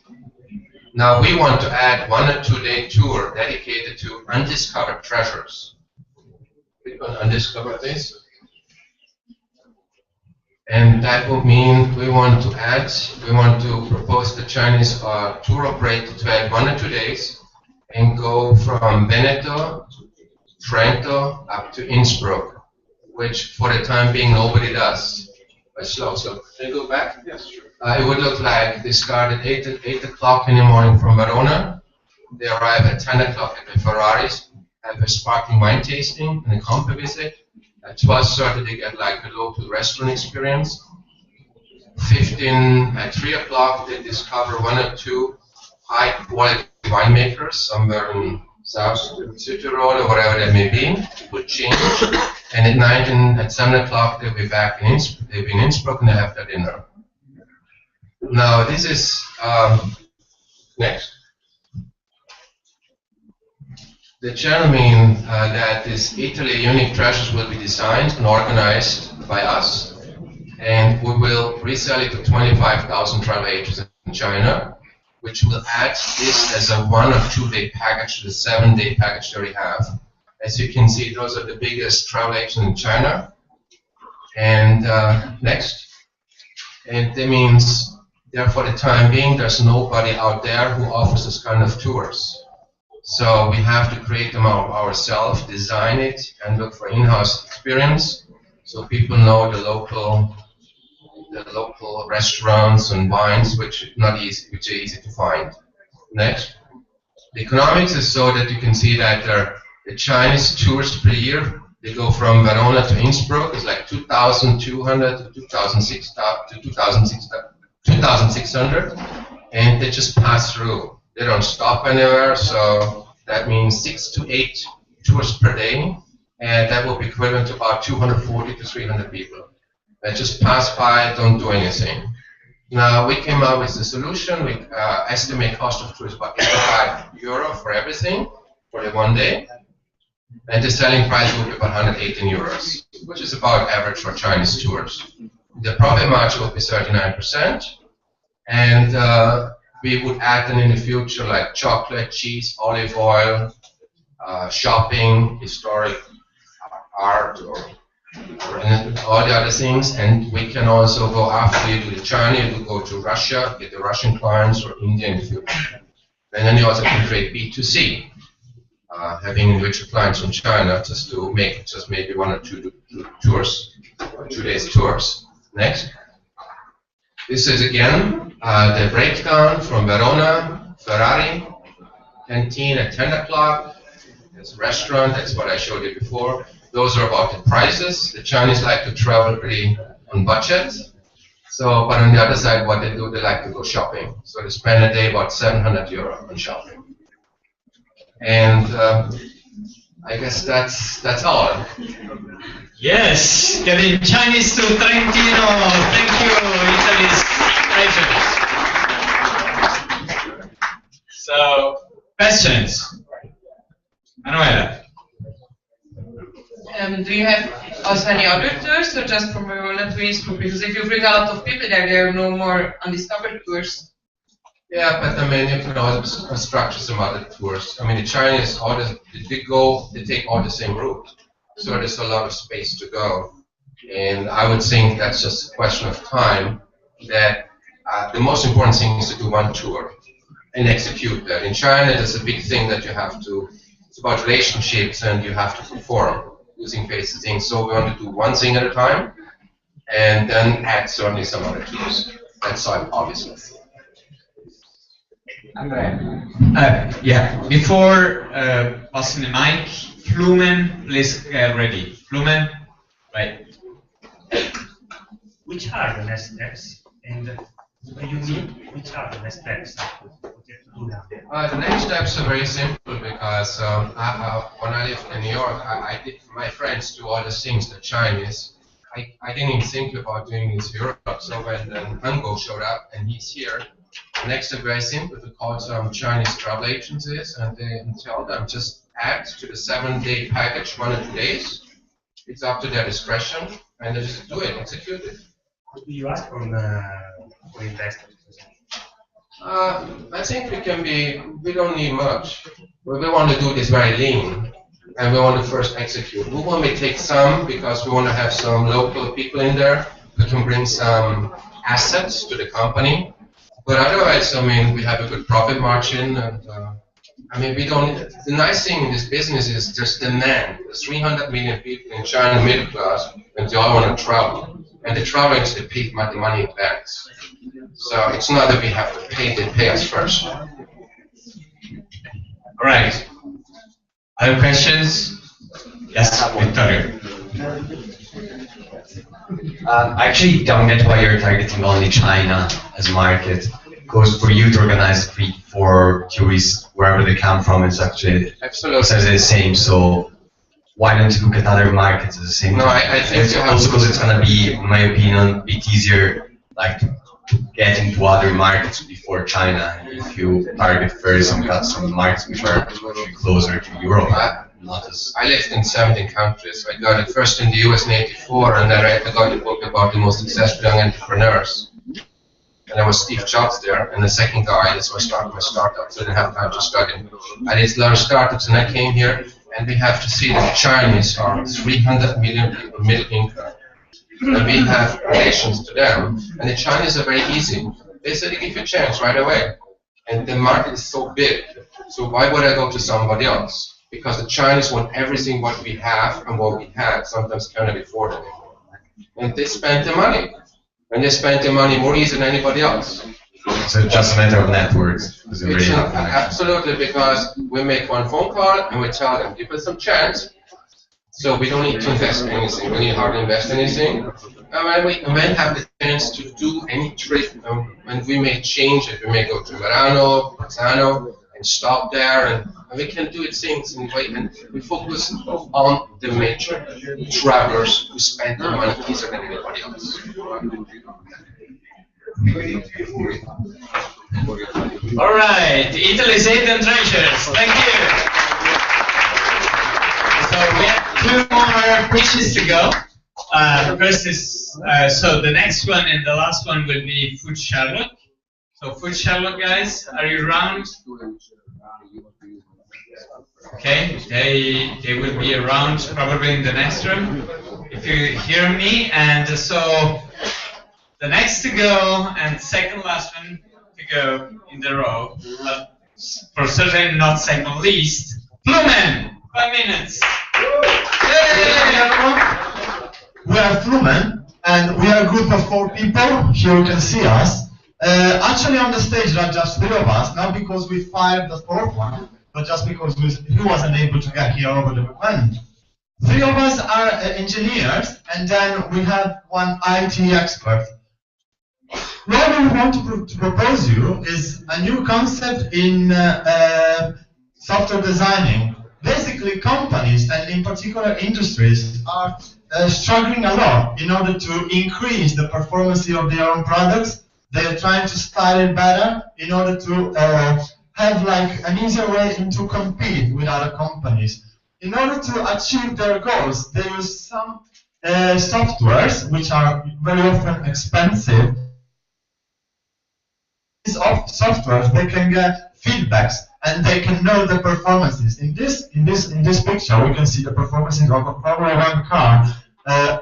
Now we want to add 1 or 2 day tour dedicated to undiscovered treasures. Click on undiscovered this. And that would mean we want to propose the Chinese tour operator to add 1 or 2 days and go from Veneto, Trento, up to Innsbruck, which for the time being nobody does. But slow. Can you go back? Yes, sure. It would look like they start at 8 o'clock in the morning from Verona. They arrive at 10 o'clock at the Ferraris, have a sparkling wine tasting and a compa visit. At 12:30 they get like a local restaurant experience. At 3 o'clock they discover 1 or 2 high quality winemakers somewhere in South Südtirol or whatever that may be. It would change. And at night and at 7 o'clock they'll be back in Innsbruck. They'll be in Innsbruck and they have their dinner. Now this is next. The channel means that this Italy Unique Treasures will be designed and organized by us, and we will resell it to 25,000 travel agents in China, which will add this as a 1 or 2 day package to the 7-day package that we have. As you can see, those are the biggest travel agents in China. And next. And that means, there for the time being, there's nobody out there who offers this kind of tours. So we have to create them ourselves, design it, and look for in-house experience, so people know the local restaurants and wines, which are easy to find. Next, the economics is so that you can see that the Chinese tourists per year, they go from Verona to Innsbruck, it's like 2,200 to 2,600, and they just pass through. They don't stop anywhere, so that means 6 to 8 tours per day, and that will be equivalent to about 240 to 300 people that just pass by, don't do anything. Now we came up with the solution. We estimate cost of tours about €85 for everything for the 1 day, and the selling price will be about €118, which is about average for Chinese tours. The profit margin will be 39%, and we would add them in the future like chocolate, cheese, olive oil, shopping, historic art, or all the other things. And we can also go after you to China, you go to Russia, get the Russian clients, or India in the future. And then you also can create B2C, having individual clients from China just to make just maybe 1 or 2 tours, or 2 days tours. Next. This is again the breakdown from Verona, Ferrari, canteen at 10 o'clock. There's a restaurant, that's what I showed you before. Those are about the prices. The Chinese like to travel pretty on budget. So, but on the other side, what they do, they like to go shopping. So they spend a day about €700 on shopping. And I guess that's all. Yes, getting Chinese to Trentino. Thank you, Italy's treasures. So, questions? Manuela. Do you have also any other tours, or just from Verona to Innsbruck? Because if you bring a lot of people there are no more undiscovered tours. Yeah, but I mean, you can also structure some other tours. I mean, the Chinese, they take all the same route. So there's a lot of space to go. And I would think that's just a question of time, that the most important thing is to do 1 tour and execute that. In China, there's a big thing that you have to, it's about relationships, and you have to perform using basic things. So we want to do 1 thing at a time, and then add certainly some other tours. That's obviously. Yeah, before passing the mic, Flumen, please get ready. Flumen, right. Which are the next steps, and What do you need? Which are the next steps? The next steps are very simple because when I lived in New York, I did my friends do all the things the Chinese. I didn't even think about doing this in Europe. So when Hango showed up and he's here, the next step very simple. We call some Chinese travel agencies and tell them just add to the 7-day package 1 or 2 days. It's up to their discretion and they just do it, execute it. What do you ask for investors? I think we don't need much. We want to do this very lean, and we want to first execute. We want to take some because we want to have some local people in there. We can bring some assets to the company, but otherwise, I mean, we have a good profit margin, and I mean, we don't. The nice thing in this business is there's demand. There's 300 million people in China, middle class, and they all want to travel. And the traveling is they pay the money in advance. So it's not that we have to pay, they pay us first. All right. Other questions? Yes, Victoria. I actually don't get why you're targeting only China as a market. Because for you to organize a trip for tourists wherever they come from, it's actually the same. So why don't you look at other markets at the same time? No, I think it's also because it's gonna be, in my opinion, a bit easier, like to get into other markets before China if you target first some markets which are actually closer to Europe. Not as I lived in 17 countries. I got it first in the US in '84, and then I got a book about the most successful young entrepreneurs. And there was Steve Jobs there, and the second guy, that's where I started my startup, so I didn't have time to study. I did a lot of startups, and I came here, and we have to see that the Chinese are 300 million people, middle income. And we have relations to them, and the Chinese are very easy. They say they give you a chance right away. And the market is so big, so why would I go to somebody else? Because the Chinese want everything what we have and what we had, sometimes cannot afford it anymore. And they spend the money. And they spend the money more easy than anybody else. So it's just a matter of networks. Absolutely, because we make one phone call and we tell them, give us some chance. So we don't need to invest anything. We need hardly invest anything. And when we have the chance to do any trip, when we may change it, we may go to Verano, Bolzano, and stop there, and we can do it things in a way, and we focus on the major travelers who spend their money easier than anybody else. All right, Italy's hidden treasures. Thank you. So we have 2 more pitches to go. First is so the next one and the last one will be Food Sherlock. So Food Sherlock guys, are you around? Okay, they will be around probably in the next room if you hear me. And so the next to go and second last one to go in the row, but for certain not second least, Flumen, 5 minutes. We are Flumen, and we are a group of 4 people. Here you can see us. Actually on the stage there are just 3 of us, not because we fired the 4th one, but just because he wasn't able to get here over the weekend. 3 of us are engineers, and then we have 1 IT expert. What we want to propose you is a new concept in software designing. Basically, companies, and in particular industries, are struggling a lot in order to increase the performance of their own products. They are trying to style it better in order to have like an easier way to compete with other companies. In order to achieve their goals, they use some softwares which are very often expensive. These softwares, they can get feedbacks and they can know the performances. In this picture, we can see the performances of a Formula 1 car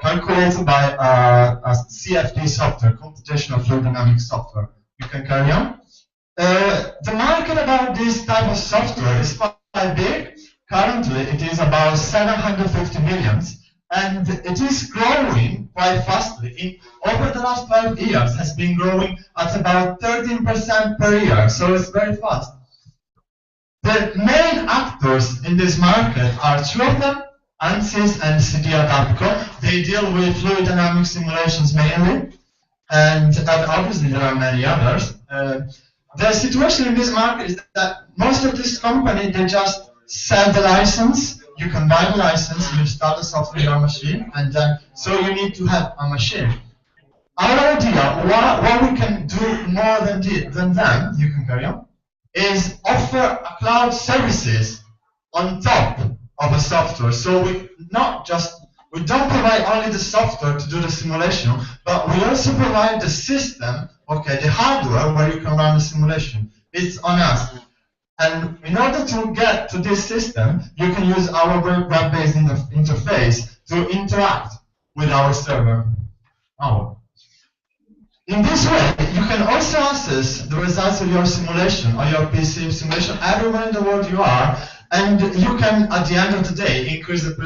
calculated by a CFD software, computational fluid dynamics software. You can carry on. The market about this type of software is quite big. Currently, it is about 750 millions, and it is growing quite fastly. Over the last 12 years, has been growing at about 13% per year, so it's very fast. The main actors in this market are 2 of them, ANSYS and CD Adapco. They deal with fluid dynamic simulations mainly. and obviously there are many others. The situation in this market is that most of this company, they just sell the license. You can buy the license, you install the software in your machine, and then so you need to have a machine. Our idea, what we can do more than them, you can carry on, is offer a cloud services on top of a software. So we don't provide only the software to do the simulation, but we also provide the system, okay, the hardware where you can run the simulation. It's on us. And in order to get to this system, you can use our web-based interface to interact with our server. In this way, you can also access the results of your simulation or your PC simulation everywhere in the world you are, and you can, at the end of the day, increase the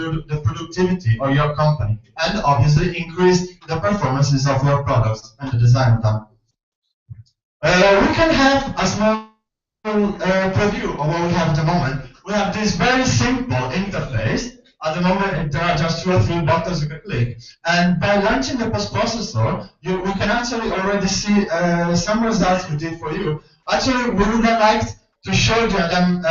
productivity of your company, and obviously increase the performances of your products and the design of them. We can have a small preview of what we have at the moment. We have this very simple interface. At the moment, there are just 2 or 3 buttons you can click. And by launching the post-processor, we can actually already see some results we did for you. Actually, we would have liked to show you them,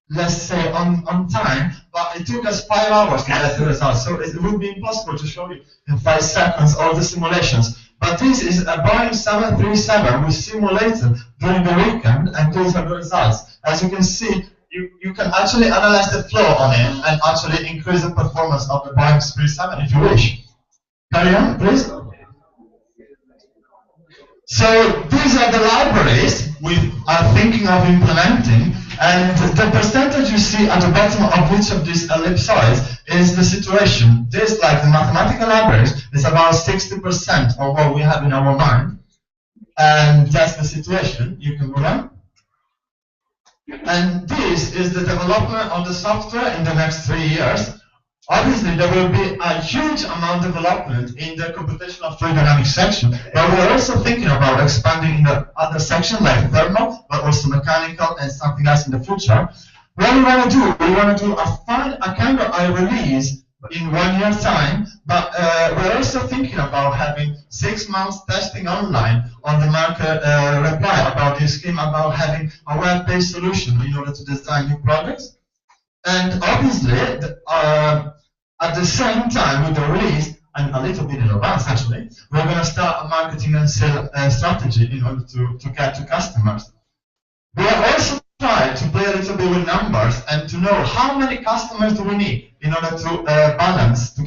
let's say, on time, but it took us 5 hours to get the results. So it would be impossible to show you in 5 seconds all the simulations. But this is a Boeing 737 we simulated during the weekend, and those are the results. As you can see, you can actually analyze the flow on it and actually increase the performance of the Boeing 737 if you wish. Carry on, please. So these are the libraries we are thinking of implementing, and the percentage you see at the bottom of each of these ellipsoids is the situation. This, like the mathematical libraries, is about 60% of what we have in our mind, and that's the situation. You can move on. And this is the development of the software in the next 3 years. Obviously, there will be a huge amount of development in the computational fluid dynamics section, but we're also thinking about expanding in the other section like thermal, but also mechanical and something else in the future. What we want to do, we want to do a kind of a release in 1 year's time, but we're also thinking about having 6 months testing online on the market reply about this scheme, about having a web-based solution in order to design new products. And obviously, at the same time with the release, and a little bit in advance actually, we're going to start a marketing and sales strategy in order to get to customers. We are also trying to play a little bit with numbers and to know how many customers do we need in order to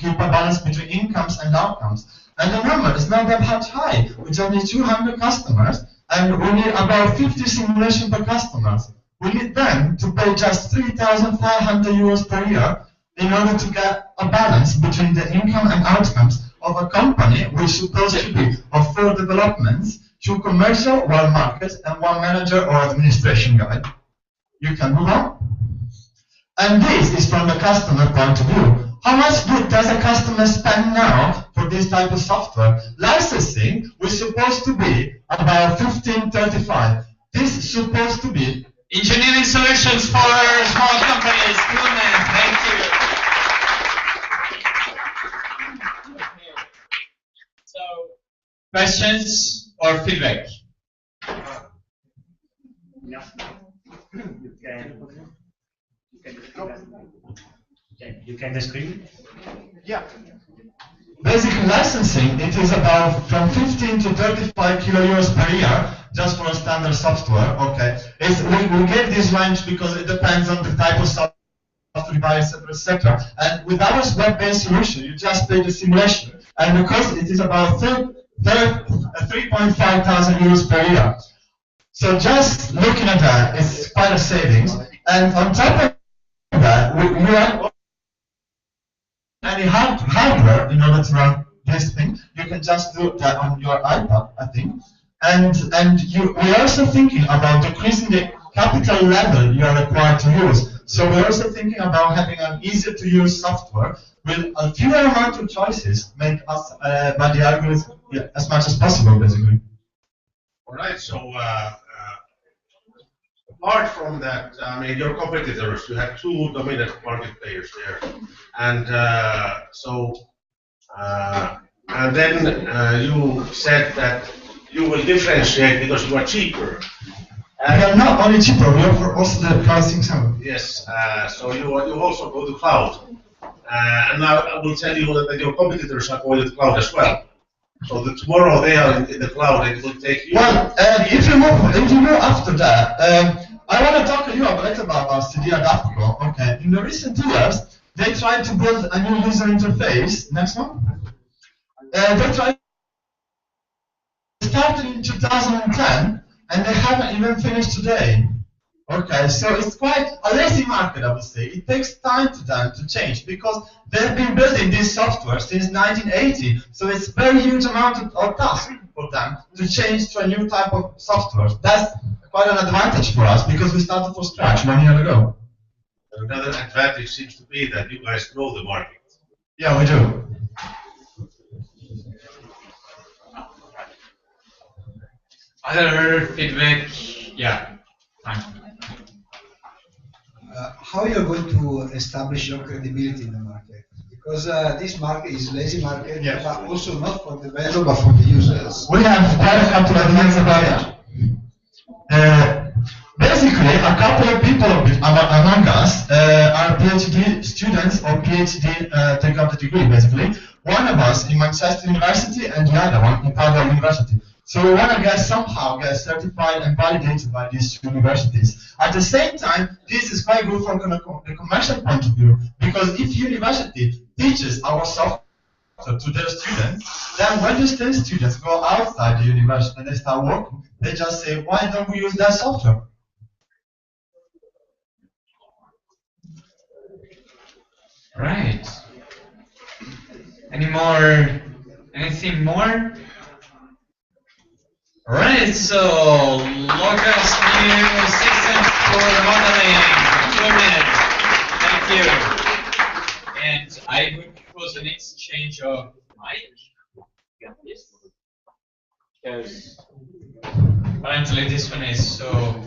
keep a balance between incomes and outcomes. And the number is not that much high. We just need 200 customers, and we need about 50 simulations per customers. We need them to pay just 3,500 euros per year in order to get a balance between the income and outcomes of a company which is supposed to be of 4 developments, 2 commercial, 1 market, and 1 manager or administration guy. You can move on. And this is from the customer point of view. How much does a customer spend now for this type of software? Licensing was supposed to be about 1535. This is supposed to be engineering solutions for small companies. Goodman, thank you. So, questions or feedback? You can describe? Yeah. Basic licensing, it is about from 15 to 35 kilo euros per year, just for a standard software. Okay, we get this range because it depends on the type of software you buy, etc., etc. And with our web-based solution, you just pay the simulation, and because it is about 3.5 thousand euros per year. So just looking at that, it's quite a savings. And on top of that, we have any hardware in order to run this thing. You can just do that on your iPad, I think. And we're also thinking about decreasing the capital level you are required to use. So we're also thinking about having an easier to use software with a fewer amount of choices, make us by the algorithm as much as possible, basically. All right. So apart from that, I mean, your competitors, you have 2 dominant market players there, and and then you said that you will differentiate because you are cheaper. We are not only cheaper, we offer also the pricing service. Yes, so you also go to cloud. And now I will tell you that your competitors are going to cloud as well. So that tomorrow they are in the cloud and it will take you. Well, if you move after that, I want to talk to you a bit about CD Adaptable. Okay, in the recent years, they tried to build a new user interface. Next one. They started in 2010, and they haven't even finished today. Okay, so it's quite a lazy market, I would say. It takes time to them to change because they've been building this software since 1980. So it's a very huge amount of task for them to change to a new type of software. That's quite an advantage for us because we started from scratch 1 year ago. Another advantage seems to be that you guys know the market. Yeah, we do. Other feedback? Yeah. Fine. How you're going to establish your credibility in the market? Because this market is lazy market, yes, but also not for the vendor, but for the users. We have quite a couple of ideas about it. Basically, a couple of people among us are PhD students or PhD take up the degree, basically. One of us in Manchester University and the other one in Padua University. So we want to somehow get certified and validated by these two universities. At the same time, this is quite good from the commercial point of view, because if university teaches our software to their students, then when the same students go outside the university and they start working, they just say, why don't we use that software? Right. Anything more? Right, so Lucas, new systems for modeling, 2 minutes. Thank you. And I would propose an exchange of mic. Because apparently this one is so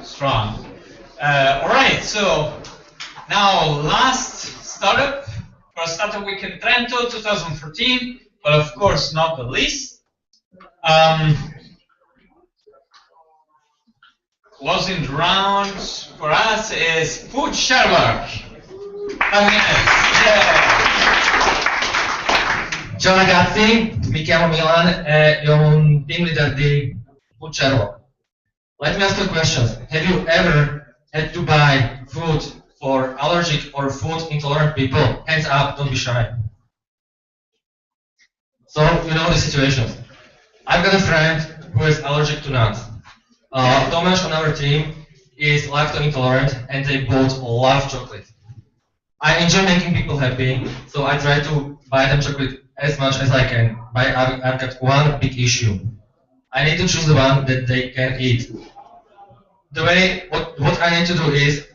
strong. Alright, so now last startup for Startup Weekend Trento 2014, but of course not the least. Closing round for us is Food Sherlock. 5 minutes. Ciao ragazzi, mi chiamo Milan e io un team leader di Food Sherlock. Let me ask you a question. Have you ever had to buy food for allergic or food intolerant people? Hands up, don't be shy. So, you know the situation. I've got a friend who is allergic to nuts. Tomasz on our team is lactose intolerant and they both love chocolate. I enjoy making people happy, so I try to buy them chocolate as much as I can. But I've got one big issue. I need to choose the one that they can eat. What I need to do is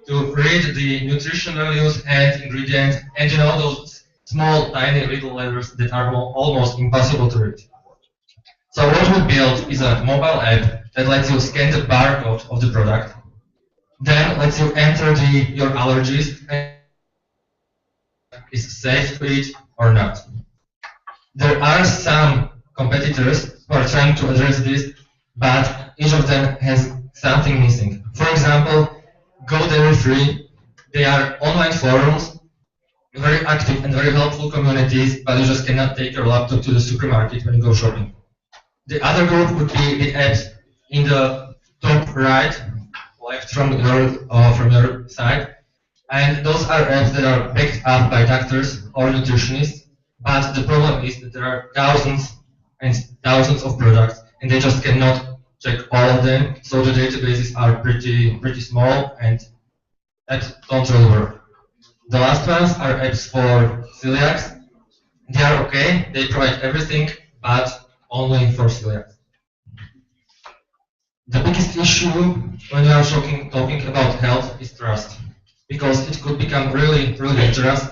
to read the nutrition values and ingredients, and you know those small, tiny little letters that are almost impossible to read. So what we built is a mobile app that lets you scan the barcode of the product, then lets you enter your allergies, and is safe to eat or not. There are some competitors who are trying to address this, but each of them has something missing. For example, Go Dairy Free, they are online forums, very active and very helpful communities, but you just cannot take your laptop to the supermarket when you go shopping. The other group would be the apps in the top right, left from your side, and those are apps that are backed up by doctors or nutritionists. But the problem is that there are thousands and thousands of products, and they just cannot check all of them. So the databases are pretty small, and apps don't really work. The last ones are apps for celiacs. They are okay. They provide everything, but only for celiacs. The biggest issue when we are talking about health is trust, because it could become really dangerous.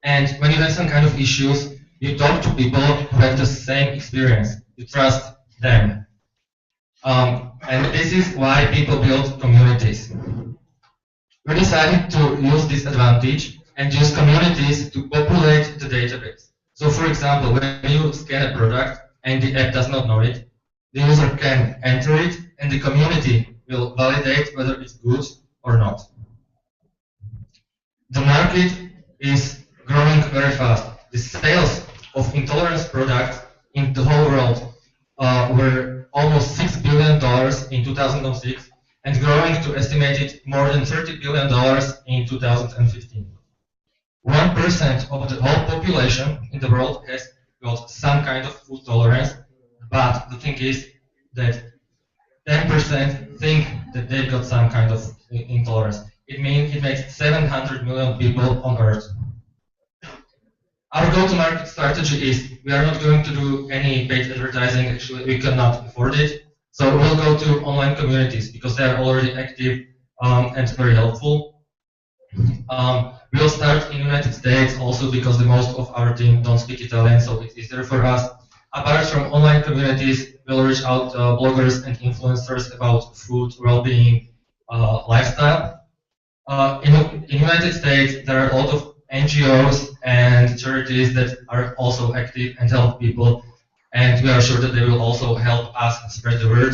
And when you have some kind of issues, you talk to people who have the same experience. You trust them. And this is why people build communities. We decided to use this advantage and use communities to populate the database. So for example, when you scan a product and the app does not know it, the user can enter it and the community will validate whether it's good or not. The market is growing very fast. The sales of intolerance products in the whole world were almost $6 billion in 2006 and growing to estimated more than $30 billion in 2015. 1% of the whole population in the world has got some kind of food tolerance, but the thing is that 10% think that they've got some kind of intolerance. It means it makes 700 million people on Earth. Our go-to-market strategy is we are not going to do any paid advertising. Actually, we cannot afford it. So we'll go to online communities because they are already active and very helpful. We'll start in the United States also because the most of our team don't speak Italian, so it's easier for us. Apart from online communities, we'll reach out bloggers and influencers about food, well-being, lifestyle. In the United States, there are a lot of NGOs and charities that are also active and help people, and we are sure that they will also help us spread the word.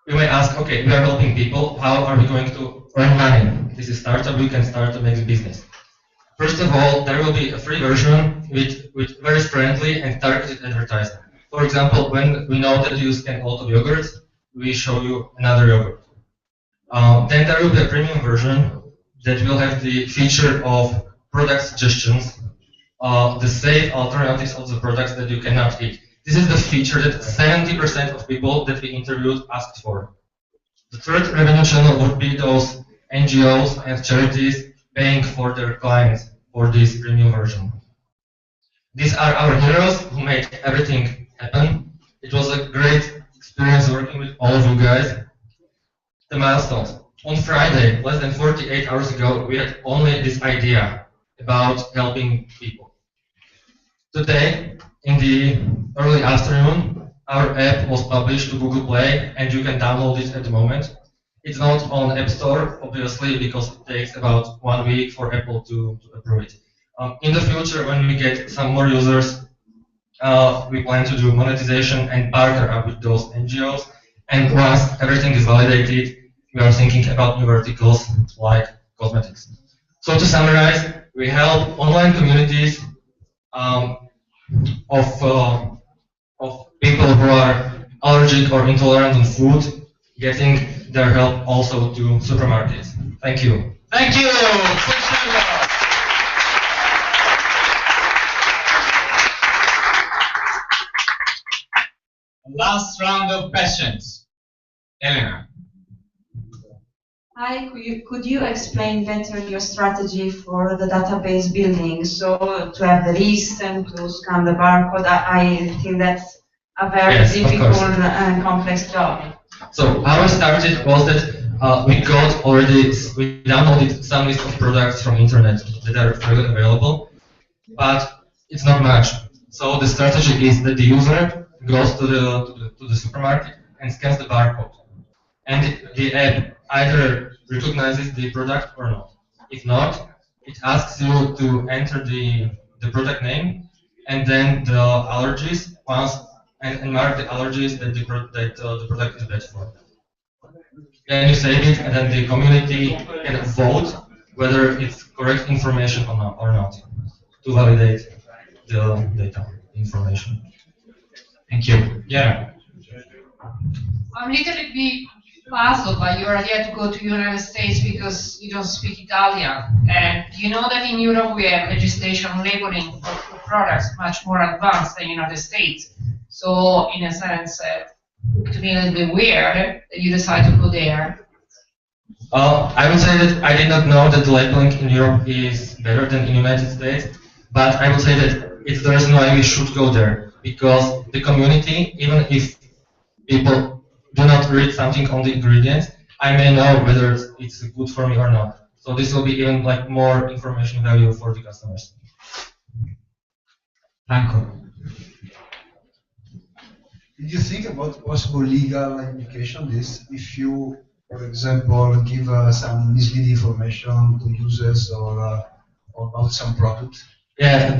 You may ask, okay, we are helping people, how are we going to earn money? This is startup, we can start to make a business. First of all, there will be a free version with very friendly and targeted advertising. For example, when we know that you scan a lot of yogurts, we show you another yogurt. Then there will be a premium version that will have the feature of product suggestions, the safe alternatives of the products that you cannot eat. This is the feature that 70% of people that we interviewed asked for. The third revenue channel would be those NGOs and charities paying for their clients for this premium version. These are our heroes who made everything happen. It was a great experience working with all of you guys. The milestones. On Friday, less than 48 hours ago, we had only this idea about helping people. Today, in the early afternoon, our app was published to Google Play, and you can download it at the moment. It's not on App Store, obviously, because it takes about 1 week for Apple to approve it. In the future, when we get some more users, we plan to do monetization and partner up with those NGOs. And once everything is validated, we are thinking about new verticals like cosmetics. So to summarize, we help online communities of people who are allergic or intolerant on food, getting their help also to supermarkets. Thank you. Thank you. Last round of questions. Elena. Hi, could you explain better your strategy for the database building? So to have the list and to scan the barcode, I think that's a very difficult and complex job. So how it started was that we downloaded some list of products from internet that are freely available, but it's not much. So the strategy is that the user goes to the supermarket and scans the barcode, and the app either recognizes the product or not. If not, it asks you to enter the product name and then the allergies and mark the allergies that the product is bad for. Then you save it, and then the community can vote whether it's correct information or not to validate the data information. Thank you. Yeah. I'm a little bit puzzled by your idea to go to the United States because you don't speak Italian. And you know that in Europe we have legislation labeling for products much more advanced than the United States. So in a sense, to me a little bit weird that you decide to go there. I would say that I did not know that the labeling in Europe is better than in the United States, but I would say that it's the reason why we should go there, because the community, even if people do not read something on the ingredients, I may know whether it's good for me or not. So this will be even like more information value for the customers. Franco. Did you think about possible legal implication this if you for example, give some misleading information to users or about some product? Yeah,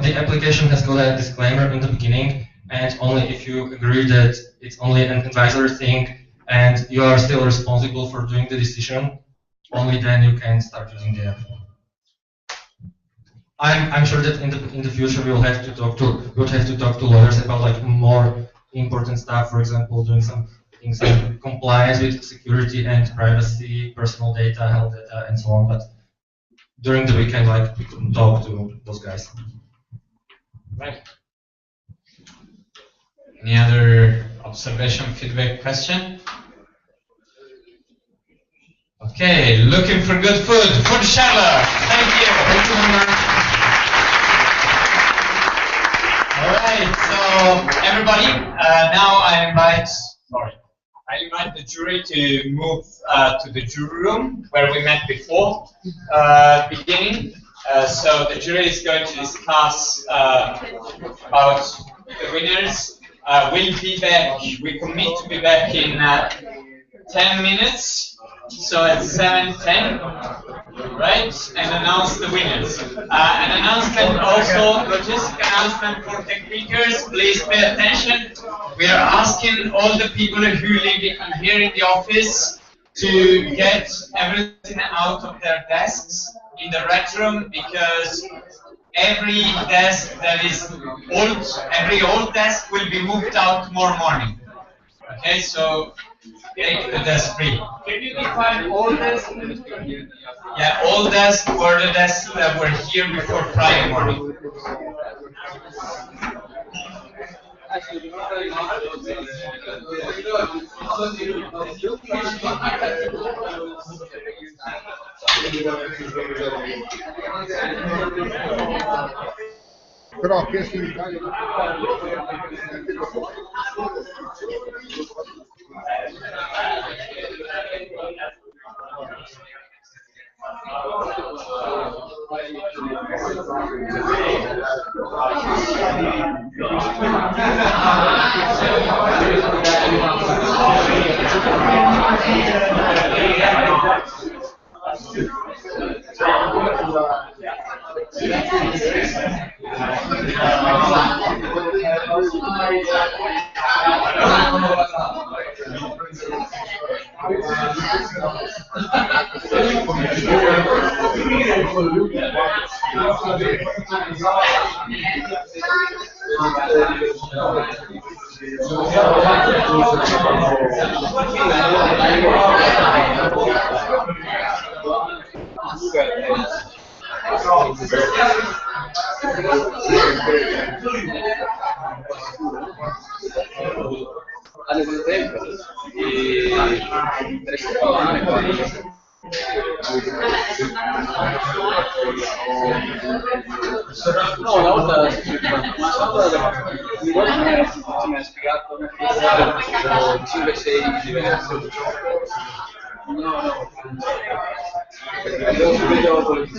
the application has got a disclaimer in the beginning, and only if you agree that it's only an advisory thing and you are still responsible for doing the decision, only then you can start using the app. I'm sure that in the future we'll have to talk to lawyers about like more important stuff, for example, doing some things in compliance with security and privacy, personal data, health data, and so on. But during the weekend, like, we couldn't talk to those guys. Right. Any other observation, feedback, question? Okay, looking for good food. Food Sherlock. Thank you. Thank you very much. All right, so everybody, now I invite the jury to move to the jury room where we met before beginning. So the jury is going to discuss about the winners. We'll be back. We commit to be back in 10 minutes. So at 7:10, right? And announce the winners. An announcement also, logistic announcement for techniquers. Please pay attention. We are asking all the people who live here in the office to get everything out of their desks in the red room, because every desk that is old, every old desk will be moved out tomorrow morning. Okay, so take the desk free. Can you define old desk? Yeah, old desk were the desks that were here before Friday morning. Però che in Italia No, una volta mi ha spiegato 5-6 diversi. No. Io subito la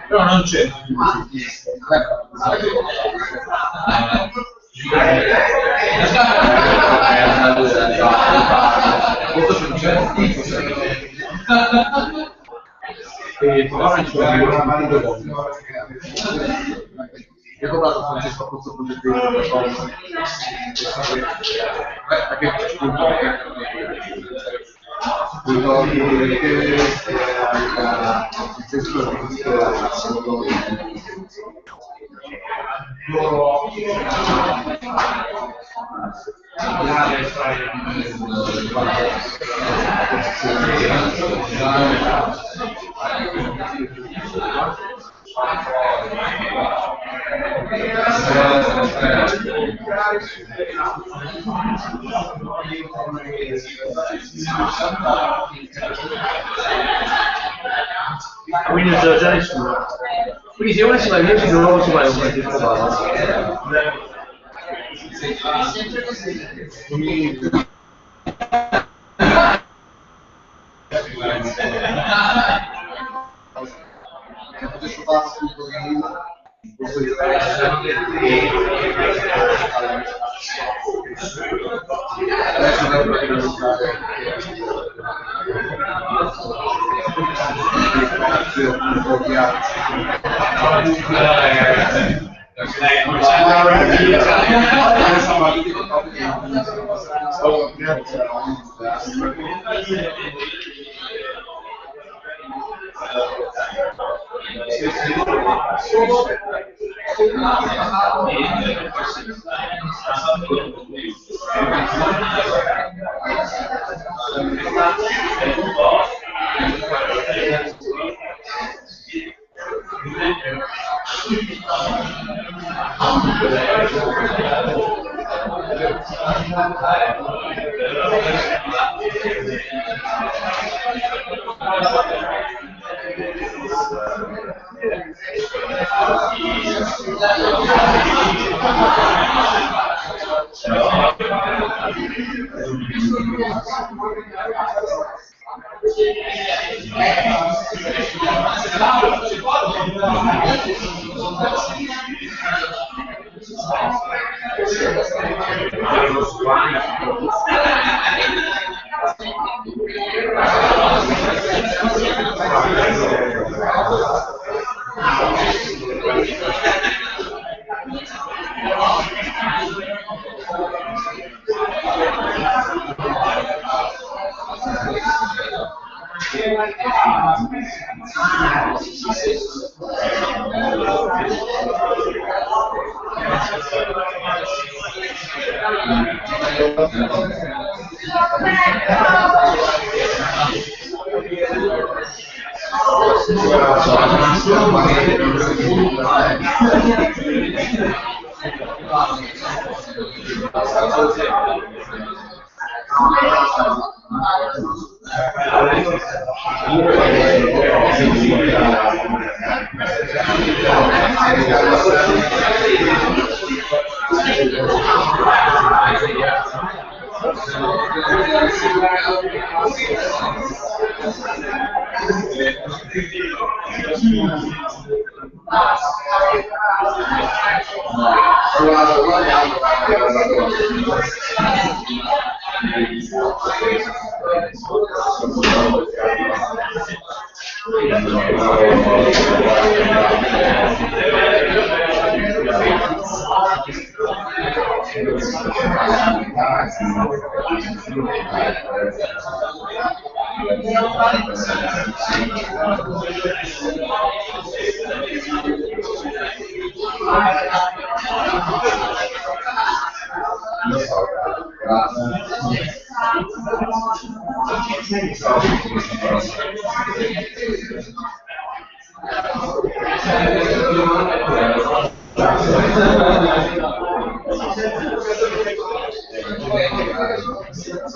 Però non c'è. Io ho comprato Francesco Pozzo Pollettino per cosa. Quindi non c'era già nessuno. Quindi se uno si va via non lo si va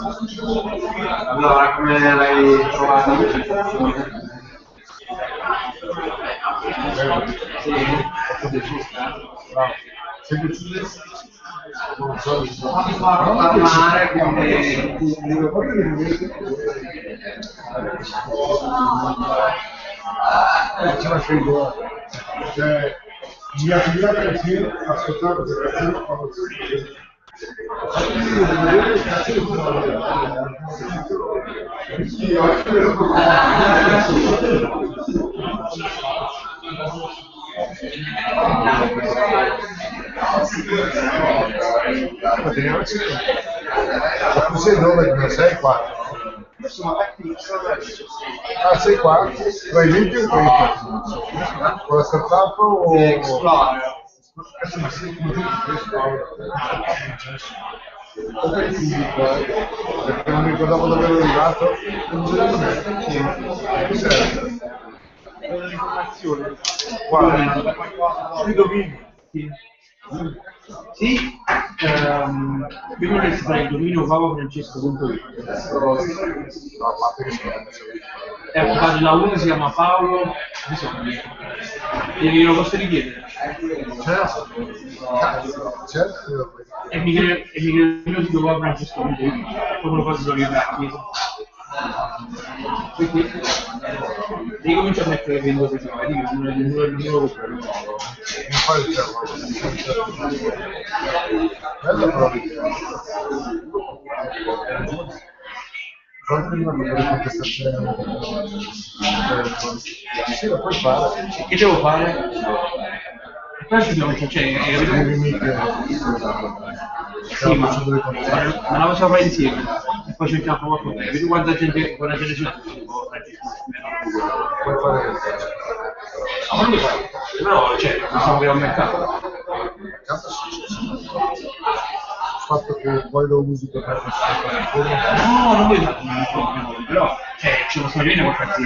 un Allora, come l'hai trovata? Sì, non farò parlare, quindi ce la credo, cioè mi ha perché ascoltare tu sei dove? Non sei qua? Ah, sei qua? Tra i 20 e i 30? Con la startup o... Perché non mi ricordavo dove ero arrivato. l'informazione. Guarda, sui domini. Sì, prima dovresti fare il dominio paolofrancesco.it. È a pagina 1, si chiama Paolo Bisogni. E lo posso richiedere? Certo. E mi crea il mio sito paolofrancesco.it, come lo posso richiedere a chiesa. Quindi ricomincio a mettere le vendite di nuovo. Bello proprio. Quando prima di contestazione sì, lo puoi fare. Che devo fare? Poi ci dobbiamo, cioè, sì, ma la possiamo fare insieme e poi cerchiamo qualcosa. Vedi quanta gente c'è. Puoi fare ma lui fa? No, cioè, possiamo avere un mercato. Il fatto che poi lo usi per fare no, non vuoi fare, però, cioè, ci possono venire con pezzi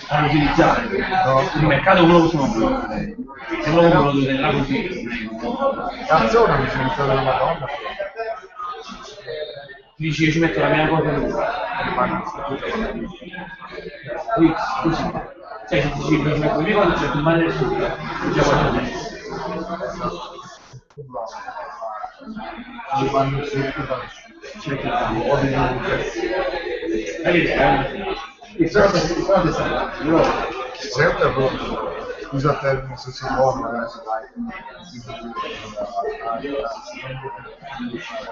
fanno utilizzare il mercato quello possiamo fare se lo compro lo tenera così cazzo mi sono iniziato della Madonna dici che ci metto la mia cosa così se ci metto le mie cose c'è il male del sud già guarda ci fanno scusa il termine se si può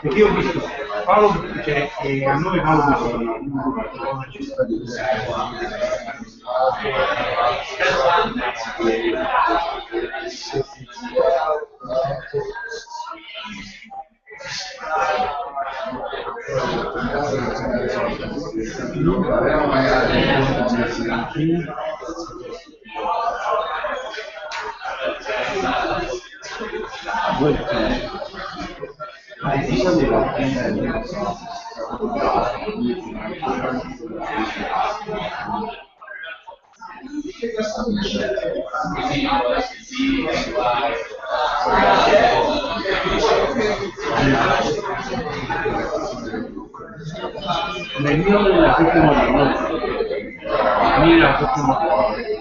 perché io ho visto Paolo cioè a nome Paolo nel mio della propria modello mira proprio modello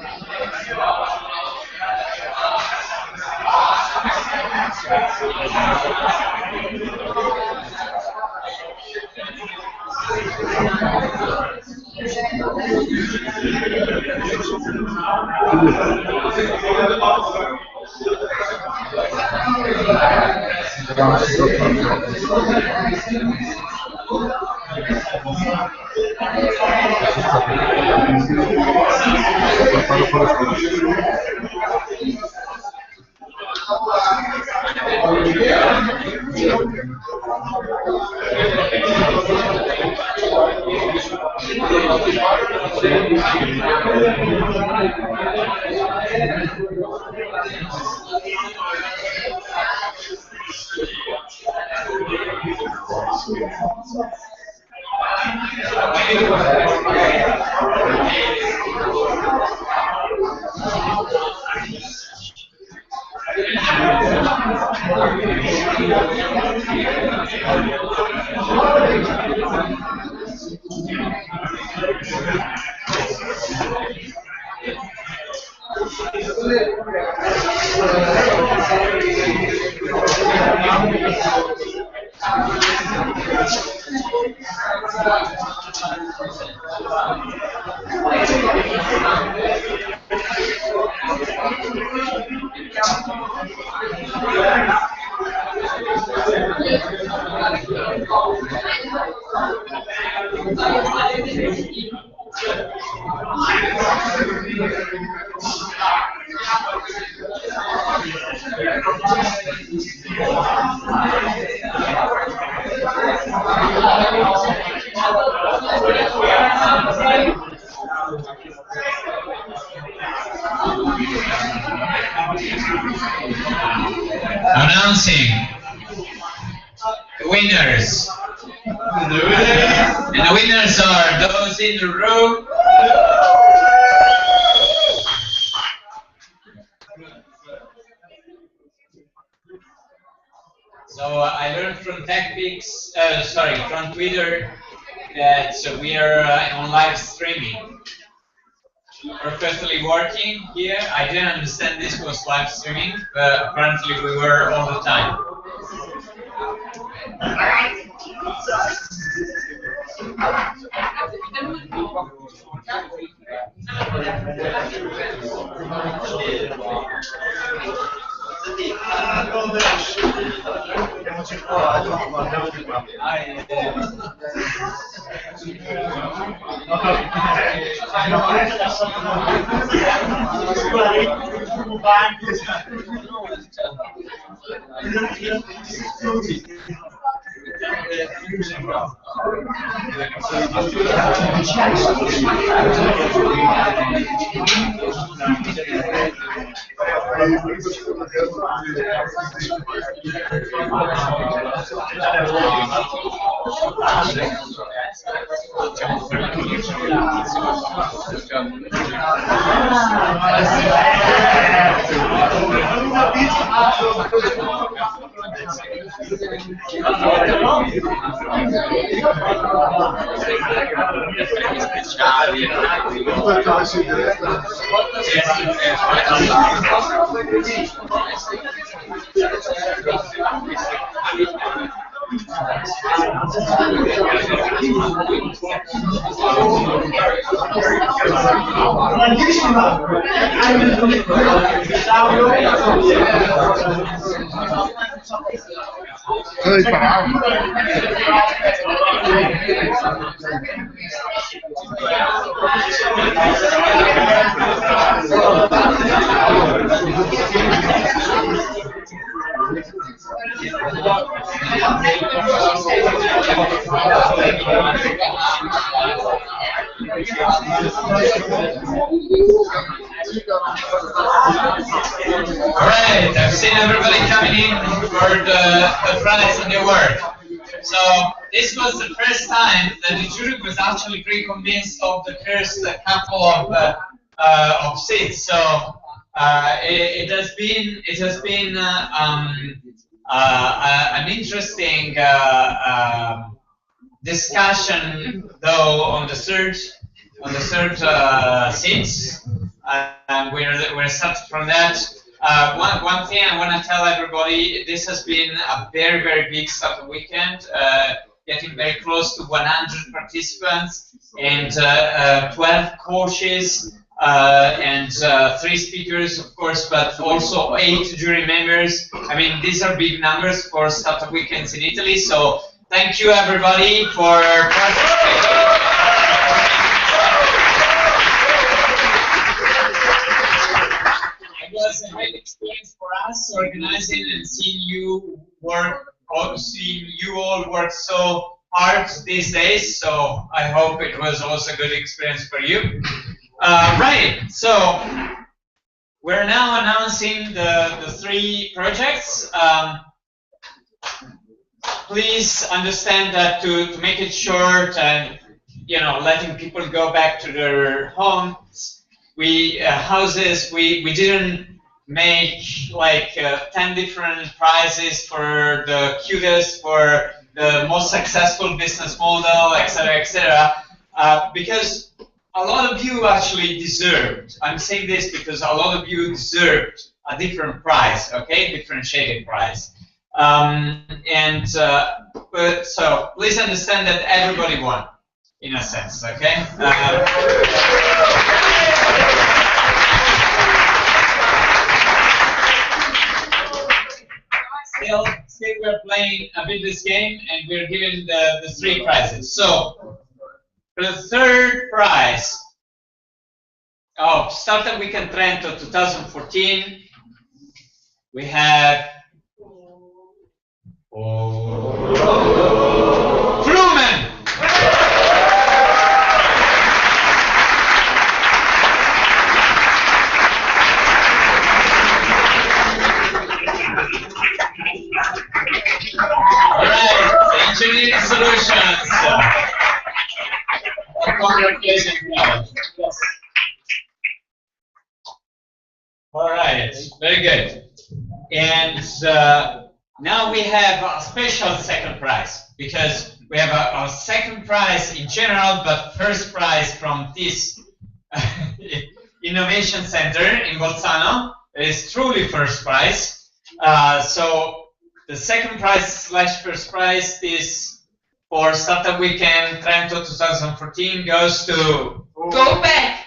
Announcing the winners. And the winners are those in the room. So I learned from from Twitter that we are on live streaming. Perfectly working here. I didn't understand this was live streaming, but apparently we were all the time. Alright, I've seen everybody coming in for the prize and the award. So this was the first time that the jury was actually pretty convinced of the first couple of seats. So it has been an interesting discussion though on the third seats. And we're starting from that. One thing I want to tell everybody: this has been a very, very big StartUp weekend, getting very close to 100 participants and 12 coaches and 3 speakers, of course, but also 8 jury members. I mean, these are big numbers for StartUp weekends in Italy. So thank you, everybody, for participating. It was a great experience for us organizing and seeing you all work so hard these days. So I hope it was also a good experience for you. Right. So we're now announcing the 3 projects. Please understand that to make it short and letting people go back to their homes. Houses, we didn't make like 10 different prizes for the cutest, for the most successful business model, etc., etc. because a lot of you actually deserved. I'm saying this because a lot of you deserved a different price, okay, differentiated price. So please understand that everybody won, in a sense, okay? Still we're playing a bit this game, and we're giving the 3 prizes. So, for the 3rd prize of Startup Weekend Trento 2014, we have Flumen! Alright, Engineering Solutions. Congratulations, guys. Yes. Alright, very good. And now we have a special 2nd prize, because we have a 2nd prize in general, but 1st prize from this Innovation Center in Bolzano. It is truly 1st prize. So the 2nd prize / 1st prize is for Startup Weekend Trento 2014 goes to Go Back!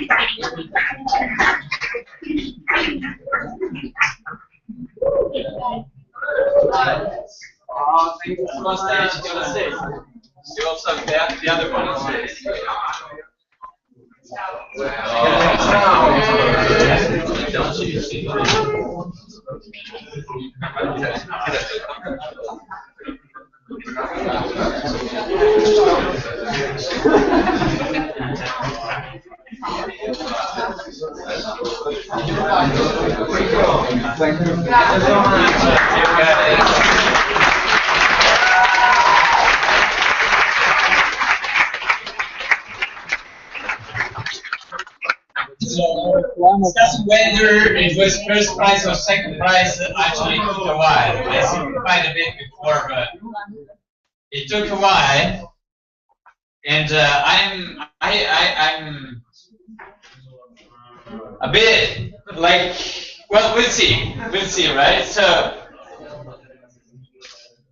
Thank you. On stage, go on stage. You also have the other one on stage. Thank you. So, discuss whether it was 1st prize or 2nd prize actually took a while. I simplified a bit before, but it took a while. And I'm a bit like, well, we'll see, right? So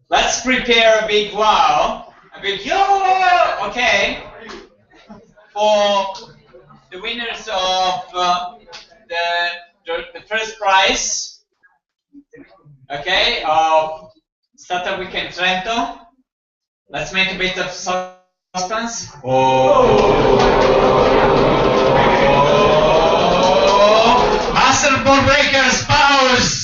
let's prepare a big wow, a big yo, okay, for the winners of the 1st prize, okay, of Startup Weekend Trento. Let's make a bit of suspense. Master Ball Breakers, pause!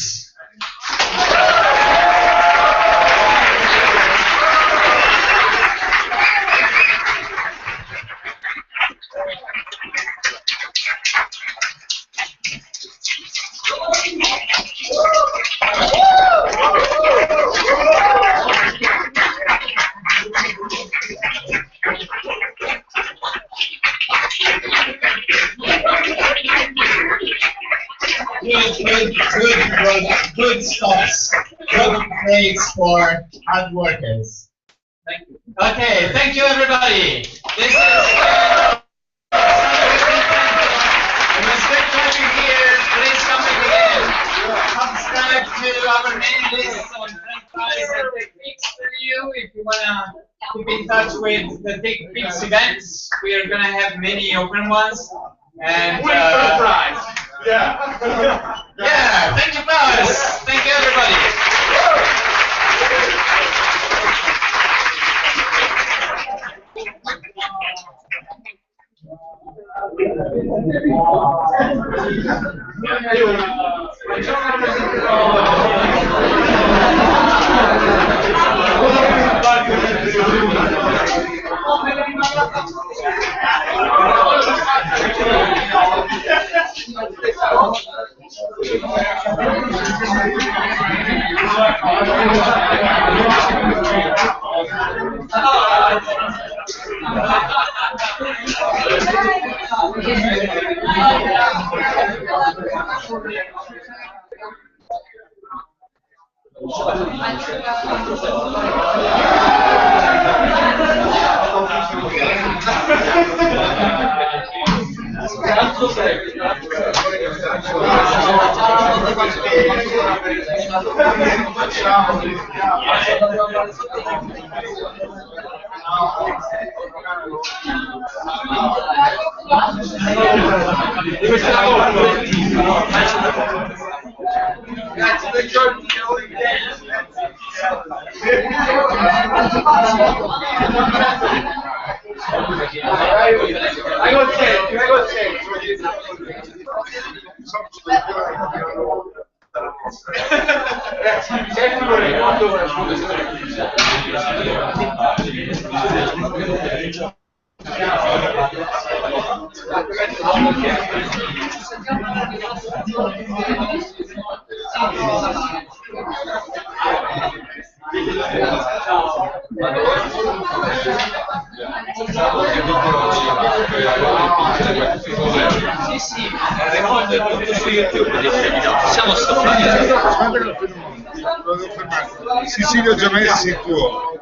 Good stops, good breaks for hard workers. Thank you. Okay, thank you everybody. This is it was great having you here. Please come back again. Subscribe to our mailing list on Prize and Techniques for you if you wanna keep in touch with the TechPix events. We are gonna have many open ones. And prize. Yeah. Yeah, thank you guys. Thank you everybody. Sicilio Giamessi il tuo.